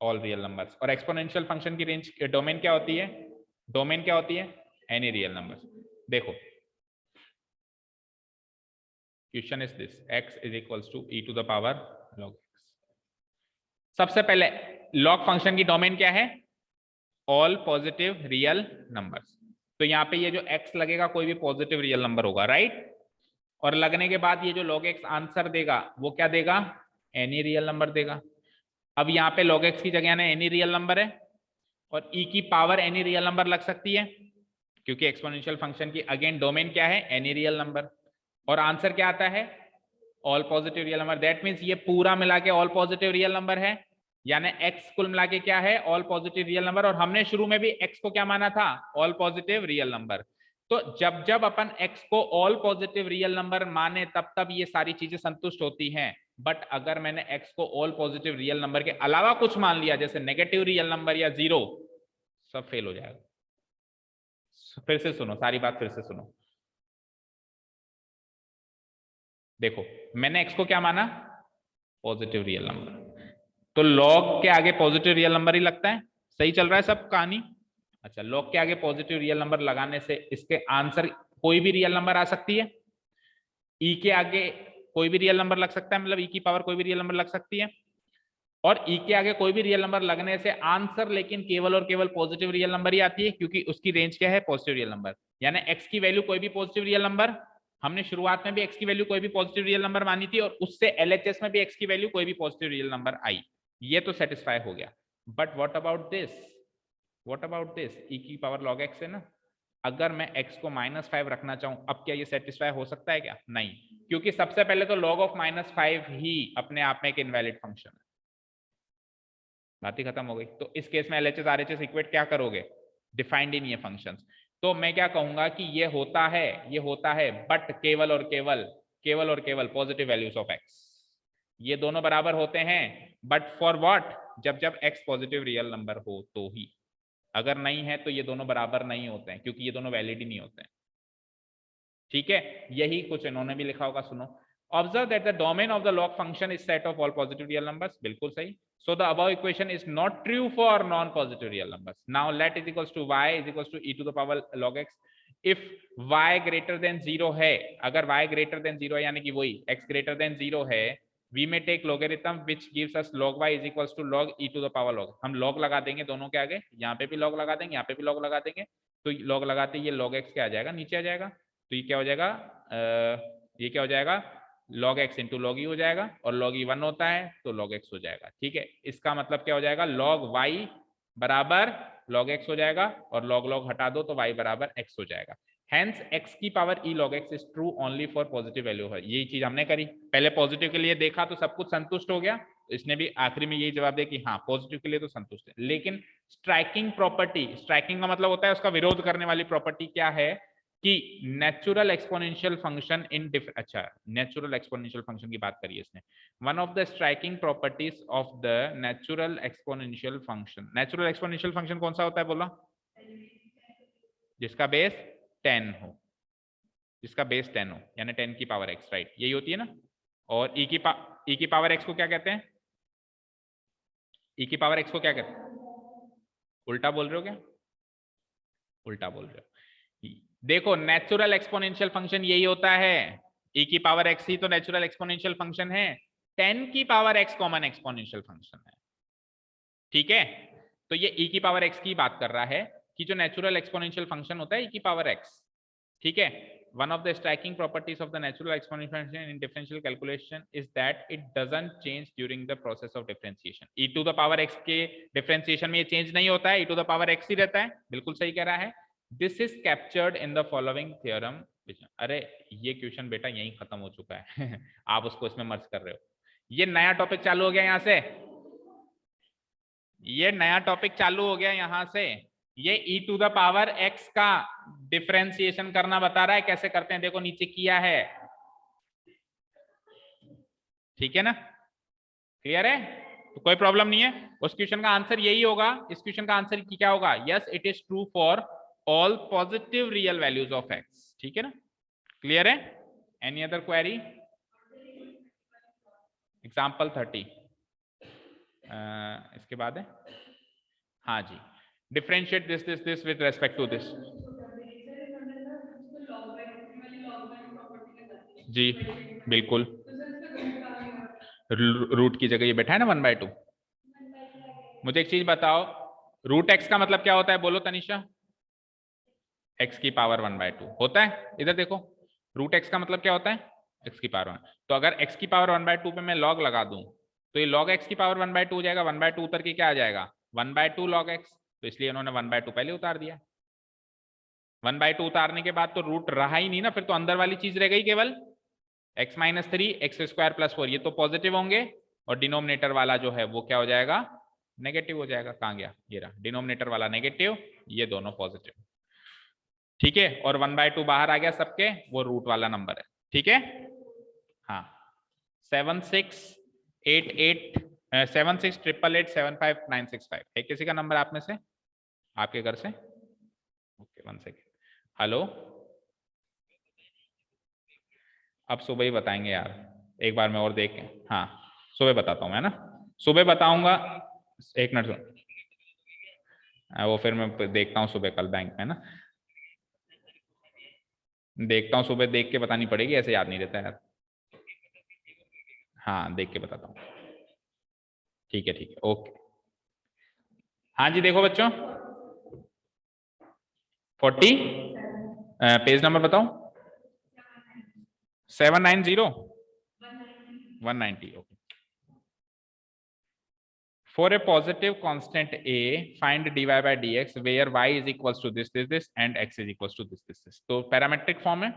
All real numbers. और एक्सपोनेंशियल फंक्शन की रेंज डोमेन क्या होती है? डोमेन क्या होती है? Any real numbers. देखो question is this, x is equals to e to the power log x। सबसे पहले लॉग फंक्शन की डोमेन क्या है? All positive real numbers. तो यहाँ पे ये जो x लगेगा कोई भी पॉजिटिव रियल नंबर होगा, राइट? और लगने के बाद ये जो log x आंसर देगा वो क्या देगा? एनी रियल नंबर देगा। अब यहाँ पे log x की जगह ना एनी रियल नंबर है, और e की पावर एनी रियल नंबर लग सकती है, क्योंकि एक्सपोनेंशियल फंक्शन की अगेन डोमेन क्या है? Any real number. और आंसर क्या आता है? All positive real number. That means ये पूरा मिला के ऑल पॉजिटिव रियल नंबर है, यानी x कुल मिला के क्या है? All positive real number. और हमने शुरू में भी x को क्या माना था? All positive real number. तो जब जब अपन x को ऑल पॉजिटिव रियल नंबर माने तब तब ये सारी चीजें संतुष्ट होती हैं। बट अगर मैंने x को ऑल पॉजिटिव रियल नंबर के अलावा कुछ मान लिया, जैसे नेगेटिव रियल नंबर या जीरो, सब फेल हो जाएगा। फिर से सुनो, सारी बात फिर से सुनो। देखो मैंने x को क्या माना? Positive real number. तो लॉग के आगे पॉजिटिव रियल नंबर ही लगता है। सही चल रहा है सब कहानी? अच्छा, लॉग के आगे पॉजिटिव रियल नंबर लगाने से इसके आंसर कोई भी रियल नंबर आ सकती है। ई के आगे कोई भी रियल नंबर लग सकता है, मतलब ई की पावर कोई भी रियल नंबर लग सकती है। और ई के आगे कोई भी रियल नंबर लगने से आंसर लेकिन केवल और केवल पॉजिटिव रियल नंबर ही आती है, क्योंकि उसकी रेंज क्या है? Positive real number. यानी एक्स की वैल्यू कोई भी पॉजिटिव रियल नंबर, हमने शुरुआत में भी एक्स की वैल्यू कोई भी पॉजिटिव रियल नंबर मानी थी, और उससे एलएचएस में भी एक्स की वैल्यू कोई भी पॉजिटिव रियल नंबर आई। ये तो सेटिस्फाई हो गया। But what about this? What about this? E की पावर लॉग एक्स है ना। अगर मैं x को -5 रखना चाहूं, अब क्या ये सेटिस्फाई हो सकता है क्या? नहीं, क्योंकि सबसे पहले तो log ऑफ -5 ही अपने आप में एक इनवैलिड फंक्शन है। बात ही खत्म हो गई। तो इस केस में एलएचएस आरएचएस इक्वेट क्या करोगे? डिफाइंड इन ये फंक्शंस। तो मैं क्या कहूंगा कि ये होता है बट केवल और केवल पॉजिटिव वैल्यूज ऑफ x, ये दोनों बराबर होते हैं। But for what? जब जब x पॉजिटिव रियल नंबर हो तो ही। अगर नहीं है तो ये दोनों बराबर नहीं होते हैं, क्योंकि ये दोनों वैलिड ही नहीं होते हैं। ठीक है, यही कुछ इन्होंने भी लिखा होगा, सुनो। Observe that the domain of the log function is set of all positive real numbers. बिल्कुल सही। So the above equation is not true for non positive real numbers. Now let is equals to y is equals to e to the power log x। If y greater than 0 है, अगर y greater than 0 है, यानी कि वही x greater than 0 है, we may take logarithm which gives us log y is equals to log e to the power log। हम log लगा देंगे दोनों के आगे, यहाँ पे भी log लगा देंगे, यहाँ पे भी log लगा देंगे। तो log लगाते ये log x क्या आ जाएगा? नीचे आ जाएगा। तो ये क्या हो जाएगा? ये क्या हो जाएगा? log x into log e हो जाएगा, और log e 1 होता है तो log x हो जाएगा। ठीक है, इसका मतलब क्या हो जाएगा? log y बराबर log x हो जाएगा, और log log हटा दो तो y बराबर x हो जाएगा। Hence x की power e log x is true only for positive value है। यही चीज हमने करी, पहले पॉजिटिव के लिए देखा तो सब कुछ संतुष्ट हो गया, तो इसने भी आखिरी में यही जवाब दिया कि हाँ पॉजिटिव के लिए तो संतुष्ट है। लेकिन स्ट्राइकिंग प्रॉपर्टी, स्ट्राइकिंग का मतलब होता है उसका विरोध करने वाली प्रॉपर्टी क्या है कि नेचुरल एक्सपोनेंशियल फंक्शन इन अच्छा, नेचुरल एक्सपोनेंशियल फंक्शन की बात करिए इसने। One of the striking properties of the natural exponential function. Natural exponential function कौन सा होता है बोला? जिसका बेस 10 हो, जिसका बेस 10 हो, यानी 10 की पावर x, राइट? यही होती है ना। और e की पावर x को क्या कहते हैं? e की पावर x को क्या कहते हैं? उल्टा बोल रहे हो क्या? उल्टा बोल रहे हो। देखो नेचुरल एक्सपोनेंशियल फंक्शन यही होता है, e की पावर x ही तो नेचुरल एक्सपोनेंशियल फंक्शन है। 10 की power x common exponential function है। ठीक है, तो ये e की पावर x की बात कर रहा है कि जो नेचुरल एक्सपोनेंशियल फंक्शन होता है e की पावर x। ठीक है, one of the striking properties of the natural exponential function in differential calculation is that it doesn't change during the process of differentiation। e to the power x के differentiation में ये change नहीं होता है, e to the power x ही रहता है। बिल्कुल सही कह रहा है। This is captured in the following theorem. अरे ये क्वेश्चन बेटा यहीं खत्म हो चुका है आप उसको इसमें मर्ज कर रहे हो। ये नया टॉपिक चालू हो गया यहां से, ये नया टॉपिक चालू हो गया यहां से। ये e to the power x का डिफरेंशिएशन करना बता रहा है, कैसे करते हैं देखो नीचे किया है, ठीक है ना, क्लियर है, तो कोई प्रॉब्लम नहीं है। उस क्वेश्चन का आंसर यही होगा, इस क्वेश्चन का आंसर क्या होगा, yes it is true for all positive real values of x, ठीक है ना, क्लियर है। एनी अदर क्वेरी, एग्जाम्पल 30 इसके बाद है, हाँ जी, differentiate this this this with respect to this, जी बिल्कुल, रूट की जगह ये बैठा है ना 1/2। मुझे एक चीज बताओ, रूट एक्स का मतलब क्या होता है, बोलो तनिषा। एक्स की पावर 1/2 होता है, इधर देखो, रूट एक्स का मतलब क्या होता है, एक्स की पावर 1। तो अगर एक्स की पावर 1/2 पे मैं लॉग लगा दूं तो ये लॉग एक्स की पावर 1/2 हो जाएगा, 1/2 उतर के क्या आ जाएगा 1/2 लॉग एक्स, तो इसलिए उन्होंने 1/2 पहले उतार दिया। 1/2 उतारने के बाद तो रूट रहा ही नहीं ना, फिर तो अंदर वाली चीज रह गई केवल x-3 x² + 4, ये तो पॉजिटिव होंगे, और डिनोमिनेटर वाला जो है वो क्या हो जाएगा, नेगेटिव हो जाएगा। कहां गया, ये रहा, डिनोमिनेटर वाला नेगेटिव, ये दोनों पॉजिटिव, ठीक है, और 1/2 बाहर आ गया सबके, वो रूट वाला नंबर है, ठीक है। हाँ 768875 है किसी का नंबर आप में से, आपके घर से, ओके 1 सेकेंड, हेलो, अब सुबह ही बताएंगे यार, एक बार मैं और देख, हाँ सुबह बताता हूँ मैं ना, सुबह बताऊंगा, एक मिनट सुन, वो फिर मैं देखता हूँ सुबह कल बैंक में ना, देखता हूँ सुबह, देख के बतानी पड़ेगी, ऐसे याद नहीं रहता यार, हाँ देख के बताता हूँ, ठीक है ओके। हाँ जी देखो बच्चों, 40 पेज नंबर बताओ, 790 190, okay. For a positive constant a, find dy by dx where y is equals to this and x is equals to this। तो पैरामेट्रिक फॉर्म है,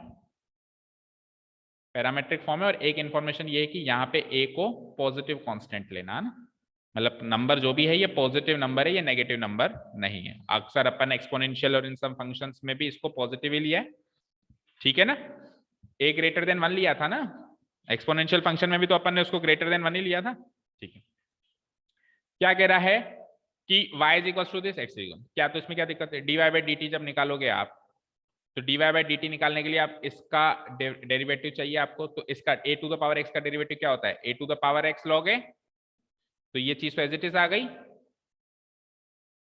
पैरामेट्रिक फॉर्म है, और एक इंफॉर्मेशन ये है कि यहाँ पे a को पॉजिटिव कांस्टेंट लेना है ना, मतलब नंबर जो भी है ये पॉजिटिव नंबर है, ये नेगेटिव नंबर नहीं है। अक्सर अपन एक्सपोनेंशियल और इन सब फंक्शंस में भी इसको पॉजिटिव ही लिया है, ठीक है ना, a ग्रेटर देन 1 लिया था ना, एक्सपोनेंशियल फंक्शन में भी तो अपन ने उसको ग्रेटर देन 1 ही लिया था, ठीक है। क्या कह रहा है कि y is equal to this, x equal, क्या तो इसमें क्या दिक्कत है, dy बाई dt जब निकालोगे आप, तो dy बाई dt निकालने के लिए आप इसका डेरिवेटिव चाहिए आपको, तो इसका a to the power x का डेरिवेटिव क्या होता है, a to the power x लोगे तो ये चीज तो एज इट इज आ गई,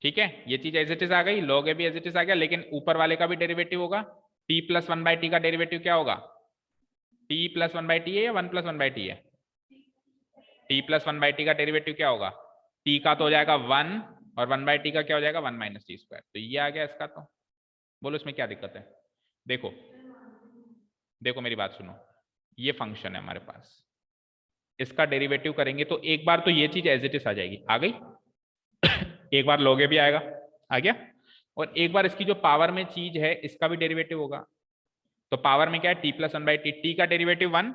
ठीक है, ये चीज एज इट इज आ गई, लोगे भी एज इट इज आ गया, लेकिन ऊपर वाले का भी डेरिवेटिव होगा, t + 1/t का डेरिवेटिव क्या होगा, t + 1/t है या 1 + 1/t है, t + 1/t का डेरिवेटिव क्या होगा, t का तो हो जाएगा 1, और 1/t का क्या हो जाएगा 1 - t², तो ये आ गया इसका, तो बोलो इसमें क्या दिक्कत है। देखो देखो मेरी बात सुनो, ये फंक्शन है हमारे पास, इसका डेरिवेटिव करेंगे तो एक बार तो ये चीज एज इट इज आ जाएगी, आ गई एक बार लोगे भी आएगा, आ गया, और एक बार इसकी जो पावर में चीज है इसका भी डेरिवेटिव होगा, तो पावर में क्या है t + 1/t, t का डेरिवेटिव 1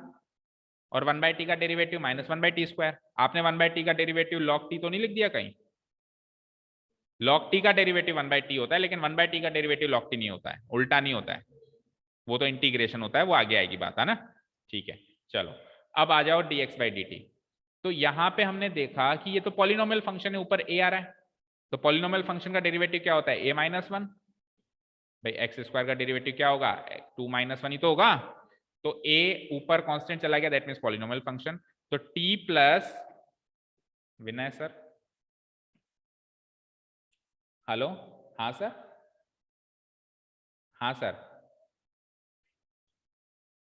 और 1/t का डेरिवेटिव -1/t²। आपने 1/t का डेरिवेटिव log t तो नहीं लिख दिया कहीं, log t का डेरिवेटिव 1/t होता है, लेकिन 1/t का डेरिवेटिव log t नहीं होता है, उल्टा नहीं होता है, वो तो इंटीग्रेशन होता है, वो आगे आएगी बात है ना, ठीक है। चलो अब आ जाओ dx/dt, तो यहां पे हमने देखा कि ये तो पॉलिनोमियल फंक्शन है, ऊपर a आ रहा है, तो पॉलिनोमियल फंक्शन का डेरिवेटिव क्या होता है a - 1, भाई x² का डेरिवेटिव क्या होगा 2 - 1 ही तो होगा, तो a ऊपर कांस्टेंट चला गया, दैट मींस पॉलिनोमियल फंक्शन, तो t प्लस, विनय सर, हेलो, हाँ सर, हाँ सर,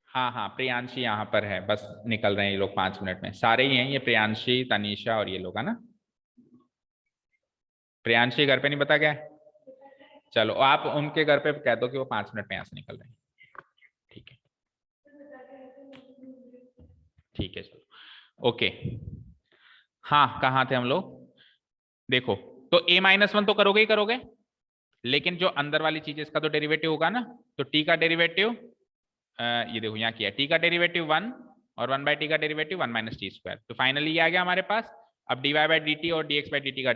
हाँ प्रियांशी यहाँ पर है, बस निकल रहे हैं ये लोग 5 मिनट में, सारे ही हैं ये, प्रियांशी तनीषा और ये लोग है ना, प्रियांशी घर पे नहीं बता क्या, चलो आप उनके घर पे कह दो कि वो 5 मिनट में यहाँ से निकल रहे हैं, ठीक है, ठीक है चलो ओके। हाँ कहाँ थे हम लोग, देखो तो a - 1 तो करोगे ही करोगे, लेकिन जो अंदर वाली चीज इसका तो डेरिवेटिव होगा ना, तो टी का डेरिवेटिव ये देखो यहाँ किया, टी का डेरिवेटिव 1 और 1/t का डेरिवेटिव 1 - t²। तो फाइनली ये आ गया हमारे पास। अब dy/dt और dx/dt का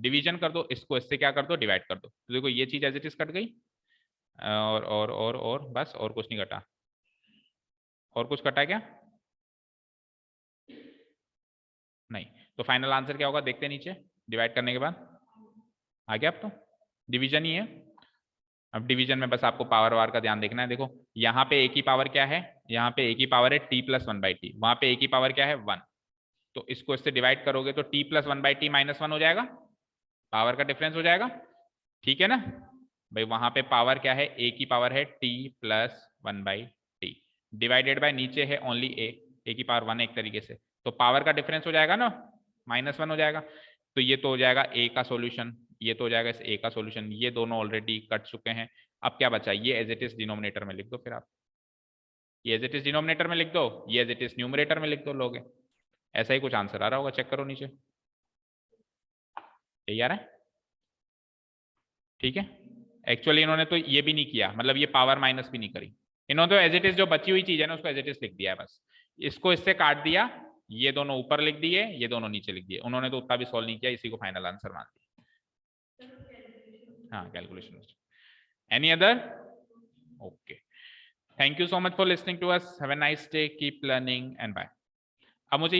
डिवीजन कर दो, इसको इससे क्या कर दो, डिवाइड कर दो। तो देखो ये चीज एज इट इज कट गई, और बस, और कुछ नहीं कटा। और कुछ कटा क्या? नहीं। तो फाइनल आंसर क्या होगा देखते नीचे, डिवाइड करने के बाद आ गया। अब तो डिवीजन ही है। अब डिवीजन में बस आपको पावर वार का ध्यान देखना है। देखो यहाँ पे एक ही पावर क्या है, यहाँ पे एक ही पावर है t + 1/t, वहां पे एक ही पावर क्या है 1। तो इसको इससे डिवाइड करोगे तो t + 1/t - 1 हो जाएगा, पावर का डिफरेंस हो जाएगा। ठीक है ना भाई, वहां पे पावर क्या है, एक ही पावर है t + 1/t, डिवाइडेड बाय नीचे है ओनली a, एक ही पावर 1 एक तरीके से, तो पावर का डिफरेंस हो जाएगा ना, -1 हो जाएगा। तो ये तो हो जाएगा a का सॉल्यूशन, ये तो हो जाएगा इस a का सॉल्यूशन। ये दोनों ऑलरेडी कट चुके हैं। अब क्या बचा, ये एज इट इज डिनोमिनेटर में लिख दो। फिर आप ये एज इट इज डिनोमिनेटर में लिख दो, ये एज इट इज न्यूमरेटर में लिख दो, लोगे ऐसा ही कुछ आंसर आ रहा होगा। चेक करो नीचे, यही आ रहा है। ठीक है, एक्चुअली इन्होंने तो ये भी नहीं किया, मतलब ये पावर माइनस भी नहीं करी इन्होंने, तो एज इट इज जो बची हुई चीज है ना उसको एज इट इज लिख दिया है बस। इसको इससे काट दिया, ये दोनों ऊपर लिख दिए, ये दोनों नीचे लिख दिए। उन्होंने तो उतना भी सॉल्व नहीं किया, इसी को फाइनल आंसर मान दिया। हाँ, calculation. Any other? Okay, thank you so much for listening to us, have a nice day, keep learning and bye. अब मुझे